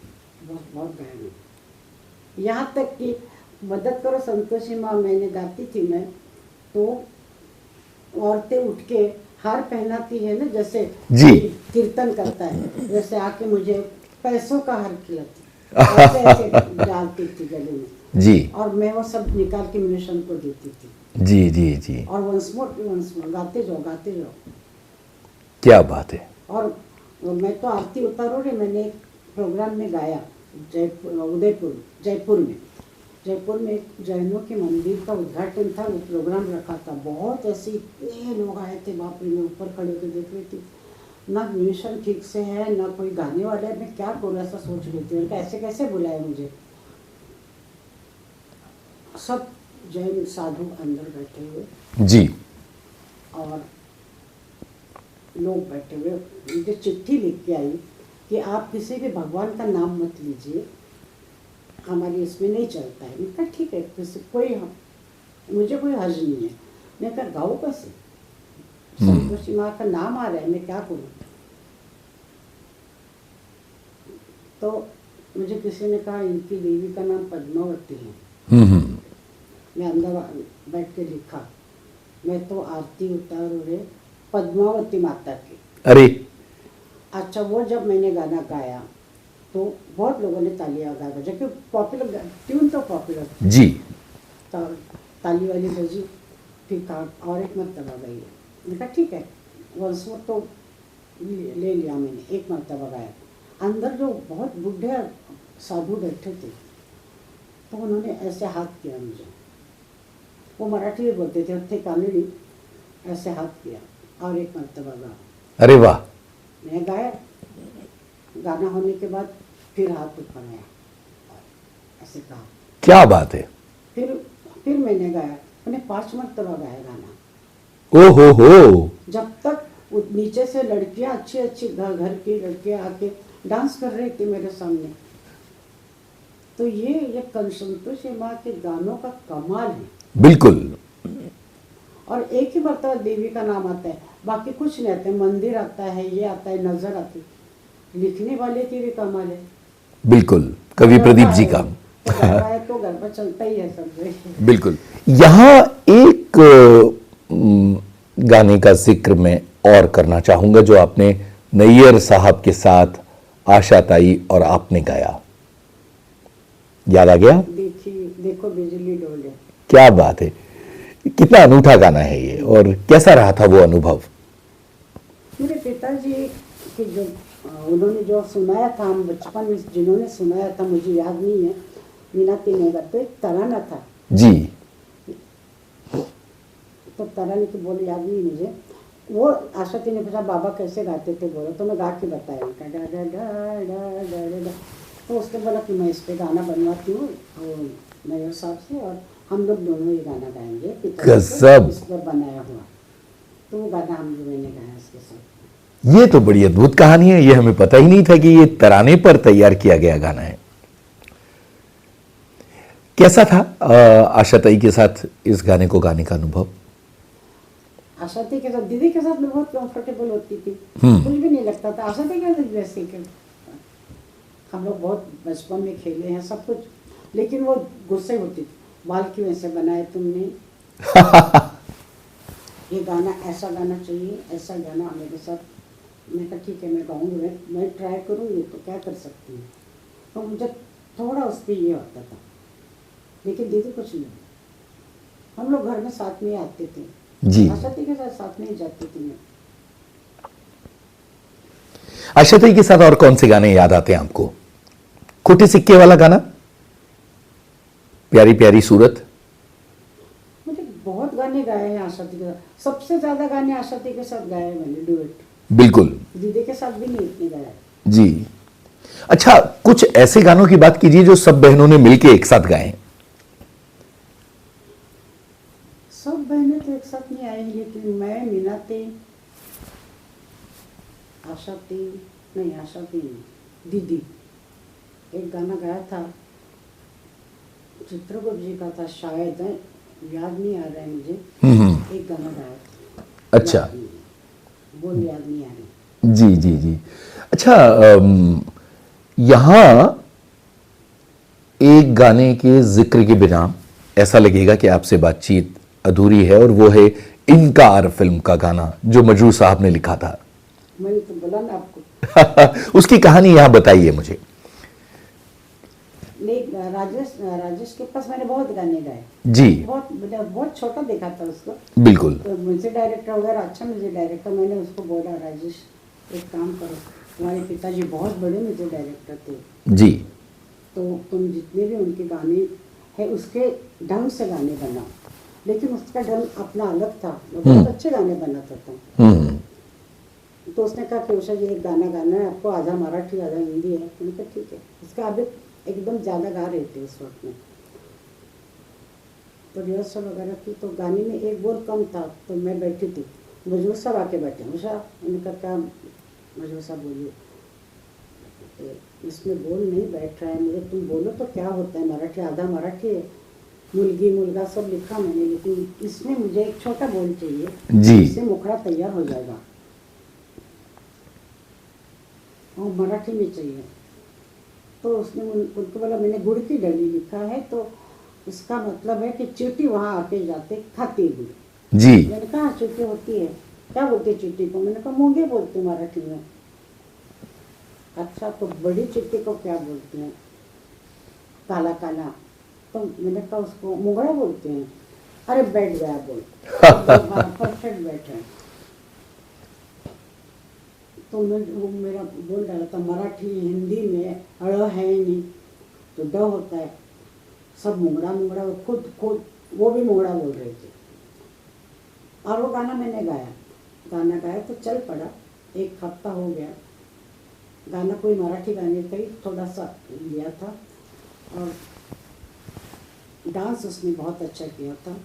बहुत बहुत गाया मैंने। यहाँ तक कि मदद करो संतोषी माँ मैंने गाती थी मैं, तो औरतें उठ के हार पहनाती है ना, जैसे जी। कीर्तन करता है वैसे आके मुझे पैसों का हार खिलाती, ऐसे ऐसे डालती थी गले में जी और मैं वो सब निकाल के म्यूजिशियन को देती थी। जी जी जी, और वंस मोर गाते जाओ गाते जाओ। क्या बात है। और मैं तो आरती उतारो रे, मैंने एक प्रोग्राम में गाया जयपुर में एक जैनों के मंदिर का उद्घाटन था, वो प्रोग्राम रखा था, बहुत ऐसे इतने लोग आए थे, बाप रे, मैं ऊपर खड़े होकर देख रही थी, ना म्यूजिशियन ठीक से है ना कोई गाने वाला है, मैं क्या करूँ ऐसा सोच रही थी, कैसे कैसे बुलाए मुझे। सब जैन साधु अंदर बैठे हुए जी और लोग बैठे हुए, मुझे चिट्ठी लिख के आई कि आप किसी भी भगवान का नाम मत लीजिए, हमारी इसमें नहीं चलता है। मैं कहा ठीक है, किसी कोई मुझे कोई हर्ज नहीं है। मैं कहा गाओ कैसे, संतोषी माँ का नाम आ रहा है, मैं क्या करूँ। तो मुझे किसी ने कहा इनकी देवी का नाम पद्मावती है। मैं अंदर बैठ के लिखा, मैं तो आरती उतारू रे पद्मावती माता की। अरे अच्छा, वो जब मैंने गाना गाया तो बहुत लोगों ने तालियां गा बजा, क्योंकि पॉपुलर ट्यून तो पॉपुलर जी। ताली वाली बजी, फिर कहा और एक मरतबा गाइए। मैंने कहा ठीक है, वंस मोर तो ले लिया मैंने, एक मरतबा गाया। अंदर जो बहुत बूढ़े साधु बैठे थे तो उन्होंने ऐसे हाथ किया मुझे, वो मराठी में बोलते थे कानड़ी, ऐसे हाथ किया और एक मरतबा गा। अरे वाह। मैं गाया, गाना होने के बाद फिर हाथ उठाया, ऐसे कहा क्या बात है। फिर मैंने गाया, मैंने 5 मरतबा गाया गाना। ओ हो। जब तक नीचे से लड़कियां अच्छी अच्छी घर की लड़कियां आके डांस कर रही थी मेरे सामने। तो ये संतोषी माँ के गानों का कमाल है। बिल्कुल। और एक ही मरतबा देवी का नाम आता है, बाकी कुछ नहीं आता है, मंदिर आता है, ये आता है, नजर आती है। लिखने वाले की भी कमाल है। बिल्कुल, कवि प्रदीप जी का। तो गरबा चलता ही है सब। बिल्कुल। यहाँ एक गाने का जिक्र मैं और करना चाहूंगा जो आपने नैयर साहब के साथ आशा ताई और आपने गाया, याद आ गया? देखो बिजली डोले। क्या बात है, कितना अनूठा गाना है ये, और कैसा रहा था वो अनुभव? मेरे पिताजी के जो उन्होंने जो सुनाया था, हम बचपन में जिन्होंने सुनाया था, मुझे याद नहीं है, मीनाती नगर तो एक तराना था जी। तो तराने की बोली याद नहीं मुझे। वो आशा ने पूछा बाबा कैसे गाते थे, बोलो तो मैं गा के बताया उनका डा डा डा डा डा डा। तो उसने बोला कि मैं इस पे गाना बनवाती हूँ नैयर साहब से, और हम लोग दोनों ये गाना गाएंगे, गजब। इस पर बनाया हुआ। तो वो गाना हम लोग मैंने गाया इसके साथ। ये तो बड़ी अद्भुत कहानी है, ये हमें पता ही नहीं था कि ये तराने पर तैयार किया गया गाना है। कैसा था आशा ताई के साथ इस गाने को गाने का अनुभव? आशा ताई के साथ, दीदी के साथ मैं बहुत कंफर्टेबल होती थी, कुछ भी नहीं लगता था। आशा ताई के वैसे हम लोग बहुत बचपन में खेले हैं सब कुछ, लेकिन वो गुस्से होती थी, बाल क्यों ऐसे बनाए तुमने, ये गाना ऐसा गाना चाहिए, ऐसा गाना मेरे साथ मैं कहा ठीक है मैं गाऊंगी, मैं ट्राई करूंगी तो क्या कर सकती हूँ। तो मुझे थोड़ा उस पर ये होता था, लेकिन दीदी कुछ नहीं, हम लोग घर में साथ में ही आते थे जी। आशाती के साथ में ही जाती थी मैं। आशाताई के साथ और कौन से गाने याद आते हैं आपको? खोटे सिक्के वाला गाना, प्यारी प्यारी सूरत। मुझे बहुत गाने गाए हैं आशाती के साथ, सबसे ज्यादा गाने आशाती के साथ गाए हैं मैंने डुएट। बिल्कुल। दीदी के साथ भी नहीं इतने गाया। जी। अच्छा, कुछ ऐसे गानों की बात कीजिए जो सब बहनों ने मिलकर एक साथ गाए। सब बहनें तो एक साथ नहीं आई, लेकिन मैं, मीनाते, आशाती नहीं, दीदी एक गाना गाया था, चित्रगुप्त जी का था शायद, याद नहीं आ रहा है मुझे। एक गाना गाया था। अच्छा। बोल याद नहीं आ रही। जी जी जी। अच्छा, यहां एक गाने के जिक्र के बिना ऐसा लगेगा कि आपसे बातचीत अधूरी है, और वो है इनकार फिल्म का गाना जो मजरूह साहब ने लिखा था। मैंने तो बोला ना आपको। उसकी कहानी यहां बताइए मुझे। नहीं, राजेश के पास मैंने बहुत गाने गाए जी। बहुत छोटा देखा था उसको। बिल्कुल। तो मुझे डायरेक्टर वगैरह अच्छा, मुझे डायरेक्टर, मैंने उसको बोला राजेश एक काम करो, तुम्हारे पिताजी बहुत बड़े मुझे डायरेक्टर थे जी। तो तुम जितने भी उनके गाने हैं उसके ढंग से गाने बनाओ। लेकिन उसका ढंग अपना अलग था, वो बहुत अच्छे गाने बनाता था। तो उसने कहा कि उषा जी एक गाना गाना है आपको, आधा मराठी आधा हिंदी है। मैंने कहा ठीक है। उसका आगे एकदम ज़्यादा गा रहे थे उस वक्त में, तो रिहर्सल वगैरह की, तो गाने में एक बोल कम था, तो मैं बैठी थी, मजरूह साहब आके बैठे, उषा, मैंने कहा क्या मजरूह साहब बोलिए, इसमें बोल नहीं बैठ रहा है मुझे, तुम बोलो तो क्या होता है, मराठी आधा मराठी है, मुलगी मुलगा सब लिखा मैंने, लेकिन इसमें मुझे एक छोटा बोल चाहिए जी। इससे मुखड़ा तैयार हो जाएगा और मराठी में चाहिए। तो उसने उनको बोला मैंने गुड़ की डली लिखा है, तो इसका मतलब है कि चींटी वहाँ आके जाते खाती है गुड़। जी। मैंने कहा चींटी होती है, क्या बोलते हैं चींटी को? मैंने कहा मूंगे बोलते हैं मराठी में। अच्छा, तो बड़ी चींटी को क्या बोलते हैं? काला काला। तो मैंने कहा उसको मुंगड़ा बोलते हैं। अरे बैठ गया बोल, परफेक्ट बैठे। तो वो मेरा बोल डाला था मराठी हिंदी में, अड़ है नहीं तो ड होता है, सब मुंगड़ा मुंगड़ा, खुद वो भी मुंगड़ा बोल रहे थे। और वो गाना मैंने गाया तो चल पड़ा, एक हफ्ता हो गया। गाना कोई मराठी गाने का ही थोड़ा सा लिया था, और डांस उसने बहुत अच्छा किया था।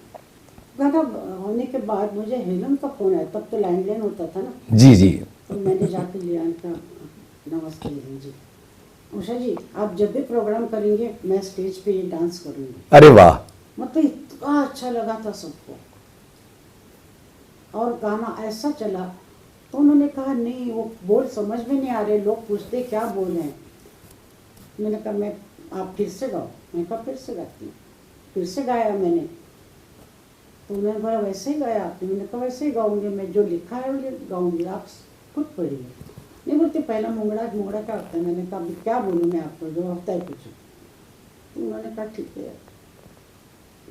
गाना होने के बाद मुझे हेलन का फोन आया, तब तो लैंडलाइन होता था ना। जी जी। तो मैंने जाकर लिया, कहा नमस्ते हेलन जी, उषा जी आप जब भी प्रोग्राम करेंगे मैं स्टेज पे ये डांस करूँगी। अरे वाह। मतलब इतना अच्छा लगा था सबको, और गाना ऐसा चला। तो उन्होंने कहा नहीं वो बोल समझ में नहीं आ रहे, लोग पूछते क्या बोल रहे हैं। मैंने कहा मैं आप फिर से गाओ। मैंने कहा फिर से गाती हूँ। फिर से गाया मैंने, तो उन्होंने बोला वैसे ही गाया आपने? मैंने कहा वैसे ही गाऊंगी, मैं जो लिखा है वो गाऊंगी, आप खुद पढ़िए। नहीं बोलते पहला मुंगड़ा क्या होता है? मैंने कहा क्या बोलूँ मैं आपको, जो होता है कुछ। तो उन्होंने कहा ठीक है,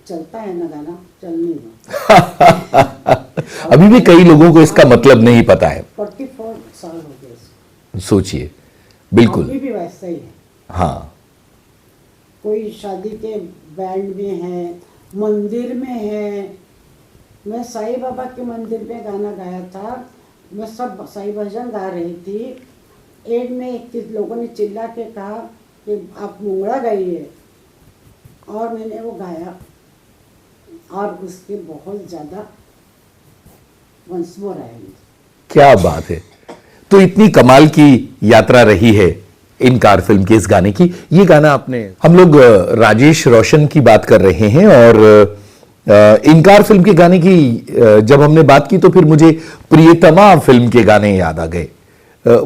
चलता है ना गाना, चलने दो। अभी भी कई लोगों को इसका मतलब नहीं पता है। 44 साल हो गए इसको। सोचिए। बिल्कुल। अभी भी वैसा ही है। हाँ। कोई शादी के बैंड में है, मंदिर में है। मैं साईं बाबा के मंदिर में गाना गाया था, मैं सब साईं भजन गा रही थी। एड में एक लोगों ने चिल्ला के कहा कि आप मुंगड़ा गाइए, और मैंने वो गाया, और उसके बहुत ज़्यादा वंस मोर आया। क्या बात है। तो इतनी कमाल की यात्रा रही है इनकार फिल्म के इस गाने की। ये गाना आपने, हम लोग राजेश रोशन की बात कर रहे हैं, और इनकार फिल्म के गाने की जब हमने बात की तो फिर मुझे प्रियतमा फिल्म के गाने याद आ गए।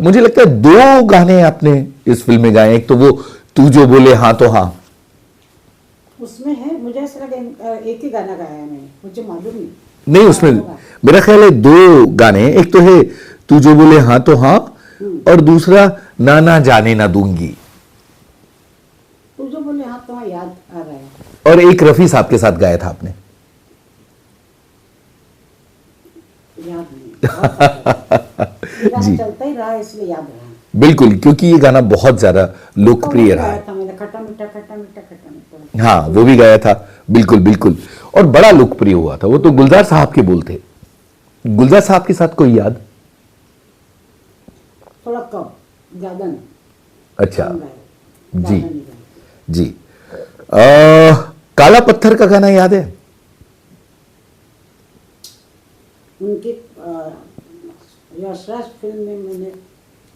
मुझे लगता है 2 गाने आपने इस फिल्म में गाए, एक तो वो तू जो बोले हाँ तो हाँ। उसमें है, मुझे ऐसा लगा एक ही गाना गाया है मैंने, मुझे मालूम नहीं। नहीं, उसमें मेरा ख्याल है 2 गाने, एक तो है तू जो बोले हाँ तो हाँ, और दूसरा ना ना जाने ना दूंगी, तू जो बोले हाँ तो हाँ याद आ रहा है। और एक रफी साहब के साथ गाया था आपने। याद नहीं जी। चलता ही रहा इसलिए याद रहा। बिल्कुल, क्योंकि ये गाना बहुत ज्यादा लोकप्रिय रहा गाया है। था मैंने, खट्टा मीठा खट्टा मीठा खट्टा मीठा। हाँ, वो भी गाया था, बिल्कुल बिल्कुल, और बड़ा लोकप्रिय हुआ था। वो तो गुलजार साहब के बोल थे। गुलजार साहब के साथ कोई याद? थोड़ा कम, ज्यादा नहीं। अच्छा, कम गाया, जी ज्यादा नहीं गाया। जी। काला पत्थर का गाना याद है? उनकी यशराज फिल्म में मैंने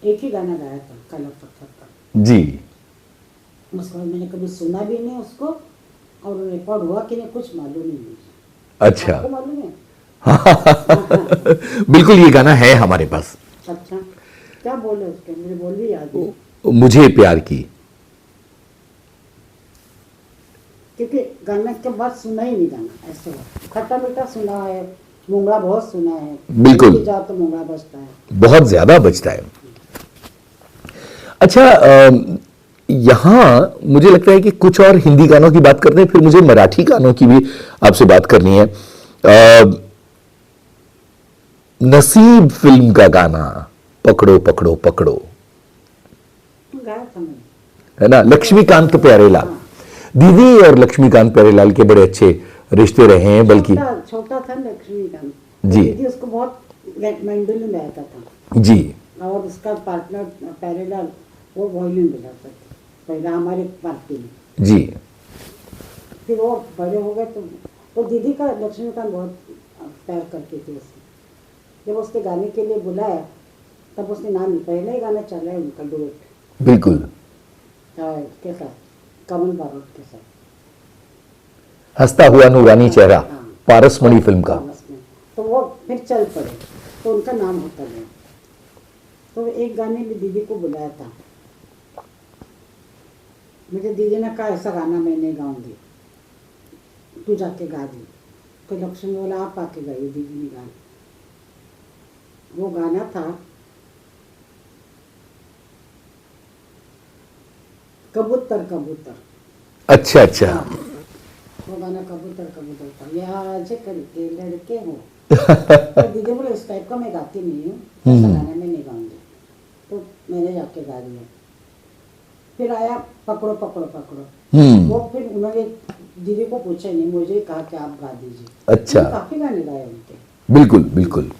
एक ही गाना गाया था, काला पत्थर का। जी। उसके बाद मैंने कभी सुना भी नहीं उसको, और रिकॉर्ड हुआ कि नहीं कुछ मालूम ही नहीं। अच्छा। आपको मालूम है? बिल्कुल, ये गाना है हमारे पास। अच्छा, क्या बोले उसके, मुझे बोल भी याद नहीं। मुझे प्यार की। क्योंकि गाना के बाद सुना ही नहीं गाना, ऐसे हुआ। खट्टा मीठा सुना है, मुंगड़ा बहुत सुना है। बिल्कुल। कहीं जाओ तो मुंगड़ा बजता है। बहुत ज्यादा बजता है। अच्छा, यहां मुझे लगता है कि कुछ और हिंदी गानों की बात करते हैं, फिर मुझे मराठी गानों की भी आपसे बात करनी है। नसीब फिल्म का गाना पकड़ो पकड़ो पकड़ो, गाया था मैंने। है ना, लक्ष्मीकांत प्यारेलाल। दीदी और लक्ष्मीकांत प्यारेलाल के बड़े अच्छे रिश्ते रहे हैं, बल्कि छोटा था लक्ष्मीकांत जी। दीदी उसको बहुत मैंडोलिन बजाता था जी। और उसका पार्टनर प्यारेलाल वो वायलिन बजाता था पहले हमारे पार्टी में। जी। फिर वो बड़े हो गए तो दीदी का लक्ष्मीकांत बहुत प्यार करते थे उससे। जब उसके गाने के लिए बुलाया तब उसने नाम, पहले ही गाना चला है उनका डुएट बिल्कुल। के साथ, कमल बारोट के साथ, हंसता हुआ नूरानी चेहरा, हाँ। पारसमणि फिल्म का। तो वो फिर चल पड़े तो उनका नाम होता गया। तो एक गाने में दीदी को बुलाया था, मुझे दीदी ने कहा ऐसा गाना मैं नहीं गाऊंगी, तू जाके गा दी। तो लक्ष्मी बोला आप आके गाइए, दीदी ने गाया। वो गाना था कबूतर कबूतर। अच्छा अच्छा। वो गाना कबूतर कबूतर था, ये आज करके लड़के हो। तो दीदी बोले इस टाइप का मैं गाती नहीं हूँ, ऐसा गाना मैं नहीं गाऊंगी। तो मैंने जाके गा दिया। फिर आया पकड़ो पकड़ो पकड़ो, वो फिर उन्होंने दीदी को पूछा नहीं, मुझे कहा कि आप गा दीजिए। अच्छा। काफी गाने गाए उनके। बिल्कुल बिल्कुल।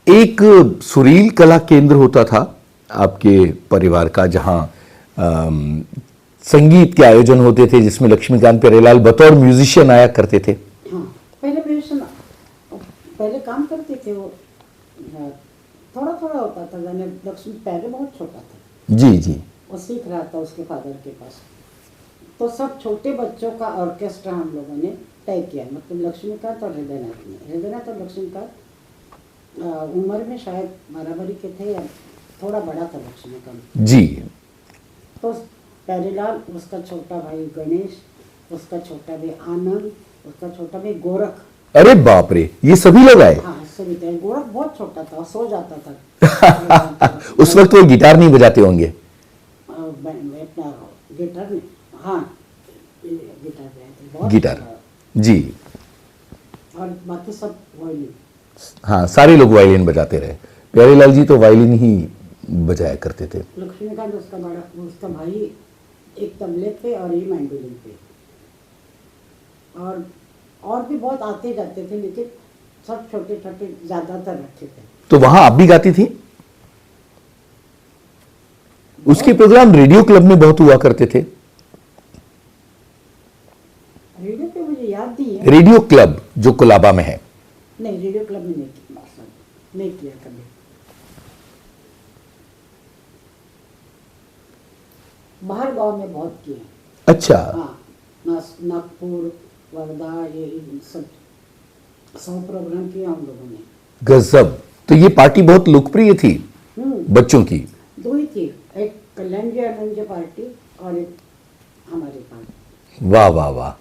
एक सुरील कला केंद्र होता था आपके परिवार का, जहां संगीत के आयोजन होते थे, जिसमें लक्ष्मीकांत प्यारेलाल बतौर म्यूजिशियन आया करते थे। हाँ, पहले म्यूजिशियन, पहले काम करते थे वो। थोड़ा थोड़ा होता था गाने। लक्ष्मी पहले बहुत छोटा था। जी जी। वो सीख रहा था उसके फादर के पास। तो सब छोटे बच्चों का ऑर्केस्ट्रा हम लोगों ने तय किया, मतलब लक्ष्मीकांत और हृदयनाथ ने। हृदयनाथ और लक्ष्मीकांत उम्र में शायद बराबरी के थे या थोड़ा बड़ा था लक्ष्मीकांत जी। तो प्यारेलाल, उसका छोटा भाई गणेश, उसका छोटा भाई आनंद, उसका छोटा भाई गोरख। अरे बाप रे, ये सभी लोग आए। हाँ, सभी थे। गोरख बहुत छोटा था, सो जाता था। उस वक्त वो गिटार नहीं बजाते होंगे। गिटार में, हाँ गिटार बजाते बहुत गिटार, छोटा। जी। और बाकी सब वायलिन। हाँ, सारे लोग वायलिन बजाते रहे। प्यारेलाल जी तो वायलिन ही बजाया करते थे। लक्ष्मीकांत उसका बड़ा, उसका भाई एक तबले पे और ये मैंडोलिन पे। और भी बहुत आते जाते थे, लेकिन सब छोटे छोटे ज्यादातर रखे थे। तो वहां आप भी गाती थी? उसके प्रोग्राम रेडियो क्लब में बहुत हुआ करते थे। रेडियो पे मुझे याद नहीं है। रेडियो क्लब जो कोलाबा में है। नहीं, रेडियो क्लब में नहीं किया कभी। बाहर गांव में बहुत किए। अच्छा। हाँ, नागपुर, वर्धा, ये इन सब 100 प्रोग्राम किए हम लोगों ने। गजब। तो ये पार्टी बहुत लोकप्रिय थी बच्चों की। 2 ही थी, एक कल्याण जी आनंद जी पार्टी और एक हमारी पार्टी। वाह वाह वाह।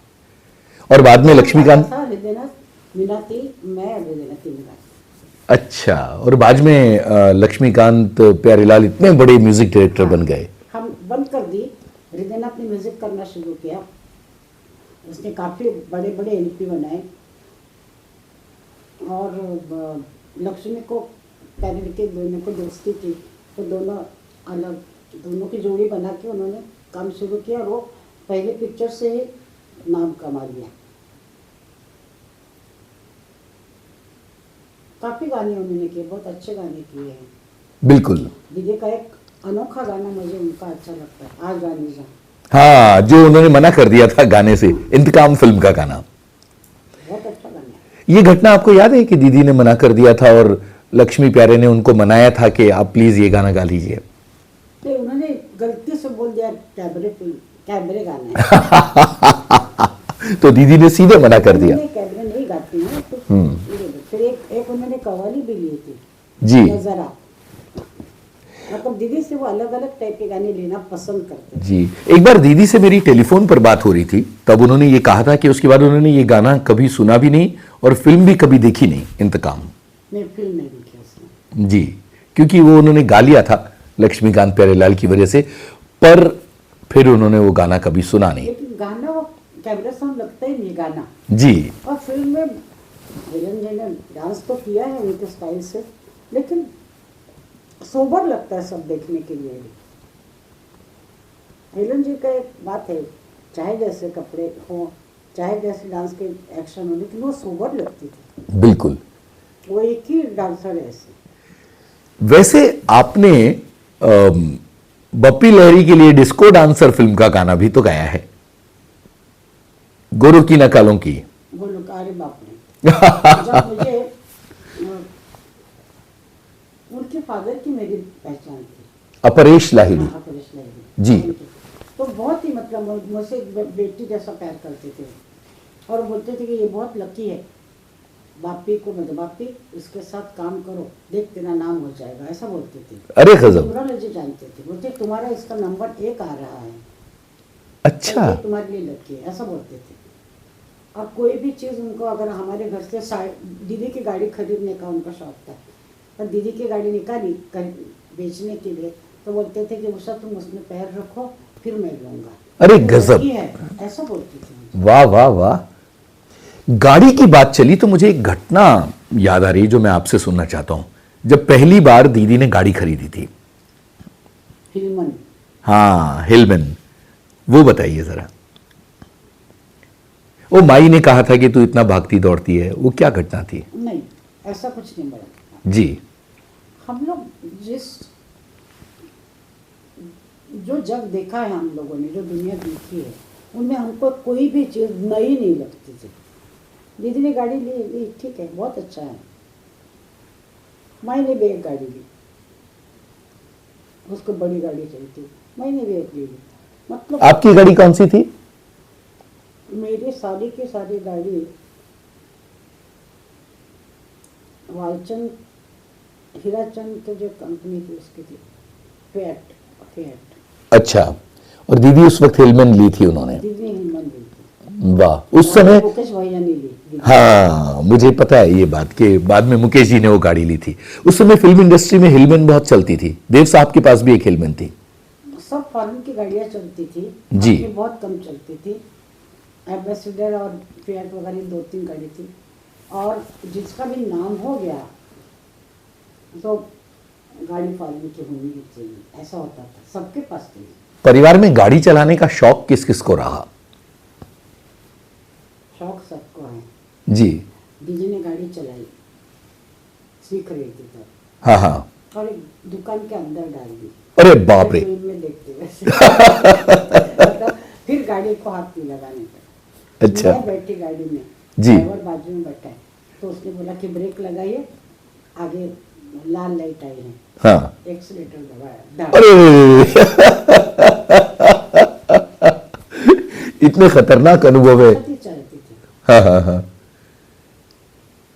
और बाद में लक्ष्मीकांत। हृदयनाथ, मीनाती, मैं हृदयनाथ, 3 गाने। अच्छा, और बाद में लक्ष्मीकांत प्यारेलाल इतने बड़े म्यूजिक डायरेक्टर बन गए। हम बंद कर दी, हृदयनाथ ने म्यूजिक करना शुरू किया। उसने काफ़ी बड़े बड़े एलपी बनाए और लक्ष्मी को पहले के दोनों को दोस्ती थी, तो दोनों की जोड़ी बना के उन्होंने काम शुरू किया और वो पहले पिक्चर से ही नाम कमा लिया। काफ़ी गाने उन्होंने किए, बहुत अच्छे गाने किए हैं। बिल्कुल। दीदी का एक अनोखा गाना मुझे उनका अच्छा लगता है, आज गाने जा। हाँ, जो उन्होंने मना कर दिया था गाने से, इंतकाम फिल्म का गाना। बहुत अच्छा गाना है। ये घटना आपको याद है कि दीदी ने मना कर दिया था और लक्ष्मी प्यारे ने उनको मनाया था कि आप प्लीज ये गाना गा लीजिए? तो उन्होंने गलती से बोल दिया कैबरे गाना है। तो दीदी ने सीधे मना कर दिया। कैबरे नहीं गाती हैं तो फिर एक उन्होंने कव्वाली भी ली थी जी। नजरा। मतलब दीदी से वो अलग अलग टाइप के गाने लेना पसंद करते हैं। जी, एक बार दीदी से मेरी टेलीफोन पर बात हो रही थी, तब उन्होंने ये कहा था कि उसके बाद उन्होंने ये गाना कभी सुना भी नहीं और फिल्म भी कभी देखी नहीं, इंतकाम। मैं फिल्म नहीं देखी उसमें। जी, क्योंकि वो उन्होंने गा लिया था लक्ष्मीकांत प्यारेलाल की वजह से, पर फिर उन्होंने वो गाना कभी सुना नहीं। लेकिन गाना वो कैमरे साउंड लगता ही नहीं गाना। जी। और फिल्म में हेलन जी ने डांस तो किया है उनके स्टाइल से, लेकिन सोबर लगता है सब देखने के लिए भी। हेलन जी का एक बात है, चाहे जैसे कपड़े हो, चाहे जैसे डांस के एक्शन हो, लेकिन वो सोबर लगती थी। बिल्कुल। वो एक ही डांसर है ऐसे। वैसे आपने बप्पी लहरी के लिए डिस्को डांसर फिल्म का गाना भी तो गाया है, गोरू की नकालों की। वो लोग, अरे बाप रे। जब मुझे उनके फादर की मेरी पहचान थी, अपरेश लाहिड़ी। हाँ, अपरेश लाहिड़ी जी। तो बहुत ही मतलब मुझसे एक बेटी जैसा प्यार करते थे और बोलते थे कि ये बहुत लकी है, बापी को मतलब बापी इसके साथ काम करो, देख तेरा नाम हो जाएगा, ऐसा बोलते थे। अरे गजब। न्यूरोलॉजी जानते थे, बोलते तुम्हारा इसका नंबर 1 आ रहा है, अच्छा। ये तुम्हारे लिए लकी है, ऐसा बोलते थे। और कोई भी चीज़ उनको, अगर हमारे घर से दीदी की गाड़ी खरीदने का उनका शौक था, और दीदी की गाड़ी निकाली बेचने के लिए, तो बोलते थे कि उषा तुम उसमें पैर रखो फिर मैं लूंगा। अरे तो गजब। लकी है, ऐसा बोलती थी। वाह वाह वाह। गाड़ी की बात चली तो मुझे एक घटना याद आ रही है जो मैं आपसे सुनना चाहता हूं। जब पहली बार दीदी ने गाड़ी खरीदी थी, हिलमन, हाँ हिलमन, वो बताइए जरा। वो माई ने कहा था कि तू इतना भागती दौड़ती है, वो क्या घटना थी? नहीं ऐसा कुछ नहीं बड़ा। जी। हम लोग जो जग देखा है हम लोगों ने, जो दुनिया देखी है, उनमें हमको कोई भी चीज़ नई नहीं लगती थी। दीदी ने गाड़ी ली, ठीक है, बहुत अच्छा है। माई ने भी एक गाड़ी ली, उसको बड़ी गाड़ी चलती, मैंने भी एक ली। मतलब आपकी गाड़ी कौन सी थी? मेरी सारी की सारी गाड़ी वालचंद हीराचंद की जो कंपनी थी उसकी थी, फिएट। अच्छा, और दीदी उस वक्त हिलमन ली थी उन्होंने? दीदी ने हिलमन ली थी। वाह। उस समय मुकेश भैया ने ली। हाँ, मुझे पता है ये बात कि बाद में मुकेश जी ने वो गाड़ी ली थी। उस समय फिल्म इंडस्ट्री में हिलमन बहुत चलती थी। देव साहब के पास भी एक हिलमन थी। सब फॉरेन की गाड़ियाँ चलती थी जी। अपनी बहुत कम चलती थी। एम्बेसडर और फिएट वगैरह 2-3 गाड़ी थी, और जिसका भी नाम हो गया तो गाड़ी फॉरेन की होनी ही चाहिए, ऐसा होता था, सबके पास थी। परिवार में गाड़ी चलाने का शौक किस किस को रहा? शौक सबको है। जी। दीदी ने गाड़ी चलाई, सीख रही थी तब, हाँ हाँ। और एक दुकान के अंदर डाल दी। अरे बाप रे। फिल्म में देखते वैसे। मतलब फिर गाड़ी को हाथ नहीं लगाने का। अच्छा। मैं बैठी गाड़ी में, जी। ड्राइवर बाजू में बैठा है, तो उसने बोला कि ब्रेक लगाइए, आगे लाल लाइट आई है, हाँ। एक्सीलेटर दबाया, अरे इतने खतरनाक अनुभव है। चलती थी। हाँ हाँ हाँ।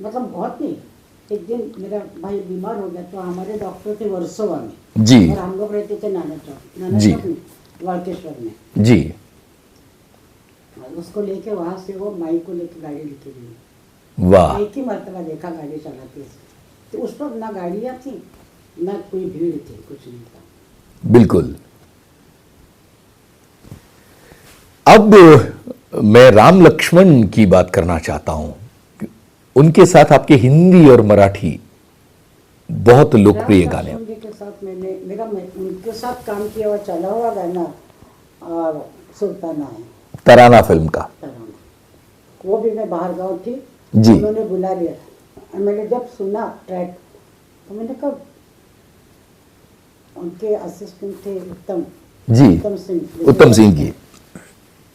मतलब बहुत नहीं। एक दिन मेरा भाई बीमार हो गया, तो हमारे डॉक्टर थे वर्सोवा में, जी। और हम लोग रहते थे नाना चौक जी। में, वालकेश्वर में। जी। उसको लेके वहां से वो माई को लेके गाड़ी लेके गई। वाह। एक ही मरतबा देखा गाड़ी चलाते हुए। तो उस वक्त ना गाड़ियाँ थी ना कोई भीड़ थी, कुछ नहीं था। बिल्कुल। अब मैं राम लक्ष्मण की बात करना चाहता हूं। उनके साथ आपके हिंदी और मराठी बहुत लोकप्रिय राम गाने। लक्ष्मण जी के साथ मैं उनके साथ काम किया हुआ चला हुआ गाना और सुल्ताना है, तराना फिल्म का। तराना। वो भी मैं बाहर गाँव थी, जी। उन्होंने बुला लिया और मैंने जब सुना ट्रैक तो मैंने कहा, उनके असिस्टेंट थे उत्तम जी, सिंह, उत्तम सिंह जी।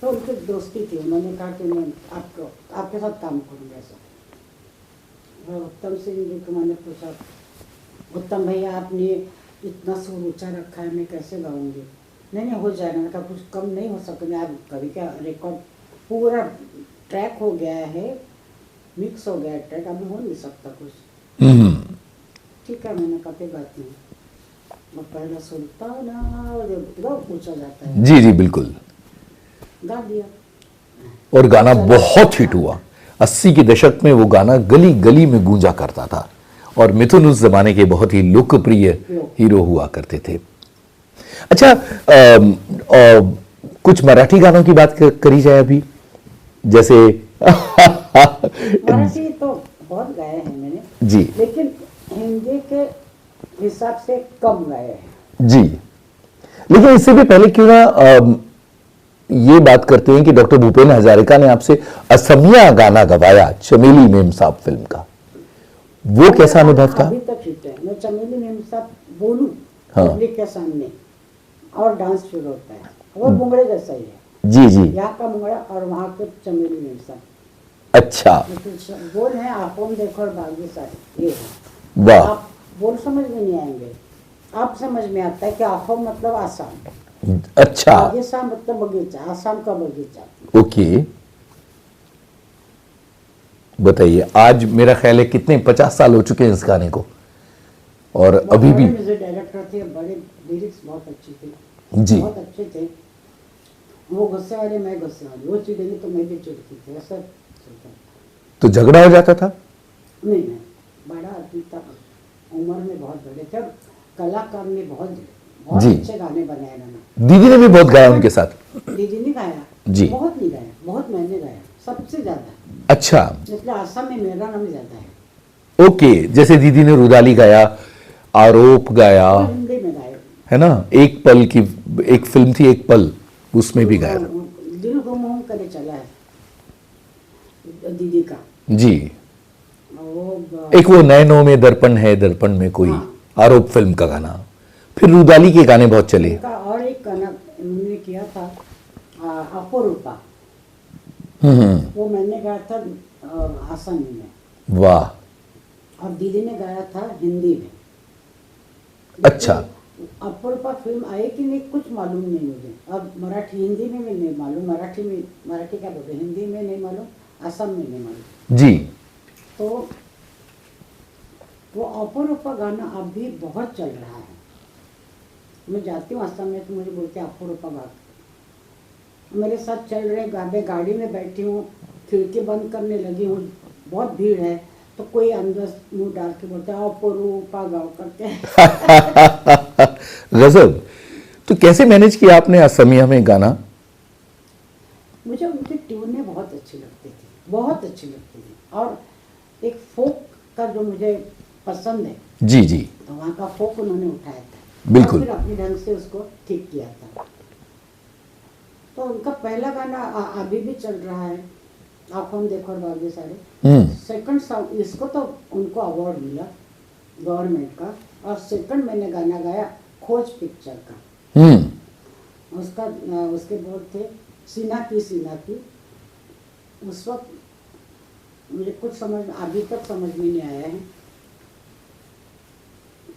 तो उनकी दोस्ती थी, उन्होंने कहा कि मैं आपके साथ काम करूँगा ऐसा। और उत्तम सिंह जी को मैंने पूछा, उत्तम भैया आपने इतना सुर ऊंचा रखा है, मैं कैसे गाऊंगी? नहीं हो जाएगा। मैंने कहा कुछ कम नहीं हो सकता, आप कभी क्या रिकॉर्ड पूरा ट्रैक हो गया है, मिक्स हो गया है ट्रैक, अभी हो नहीं सकता कुछ। ठीक है, मैंने कहा कोई बात नहीं। और पहला सुल्ताना पूछा जाता है, जी जी बिल्कुल। गा दिया और गाना बहुत हिट हुआ। 80 के दशक में वो गाना गली गली में गूंजा करता था और मिथुन उस जमाने के बहुत ही लोकप्रिय हीरो हुआ करते थे। अच्छा, कुछ मराठी गानों की बात करी जाए अभी, जैसे मराठी तो बहुत गाए हैं मैंने जी, लेकिन हिंदी के हिसाब से कम गाए हैं। जी। लेकिन इससे भी पहले क्यों ना ये बात करते हैं कि डॉक्टर भूपेन हजारिका ने आपसे असमिया गाना गवाया चमेली मेम साहब फिल्म का, वो कैसा अनुभव था? अभी तक हिट है। मैं चमेली मेम साहब बोलूं हाँ। पब्लिक के सामने और डांस शुरू होता है, वो मुंगड़े जैसा ही है। जी जी। यहाँ का मुंगड़ा और वहाँ के चमेली मेम साहब। अच्छा, बोल है आंखों में देखो और बागी सारी, ये है। वाह। आप बोल समझ में नहीं आएंगे, आप समझ में आता है कि आंखों मतलब आसाम, अच्छा, बागीचा मतलब बगीचा, आसाम का बगीचा। ओके। बताइए, आज मेरा ख्याल है कितने 50 साल हो चुके हैं इस गाने को, और अभी भी। म्यूजिक डायरेक्टर थे, बड़े लिरिक्स बहुत अच्छे थे, जी। बहुत अच्छे थे। वो गुस्से वाले, मैं गुस्से वाली, वो चिड़ेंगे तो मैं भी चिड़ती थी, ऐसा चलता। तो झगड़ा हो जाता था? नहीं, बड़ा आदमी था, उम्र में बहुत बड़े थे, और कलाकार ने बहुत जी। अच्छे गाने बनाए। गाना दीदी ने भी बहुत गाया उनके साथ। दीदी ने गाया जी। बहुत नहीं गाया, बहुत मैंने गाया सबसे ज्यादा, अच्छा, इसलिए आसाम में मेरा नाम ज्यादा है। ओके। जैसे दीदी ने रुदाली गाया, आरोप गाया, और हिंदी में गाया, है ना, एक पल की एक फिल्म थी एक पल, उसमें भी गाया था। दिल गुम करे चला है दीदी का। जी। वो एक वो नैनों में दर्पण है, दर्पण में कोई, हाँ। आरोप फिल्म का गाना। फिर रुदाली के गाने बहुत चले। उनका और एक गाना उन्होंने किया था अपरूपा, वो मैंने गाया था आसामी में, वाह। और दीदी ने गाया था हिंदी में। अच्छा। अपरूपा फिल्म आई कि नहीं कुछ मालूम नहीं मुझे, अब मराठी हिंदी में भी नहीं मालूम, मराठी क्या बोलते, हिंदी में नहीं मालूम, असम में नहीं मालूम। जी। तो वो अपरूपा गाना अभी बहुत चल रहा है। मैं जाती हूँ असम में तो मुझे बोलते हैं अपरूपा गा, मेरे साथ चल रहे गाने, गाड़ी में बैठी हूँ, खिड़की बंद करने लगी हूँ, बहुत भीड़ है, तो कोई अंदर मुंह डाल के बोलते हैं अपरूपा गाओ करते हैं। गजब। तो कैसे मैनेज किया आपने असमिया में गाना? मुझे उनकी ट्यूनें बहुत अच्छी लगती थी, बहुत अच्छी लगती थी, और एक फोक का जो मुझे पसंद है, जी जी तो वहाँ का फोक उन्होंने उठाया था, बिल्कुल। और फिर अपने ढंग से उसको ठीक किया था। तो उनका पहला गाना अभी भी चल रहा है, आंखों में देखो और बागी सारे। सेकंड सॉन्ग, इसको तो उनको अवार्ड मिला गवर्नमेंट का, और सेकंड मैंने गाना गाया खोज पिक्चर का। उसका उसके बोल थे सीना की। उस वक्त मुझे कुछ समझ, अभी तक समझ में नहीं आया है,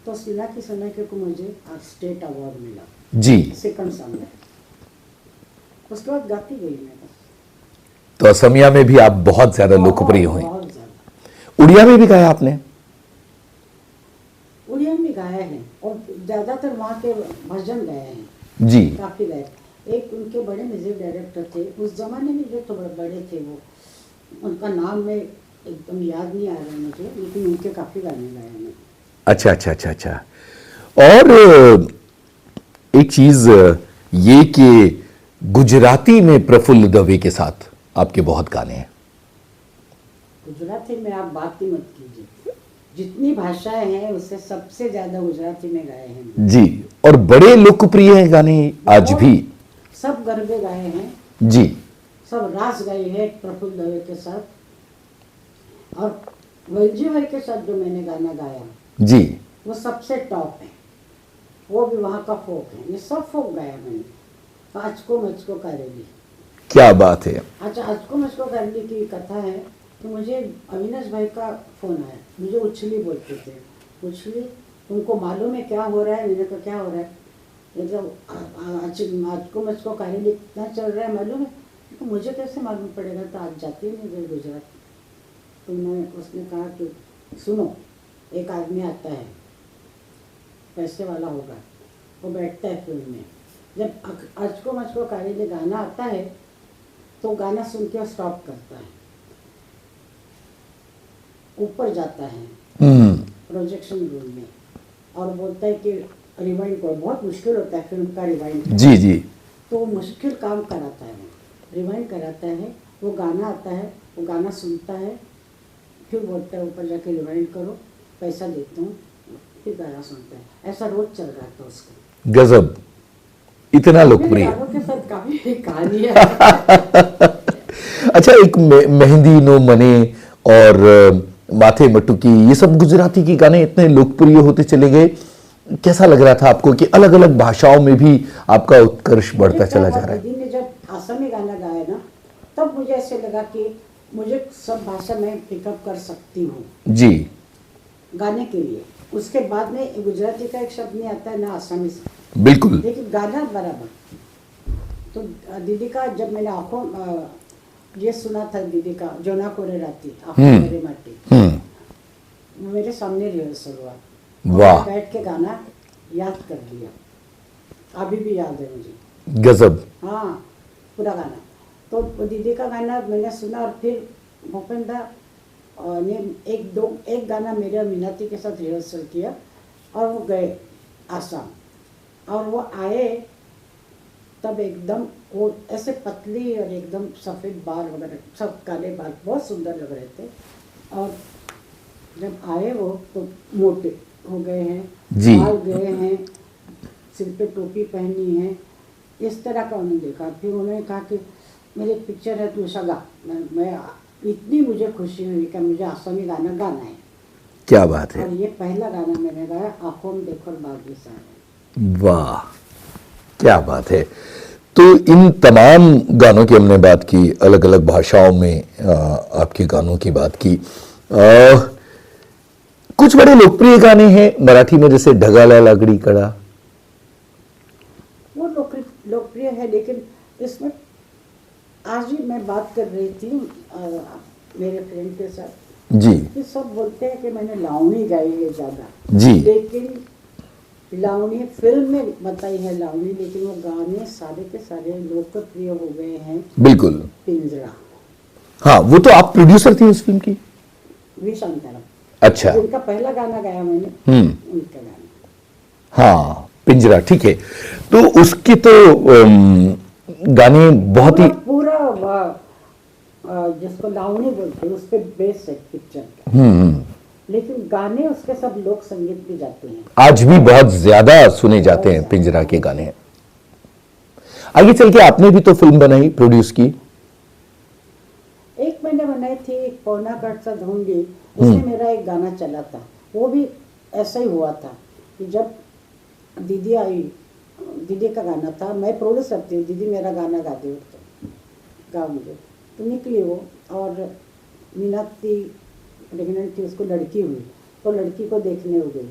तो सीना की को मुझे स्टेट अवार्ड मिला जी। सेकंड सॉन्ग में। उसके बाद गाती गई मैं बस। तो असमिया में भी आप बहुत ज्यादा लोकप्रिय हुए। बहुत ज्यादा। उड़िया में भी गाया आपने? उड़िया में गाया है, और ज्यादातर वहाँ के भजन गाए हैं जी। काफी गाए। एक उनके बड़े म्यूजिक डायरेक्टर थे उस जमाने में, जो तो बड़े थे वो, उनका नाम मैं एकदम याद नहीं आ रहा मुझे, लेकिन उनके काफी गाने गाए मैंने। अच्छा अच्छा अच्छा अच्छा। और एक चीज ये कि गुजराती में प्रफुल्ल दवे के साथ आपके बहुत गाने हैं। गुजराती में आप बात ही मत कीजिए, जितनी भाषाएं हैं उससे सबसे ज्यादा गुजराती में गाए हैं मैंने। जी, और बड़े लोकप्रिय हैं गाने आज भी। सब गरबे गाए हैं, जी सब रास गाए हैं प्रफुल्ल दवे के साथ, और वंजी भाई के साथ जो मैंने गाना गाया जी। वो सबसे टॉप है, वो भी वहाँ का फोक है। ये सब फोक गाया मैंने। आजको मुझको करेली, क्या बात है। अच्छा आजको मुझको करेली की कथा है कि मुझे अविनाश भाई का फोन आया, मुझे उछली बोलते थे, उछली तुमको मालूम है क्या हो रहा है? मैंने कहा क्या हो रहा है? मतलब आजको मुझको करेली इतना चल रहा है मालूम है? तो मुझे कैसे मालूम पड़ेगा, तो आज जाती ही नहीं गई गुजरात। तो मैं उसने कहा कि सुनो, एक आदमी आता है, पैसे वाला होगा, वो बैठता है फिल्म में, जब आजको मुझको करेली गाना आता है तो गाना सुन के स्टॉप करता है, ऊपर जाता है प्रोजेक्शन रूम में और बोलता है कि रिवाइंड करो। बहुत मुश्किल होता है फिल्म का रिवाइंड। जी जी। तो वो मुश्किल काम कराता है, रिवाइंड कराता है, वो गाना आता है, वो गाना सुनता है, फिर बोलता है ऊपर जाके रिवाइंड करो, पैसा देता हूँ, फिर गाना सुनता है। ऐसा रोज चल रहा था उसका। गजब, इतना लोकप्रिय। मेरे गानों के साथ काफी कहानी है। अच्छा, एक मेहंदी नो मने और माथे मटुकी, ये सब गुजराती के गाने इतने लोकप्रिय होते चले गए। कैसा लग रहा था आपको कि अलग अलग भाषाओं में भी आपका उत्कर्ष बढ़ता चला जा रहा है? दीदी ने जब आसामी गाना गाया ना, तब मुझे ऐसे लगा कि मुझे सब भाषा में पिकअप कर सकती हूँ जी गाने के लिए। उसके बाद में गुजराती का एक शब्द नहीं आता है ना आसामी से, बिल्कुल। लेकिन गाना बराबर। तो दीदी का जब मैंने आंखों ये सुना था, दीदी का जोना कोरे राती आंखों मेरे माटी, मेरे सामने रिहर्सल हुआ, वाह, बैठ के गाना याद कर लिया, अभी भी याद है मुझे। गजब। हाँ, पूरा गाना। तो दीदी का गाना मैंने सुना और फिर भूपेंद्र ने एक गाना मेरे और मीनाती के साथ रिहर्सल किया और वो गए आसाम, और वो आए तब एकदम वो ऐसे पतली और एकदम सफ़ेद बाल वगैरह, सब काले बाल, बहुत सुंदर लग रहे थे। और जब आए वो तो मोटे हो गए हैं, बाल गए हैं, सिर पे टोपी पहनी है, इस तरह का उन्होंने देखा। फिर उन्होंने कहा कि मेरी पिक्चर है तू सगा। मैं इतनी मुझे खुशी हुई कि मुझे आसामी गाना गाना है। क्या बात है। और ये पहला गाना मैंने गाया, आंखों में देखो बागी सा। वाह, क्या बात है। तो इन तमाम गानों की हमने बात की, अलग अलग भाषाओं में आपके गानों की बात की। कुछ बड़े लोकप्रिय गाने हैं मराठी में, जैसे ढगाला लागड़ी कड़ा। वो लोकप्रिय है, लेकिन इसमें आज ही मैं बात कर रही थी मेरे फ्रेंड के साथ जी कि सब बोलते हैं कि मैंने लावणी गाई है ज़्यादा जी, लेकिन लावणी फिल्म में बताई है लावणी, लेकिन वो गाने सारे के सारे लोकप्रिय हो गए हैं। बिल्कुल। पिंजरा, हाँ, वो तो आप प्रोड्यूसर थी उस फिल्म की। वी शांताराम, अच्छा। जिनका पहला गाना गाया मैंने, उनका गाना। हाँ, पिंजरा, ठीक है। तो उसकी तो गाने बहुत ही पूरा जिसको लावणी बोलते हैं उस पे बेस है पिक्चर का। लेकिन गाने उसके सब लोक संगीत भी जाते हैं, आज भी बहुत ज्यादा सुने जाते हैं पिंजरा के गाने। आगे चल के आपने भी तो फिल्म बनाई, प्रोड्यूस की। एक मैंने बनाई थी पौना कट सा ढूंढी, उसमें मेरा एक गाना चला था। वो भी ऐसा ही हुआ था कि जब दीदी आई, दीदी का गाना था, मैं प्रोड्यूसर थी, दीदी मेरा गाना गा दे तो गाऊंगे, तो निकली वो। और मीनाती प्रेगनेंट थी, उसको लड़की हुई, तो लड़की को देखने हो गई,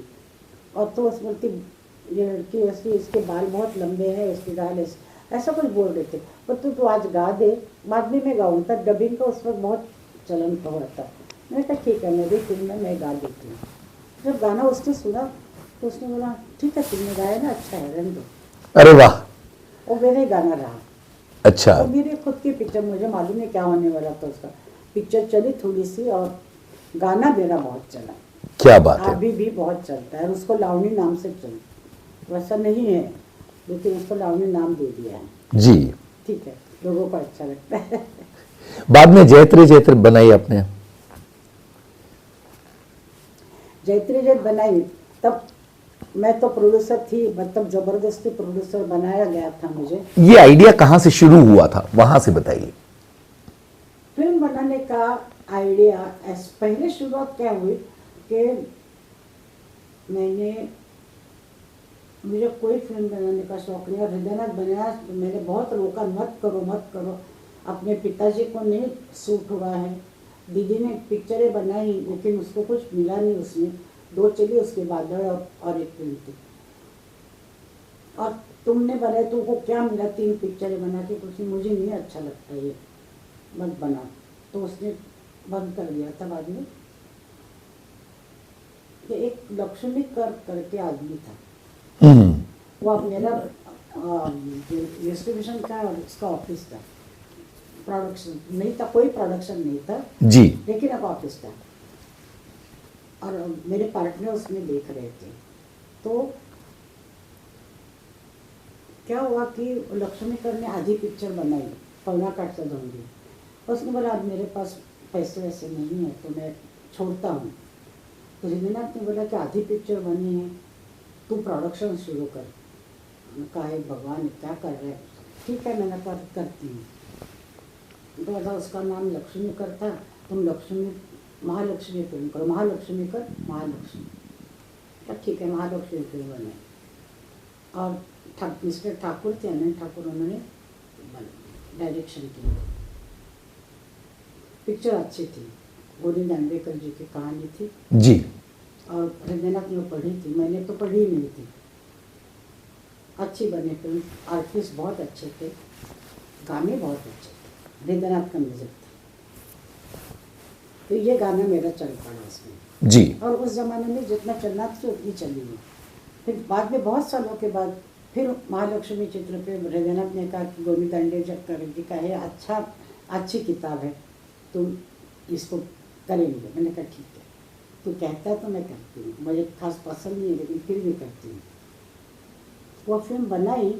और तो उस बोलती ये लड़की ऐसी, इसके बाल बहुत लंबे हैं, इसकी गाल ऐसा कुछ बोल रहे थे। पर तू आज गा दे, बाद में मैं गाऊँ। तब डबिंग का उस वक्त बहुत चलन हुआ था। मैंने कहा ठीक है, मेरी फिल्म में मैं गा देती हूँ। जब गाना उसने सुना तो उसने बोला ठीक है, तुमने गाया ना, अच्छा है, रहने दो। अरे वाह। वो मेरा ही गाना रहा। अच्छा। तो मेरी खुद की पिक्चर, मुझे मालूम नहीं क्या होने वाला था उसका, पिक्चर चली थोड़ी सी, और गाना मेरा बहुत चला, क्या बात है। अभी भी बहुत चलता है। उसको लावणी नाम से चलता, वैसा नहीं है लेकिन उसको लावणी नाम दे दिया है। जी। ठीक है, लोगों को अच्छा लगता है। बाद में जैत्रे जैत्रे बनाई आपने। जैत्री जैत बनाई, तब मैं तो प्रोड्यूसर थी, मतलब जबरदस्ती प्रोड्यूसर बनाया गया था मुझे। ये आइडिया कहां से शुरू हुआ था, वहां से बताइए। फिल्म बनाने का आइडिया पहले शुरुआत क्या हुई कि मुझे कोई फिल्म बनाने का शौक नहीं, और हृदयनाथ बनाया तो मैंने बहुत रोका, मत करो मत करो। अपने पिताजी को नहीं सूट हुआ है। दीदी ने पिक्चरें बनाई लेकिन उसको कुछ मिला नहीं उसमें, 2 चली, उसके बाद और एक फिल्म थी। और तुमने बनाया, तुमको क्या मिला 3 पिक्चरें बना के? कुछ नहीं, मुझे नहीं अच्छा लगता ये, मत बना। तो उसने बंद कर दिया था बाद में। कि एक लक्ष्मी करके आदमी था, वो मेरा डिस्ट्रीब्यूशन का उसका ऑफिस था, प्रोडक्शन नहीं था, कोई प्रोडक्शन नहीं था जी। लेकिन अब ऑफिस था, और मेरे पार्टनर उसमें देख रहे थे। तो क्या हुआ कि लक्ष्मीकर ने आधी पिक्चर बनाई, पौना काट से दूंगी। उसने बोला अब मेरे पास पैसे वैसे नहीं है तो मैं छोड़ता हूँ। तो रविनाथ ने बोला कि आधी पिक्चर बनी है, तू प्रोडक्शन शुरू कर। कहा है भगवान क्या कर रहे हैं? ठीक है, मैंने करती हूँ। तो ऐसा उसका नाम लक्ष्मीकर था, तुम महालक्ष्मी फिल्म करो, महालक्ष्मी कर महालक्ष्मी। तो ठीक है, महालक्ष्मी फिल्म बने। और मिस्टर ठाकुर थे, अनंत ठाकुर, उन्होंने डायरेक्शन की। पिक्चर अच्छी थी, गोविंद दांडेकर जी की कहानी थी जी। और हृदयनाथ ने पढ़ी थी, मैंने तो पढ़ी नहीं थी। अच्छी बनी फिल्म, आर्टिस्ट बहुत अच्छे थे, गाने बहुत अच्छे थे, हृदयनाथ का म्यूजिक था। तो ये गाना मेरा चल पड़ा उसमें जी। और उस जमाने में जितना चलना था उतनी चली है। फिर बाद में बहुत सालों के बाद फिर महालक्ष्मी चित्र पे हृदयनाथ ने कहा कि गोविंद दांडेकर जी का है, अच्छी किताब है, तुम इसको करेंगे। मैंने कहा ठीक है, तू कहता है तो मैं करती हूँ, मुझे खास पसंद नहीं है लेकिन फिर भी करती हूँ। वो फिल्म बनाई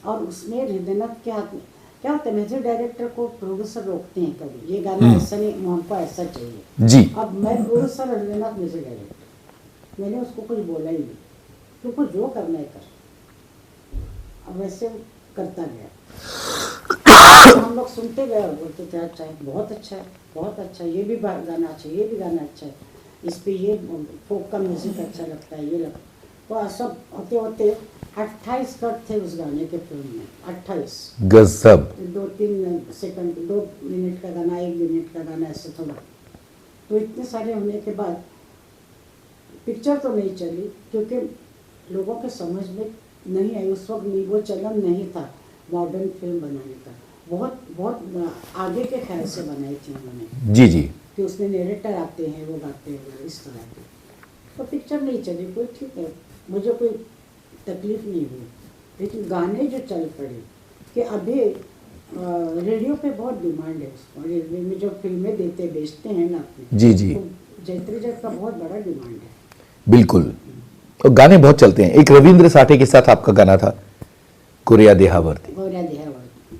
और उसमें हृदयनाथ के हाथ में क्या होता है, म्यूजिक डायरेक्टर को प्रोड्यूसर रोकते हैं कभी, ये गाना ऐसा नहीं, हमको ऐसा चाहिए जी। अब मैं प्रोड्यूसर, हृदयनाथ म्यूजिक डायरेक्टर, मैंने उसको कुछ बोला ही नहीं, तुमको जो करना है कर। अब वैसे करता गया, तो हम लोग सुनते गए और बोलते थे अच्छा है, बहुत अच्छा है, बहुत अच्छा है, ये भी गाना अच्छा है, ये भी गाना अच्छा है, इस पे ये फोक का म्यूजिक अच्छा लगता है, ये लगता। तो सब होते होते 28 कट थे उस गाने के फिल्म में, 28 गजब। 2-3 सेकंड, 2 मिनट का गाना, 1 मिनट का गाना, ऐसे थोड़ा। तो इतने सारे होने के बाद पिक्चर तो नहीं चली क्योंकि लोगों के समझ में नहीं आई, उस वक्त नहीं, वो चलन नहीं था मॉडर्न फिल्म बनाने का। बहुत आगे के ख्याल से बनाई थी उन्होंने जी जी। कि उसमें नरेटर आते हैं, वो गाते हैं, इस तरह के। तो पिक्चर नहीं चली, कोई ठीक है, मुझे कोई तकलीफ नहीं हुई। लेकिन गाने जो चल पड़े कि अभी रेडियो पे बहुत डिमांड है उसको, रेडियो में जो फिल्में देते बेचते हैं ना अपने, जी जी। तो जैत्री जैत का बहुत बड़ा डिमांड है। बिल्कुल, और गाने बहुत चलते हैं। एक रविंद्र साठे के साथ आपका गाना था कुरिया देहावर्ती, गौरिया देहावर्ती।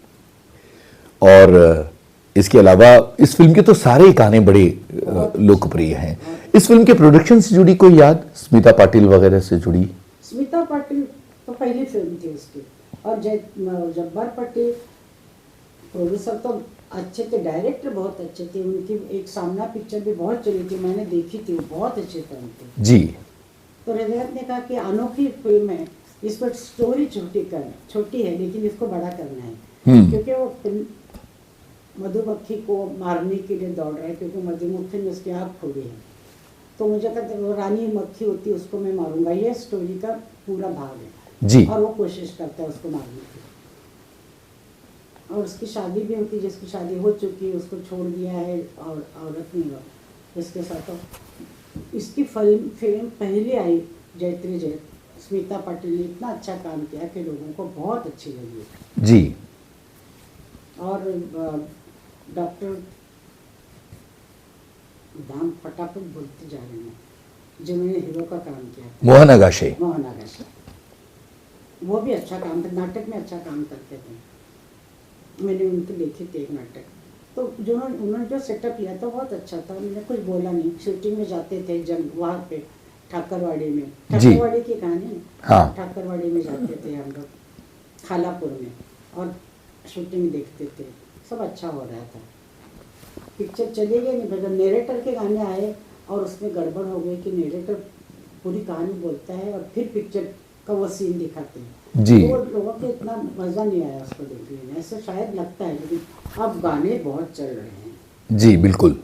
और इसके अलावा इस फिल्म के तो सारे गाने बड़े लोकप्रिय हैं। इस फिल्म के प्रोडक्शन से जुड़ी कोई याद, स्मिता पाटिल वगैरह से जुड़ी? स्मिता पाटिल तो पहली फिल्म थी उसकी, और जब्बार पटेल प्रोड्यूसर तो अच्छे थे, डायरेक्टर बहुत अच्छे थे। उनकी एक सामना पिक्चर भी बहुत चली थी, मैंने देखी थी, वो बहुत अच्छी फिल्म थी जी। तो हृदयनाथ ने कहा कि अनोखी फिल्म है, इस पर स्टोरी छोटी है लेकिन इसको बड़ा करना है। क्योंकि वो फिल्म मधुमक्खी को मारने के लिए दौड़ रहा है, क्योंकि मधुमक्खी ने उसकी आँख फोड़ी है। तो मुझे कहते वो रानी मक्खी होती है, उसको मैं मारूंगा, ये स्टोरी का पूरा भाग है जी। और वो कोशिश करता है उसको मारने की। और उसकी शादी भी होती है, जिसकी शादी हो चुकी है उसको छोड़ दिया है, और औरत नहीं हो इसके साथ। तो इसकी फिल्म पहले आई जैत्री जैत, स्मिता पाटिल ने इतना अच्छा काम किया कि लोगों को बहुत अच्छी लगी जी। और डॉक्टर नाम फटाफट बोलते जा रहे हैं, जिन्होंने हीरो का काम किया था, मोहन आगाशे। मोहन आगाशे। वो भी अच्छा काम, नाटक में अच्छा काम करते थे। मैंने उनकी देखी थी एक नाटक, तो जो उन्होंने जो सेटअप किया था बहुत अच्छा था। मैंने कुछ बोला नहीं। शूटिंग में जाते थे जब वहाँ पे ठाकरवाड़ी में, ठाकरवाड़ी की कहानी, हाँ। ठाकरवाड़ी में जाते थे हम लोग, खालापुर में, और शूटिंग देखते थे। सब अच्छा हो रहा था। पिक्चर चली गई नहीं, मगर नेरेटर के गाने आए और उसमें गड़बड़ हो गई कि नेरेटर पूरी कहानी बोलता है और फिर पिक्चर का वो सीन दिखाते हैं। जी। तो लोगों को इतना मज़ा नहीं आया उसको देखने में, ऐसा शायद लगता है। लेकिन अब गाने बहुत चल रहे हैं। जी बिल्कुल।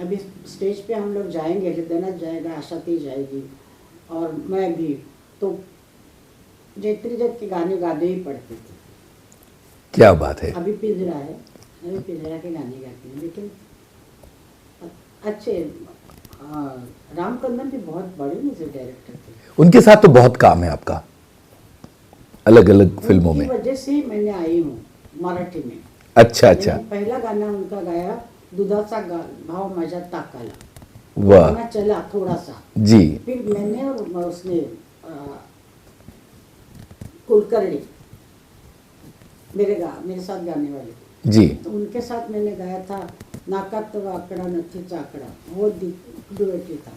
अभी स्टेज पे हम लोग जाएंगे, हृदयनाथ जाएगा, आशाती जाएगी और मैं भी, तो जयत्री जट के गाने गाने ही पड़ते थे। क्या बात है। अभी पिंजरा है, अभी पिंजरा के गाने गाते हैं, लेकिन अच्छे। रामकंदन भी बहुत बड़े म्यूजिक डायरेक्टर थे। उनके साथ तो बहुत काम है आपका, अलग अलग फिल्मों में। उनकी वजह से मैंने आई हूँ मराठी में। अच्छा अच्छा। मैंने पहला गाना उनका गाया, दुधाचा भाव माझ्या ताकाला। वाह। गाना चला थोड़ा सा, जी। फिर मैंने और उसने कुलकर्णी मेरे साथ गाने वाले, जी। तो उनके साथ मैंने गाया था नाकात तो आकड़ा नथी चाकड़ा, वो डुएट था।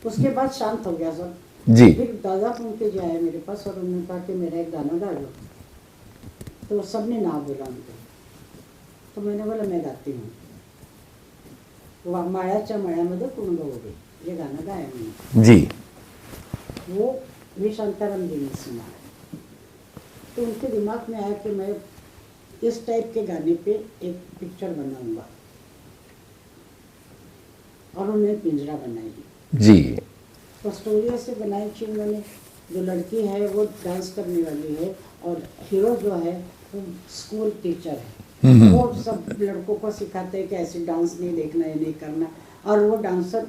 उसके बाद शांत हो गया सब। जी। फिर दादा पंकज जी आए मेरे पास और उन्होंने कहा कि मेरा एक गाना गा लो, तो सबने ना बोला उनको, तो मैंने बोला मैं गाती हूँ। माळ्याच्या मळ्यामध्ये कुंड उभे, ये गाना गाया मैंने। जी। वो भी शांताराम जी ने सुना। तो उनके दिमाग में आया कि मैं इस टाइप के गाने पे एक पिक्चर बनाऊंगा, और उन्होंने पिंजरा बनाई। जी। तो स्टोरी ऐसे बनाई कि उन्होंने, जो लड़की है वो डांस करने वाली है और हीरो जो है वो स्कूल टीचर है। वो सब लड़कों को सिखाते हैं कि ऐसे डांस नहीं देखना, ये नहीं करना, और वो डांसर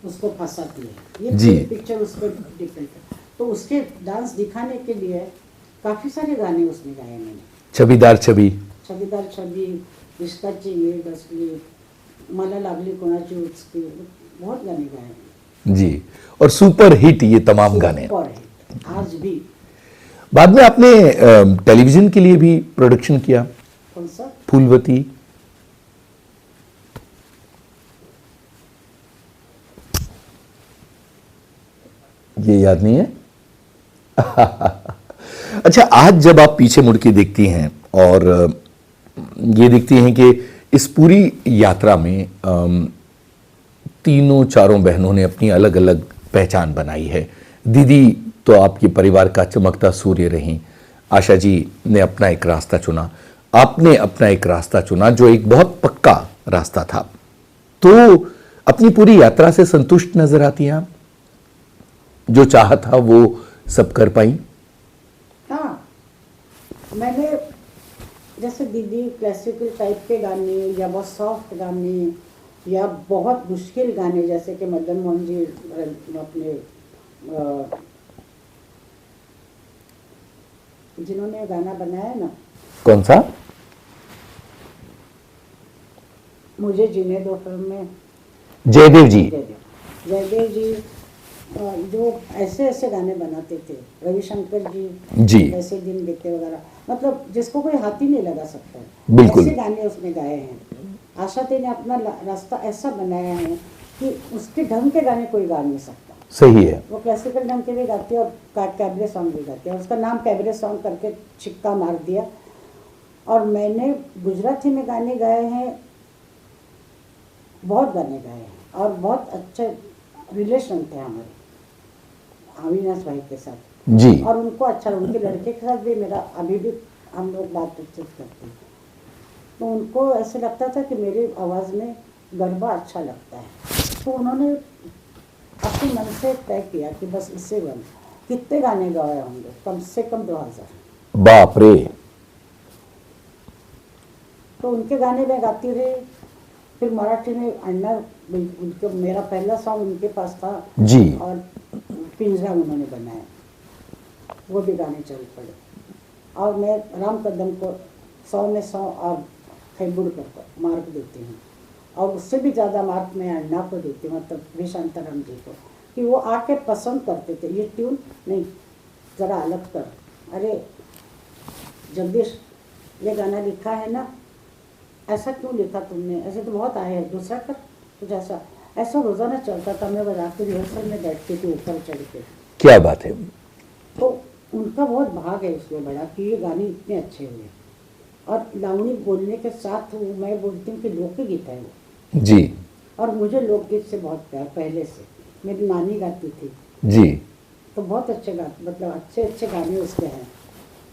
उसको फंसाती है। ये जी। पिक्चर उस पर डिपेंड है। तो उसके डांस दिखाने के लिए काफ़ी सारे गाने उसमें गाए मैंने। छबीदार छबी। छबीदार छबी, इश्काची ये बसली, मला लागली कोणाची उचकी, बहुत गाने गाए मैंने। जी। और सुपर हिट ये तमाम गाने। सुपर हिट आज भी। बाद में आपने टेलीविजन के लिए भी प्रोडक्शन किया, कौन सा? फूलवती। ये याद नहीं है? अच्छा, आज जब आप पीछे मुड़ के देखती हैं और ये देखती हैं कि इस पूरी यात्रा में तीनों चारों बहनों ने अपनी अलग अलग पहचान बनाई है। दीदी तो आपके परिवार का चमकता सूर्य रही, आशा जी ने अपना एक रास्ता चुना, आपने अपना एक रास्ता चुना जो एक बहुत पक्का रास्ता था। तो अपनी पूरी यात्रा से संतुष्ट नजर आती हैं आप? जो चाहा था वो सब कर पाई? हाँ, मैंने जैसे दीदी क्लासिकल टाइप के गाने या बहुत सॉफ्ट गाने या बहुत मुश्किल गाने, जैसे कि मदन मोहन जी अपने जिन्होंने गाना बनाया ना, कौन सा? मुझे जीने दो फिल्म में, जयदेव जी। जयदेव जी जो ऐसे ऐसे गाने बनाते थे, रविशंकर जी। जी ऐसे दिन बीते वगैरह, मतलब जिसको कोई हाथ ही नहीं लगा सकता है, बिल्कुल। ऐसे गाने उसने गाए हैं। आशाती ने अपना रास्ता ऐसा बनाया है कि उसके ढंग के गाने कोई गा नहीं सकता। सही है। वो क्लासिकल ढंग के भी गाती है और कैबरे सॉन्ग भी गाती है। उसका नाम कैबरे सॉन्ग करके छिक्का मार दिया। और मैंने गुजराती में गाने गाए हैं, बहुत गाने गाए हैं, और बहुत अच्छे रिलेशन थे हमारे अविनाश भाई के साथ जी। और उनको अच्छा, उनके लड़के के साथ भी मेरा अभी भी हम लोग बातचीत करते हैं। तो उनको ऐसे लगता था कि मेरी आवाज़ में गरबा अच्छा लगता है। तो उन्होंने अपने मन से तय किया कि बस इससे बन। कितने गाने गाए होंगे, कम से कम 2000। बाप रे। तो उनके गाने में गाती रही। फिर मराठी में अन्ना, उनके मेरा पहला सॉन्ग उनके पास था जी। और पिंजरा उन्होंने बनाया, वो भी गाने चल पड़े। और मैं राम कदम को 100 में 100 और खैबुड़ को मार्क देती हूँ। और उससे भी ज़्यादा मार्क मैं अन्ना को देती हूँ, मतलब वी शांताराम जी को, कि वो आके पसंद करते थे ये ट्यून नहीं, ज़रा अलग कर, अरे जगदीश ये गाना लिखा है ना, ऐसा क्यों लिखा तुमने, ऐसे तो बहुत आए हैं, दूसरा कर कुछ ऐसा। ऐसा रोज़ाना चलता था, मैं बजा के रिहर्सल में बैठती थी ऊपर चढ़ के। क्या बात है। तो उनका बहुत भाग है इसमें बड़ा कि ये गाने इतने अच्छे हुए। और लावणी बोलने के साथ वो मैं बोलती हूँ कि लोकगीत है वो, जी और मुझे लोकगीत से बहुत प्यार पहले से, मेरी नानी गाती थी, जी। तो बहुत अच्छे गाते, मतलब अच्छे अच्छे गाने उसके हैं,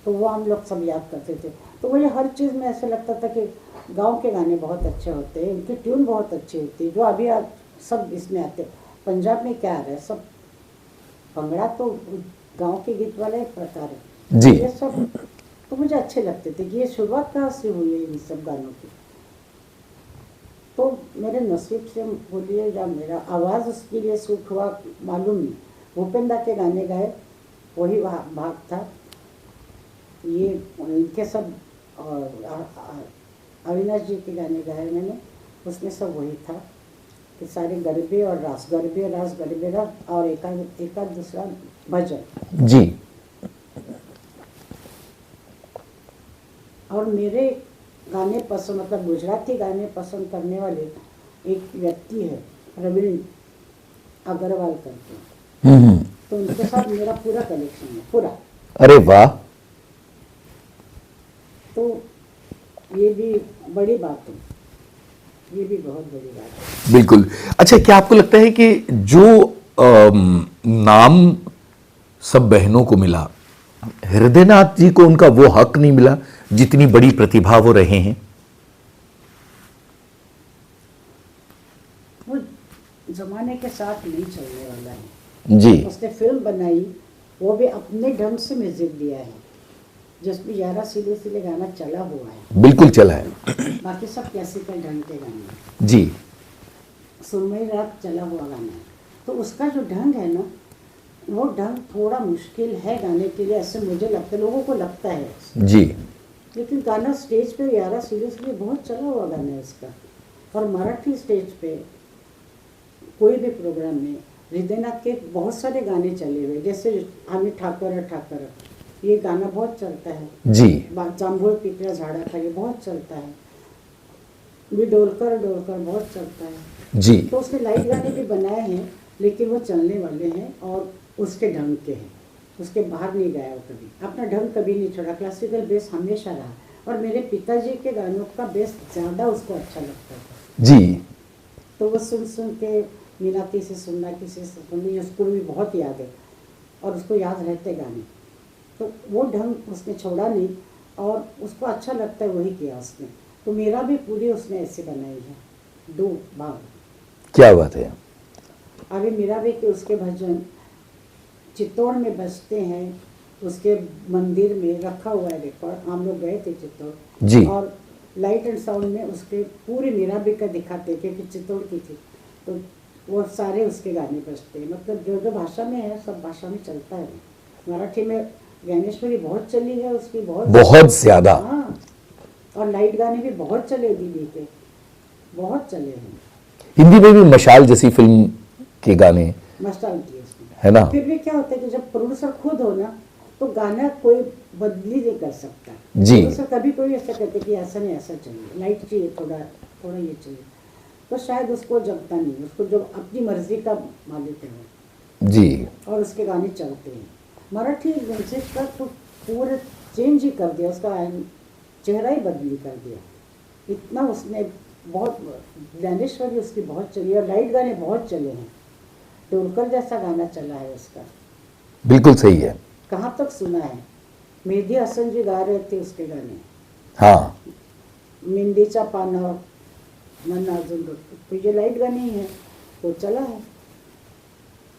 तो वो हम लोग सब याद करते थे। तो मुझे हर चीज़ में ऐसा लगता था कि गांव के गाने बहुत अच्छे होते हैं, उनकी ट्यून बहुत अच्छी होती है, जो अभी आज सब इसमें आते हैं। पंजाब में क्या आ रहा है, सब भंगड़ा तो गांव के गीत वाला एक प्रकार है जी। ये सब, तो मुझे अच्छे लगते थे कि ये शुरुआत कहाँ से हुई है इन सब गानों की। तो मेरे नसीब से बोलिए या मेरा आवाज़ उसके लिए सूट हुआ मालूम नहीं। भूपेंद्र के गाने गाए वही भाग था, ये इनके सब अविनाश जी के गाने गाए मैंने, उसमें सब वही था कि सारे गरबे और रास, गरबे रास, गरबे रास, और एका दूसरा भजन। जी। और मेरे गाने पसंद, मतलब गुजराती गाने पसंद करने वाले एक व्यक्ति है रविंद्र अग्रवाल करके, तो उनके साथ मेरा पूरा कलेक्शन है पूरा। अरे वाह। तो ये भी बड़ी बात है, ये भी बहुत बड़ी बात है। बिल्कुल। अच्छा, क्या आपको लगता है कि जो नाम सब बहनों को मिला, हृदयनाथ जी को उनका वो हक नहीं मिला जितनी बड़ी प्रतिभा वो रहे हैं? वो जमाने के साथ नहीं चलने वाला है। जी उसने फिल्म बनाई, वो भी अपने ढंग से म्यूजिक दिया है, जिसमें 11 सिले सिले गाना चला हुआ है, बिल्कुल चला है। बाकी सब क्लासिकल ढंग के गाने हैं। जी सुरमई रात चला हुआ गाना है, तो उसका जो ढंग है ना, वो ढंग थोड़ा मुश्किल है गाने के लिए, ऐसे मुझे लगता है, लोगों को लगता है। जी। लेकिन गाना स्टेज पे 11 सीरियसली बहुत चला हुआ गाना है इसका। और मराठी स्टेज पे कोई भी प्रोग्राम में हृदयनाथ के बहुत सारे गाने चले हुए, जैसे हमें ठाकर ठाकर, ये गाना बहुत चलता है। जी जांभूळ पिकल्या झाडाखाली ये बहुत चलता है। भी डोलकर डोलकर बहुत चलता है। जी। तो उसने लाइट गाने भी बनाए हैं, लेकिन वो चलने वाले हैं और उसके ढंग के हैं, उसके बाहर नहीं गया वो कभी, अपना ढंग कभी नहीं छोड़ा, क्लासिकल बेस हमेशा रहा। और मेरे पिताजी के गानों का बेस ज़्यादा उसको अच्छा लगता था। जी। तो वो सुन सुन के मीनाती से सुनना, किसी से सुननी, उसको भी बहुत याद है और उसको याद रहते गाने। तो वो ढंग उसने छोड़ा नहीं और उसको अच्छा लगता है वही किया उसने। तो मेरा भी पूरी उसने ऐसे बनाई है, 2 भाग। क्या बात है। अभी मेरा भी कि उसके भजन चित्तौड़ में बजते हैं, उसके मंदिर में रखा हुआ है रिकॉर्ड, हम लोग गए थे चित्तौड़ जी। और लाइट एंड साउंड में उसके पूरी मीरा भी का दिखाते, क्योंकि चित्तौड़ की थी, तो वो सारे उसके गाने बजते हैं, मतलब जो जो भाषा में है सब भाषा में चलता है। मराठी में ज्ञानेश्वरी बहुत चली है उसकी, बहुत ज्यादा। हाँ, और लाइट गाने भी बहुत चले दीदी के, बहुत चले हैं। हिंदी में भी मशाल जैसी फिल्म के गाने मस्तान की उसमें है ना। फिर भी क्या होता है कि जब प्रोड्यूसर खुद हो ना, तो गाना कोई बदली नहीं कर सकता। जी। प्रोड्यूसर कभी कोई ऐसा कहते कि ऐसा नहीं, ऐसा चाहिए, लाइट चाहिए, थोड़ा थोड़ा ये चाहिए, तो शायद उसको जमता नहीं, उसको जो अपनी मर्जी का मालिक है वो, जी। और उसके गाने चलते हैं। मराठी म्यूजिक का तो पूरे चेंज ही कर दिया, उसका चेहरा ही बदली कर दिया, इतना उसने बहुत। ज्ञानेश्वरी उसकी बहुत चली और लाइट गाने बहुत चले हैं, डोलकर जैसा गाना चला है उसका, बिल्कुल सही है। कहाँ तक सुना है, मेहदी हसन जी गा रहे थे उसके गाने, हाँ। मेहंदीचा पानावर मन अजून तो ये लाइट गाने ही है, तो चला है।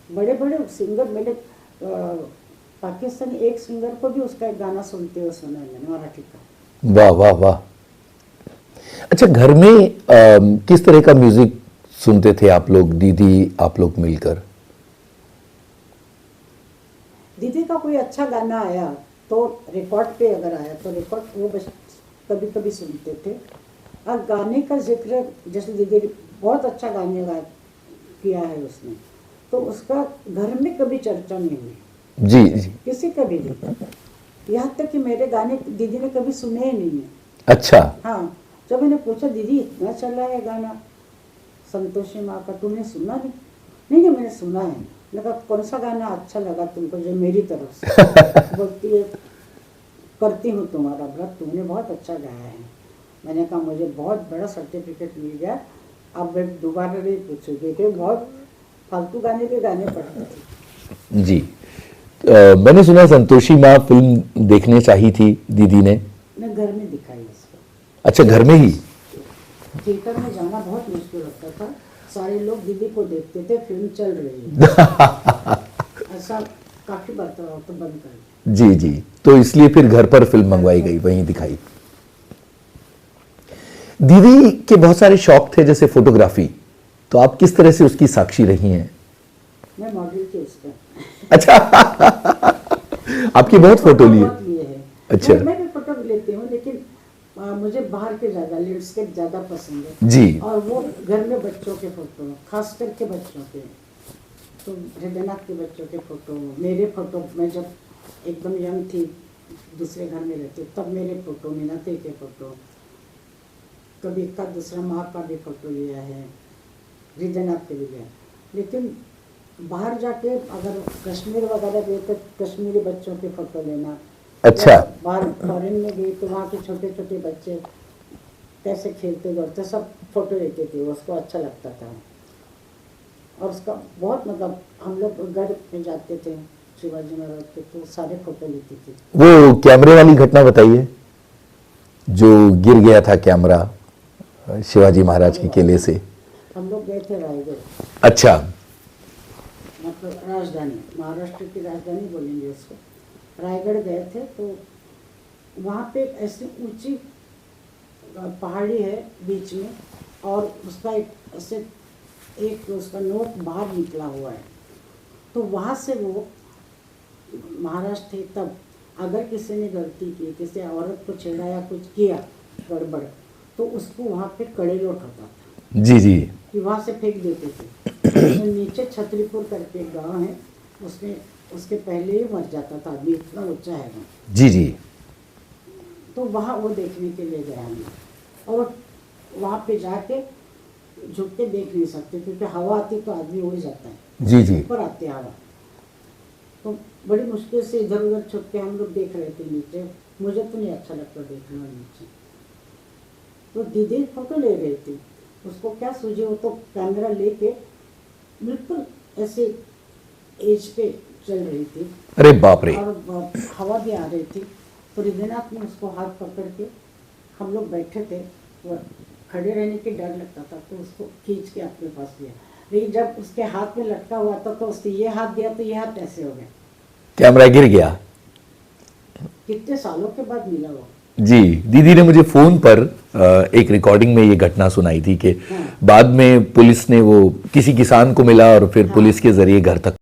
बड़े बड़े सिंगर मैंने पाकिस्तानी एक सिंगर को भी उसका एक गाना सुनते हुए सुना है मैंने, मराठी का। वाह वाह वाह। अच्छा, घर में किस तरह का म्यूजिक सुनते थे आप लोग, दीदी आप लोग मिलकर? दीदी का कोई अच्छा गाना आया तो रिकॉर्ड पे अगर आया तो रिकॉर्ड वो बस कभी कभी सुनते थे, और गाने का जिक्र जैसे दीदी बहुत अच्छा गाने गा किया है उसने, तो उसका घर में कभी चर्चा नहीं हुई, जी जी। किसी का भी नहीं। यहाँ तक कि मेरे गाने दीदी ने कभी सुने ही नहीं है। अच्छा। हाँ, जब मैंने पूछा दीदी इतना चला है गाना संतोषी माँ का, तुमने सुना नहीं? नहीं मैंने सुना है। लगा कौन सा गाना अच्छा लगा तुमको जो मेरी तरफ से? बोलती है करती हूँ तुम्हारा व्रत, तुमने बहुत अच्छा गाया है। मैंने कहा मुझे बहुत बड़ा सर्टिफिकेट मिल गया, अब मैं दोबारा नहीं पूछूंगी कि बहुत फालतू गाने भी गाने पड़ते थे। जी। मैंने सुना संतोषी माँ फिल्म देखने चाहिए थी दीदी ने। मैं घर में दिखाई इसको। अच्छा, घर में ही? थिएटर में जाना बहुत मुश्किल होता था, सारे लोग दीदी को देखते थे फिल्म चल रही है ऐसा काफी बार तो बंद कर। जी जी, तो इसलिए फिर घर पर फिल्म मंगवाई गई, वहीं दिखाई। दीदी के बहुत सारे शौक थे जैसे फोटोग्राफी, तो आप किस तरह से उसकी साक्षी रही हैं? मैं मॉडल थी उसका। अच्छा आपकी बहुत फोटो लिए? है। अच्छा। मैं भी फोटो लेती हूँ, लेकिन मुझे बाहर के ज्यादा लैंडस्केप ज्यादा पसंद है जी। और वो घर में बच्चों के फोटो, खास करके बच्चों के, तो हृदयनाथ के बच्चों के फोटो, मेरे फोटो, मैं जब एकदम यंग थी दूसरे घर में रहती तब मेरे फोटो, मीनाते के फोटो, कभी का दूसरा माँ का भी फोटो लिया है, हृदयनाथ के भी लिया। लेकिन बाहर जाके अगर कश्मीर वगैरह गए तो कश्मीरी बच्चों के फोटो लेना। अच्छा। बाहर फॉरेन में गई तो वहाँ के छोटे छोटे बच्चे कैसे खेलते दौड़ते सब फोटो लेते थे, उसको अच्छा लगता था। और उसका बहुत मतलब हम लोग घर में जाते थे शिवाजी महाराज के, तो सारे फोटो लेती थी। वो कैमरे वाली घटना बताइए, जो गिर गया था कैमरा शिवाजी महाराज के किले से। हम लोग गए थे रायगढ़, अच्छा। मतलब राजधानी, महाराष्ट्र की राजधानी बोलेंगे उसको। रायगढ़ गए थे तो वहाँ पे ऐसी ऊंची पहाड़ी है बीच में, और उसका एक उसका नोक बाहर निकला हुआ है, तो वहाँ से वो महाराष्ट्र थे तब अगर किसी ने गलती की, किसी औरत को छेड़ा या कुछ किया गड़बड़, तो उसको वहाँ पे कड़े लोट होता था। जी जी। कि वहाँ से फेंक देते थे। नीचे छतरीपुर करके एक गाँव है, उसमें उसके पहले ही मर जाता था आदमी, इतना ऊंचा है वो। जी जी। तो वहाँ वो देखने के लिए गया हमने, और वहाँ पे जाके झुक के देख नहीं सकते क्योंकि हवा आती तो आदमी उड़ जाता है। जी जी। ऊपर आती हवा, तो बड़ी मुश्किल से इधर उधर छुप के हम लोग देख रहे थे नीचे। मुझे तो नहीं अच्छा लगता देखना नीचे। तो दीदी फोटो ले रही थी, उसको क्या सूझे, वो तो कैमरा लेके बिल्कुल ऐसे एज पे चल रही थी। अरे बाप रे। और हवा भी आ रही थी, तो हृदयनाथ ने उसको हाथ पकड़ के, हम लोग बैठे थे, वो खड़े रहने के डर लगता था, तो उसको खींच के अपने पास लिया। लेकिन जब उसके हाथ में लटका हुआ था तो उसने ये हाथ दिया तो ये हाथ ऐसे हो गया, कैमरा गिर गया। कितने सालों के बाद मिला वो। जी। दीदी ने मुझे फोन पर एक रिकॉर्डिंग में ये घटना सुनाई थी कि हाँ। बाद में पुलिस ने वो किसी किसान को मिला और फिर हाँ। पुलिस के जरिए घर तक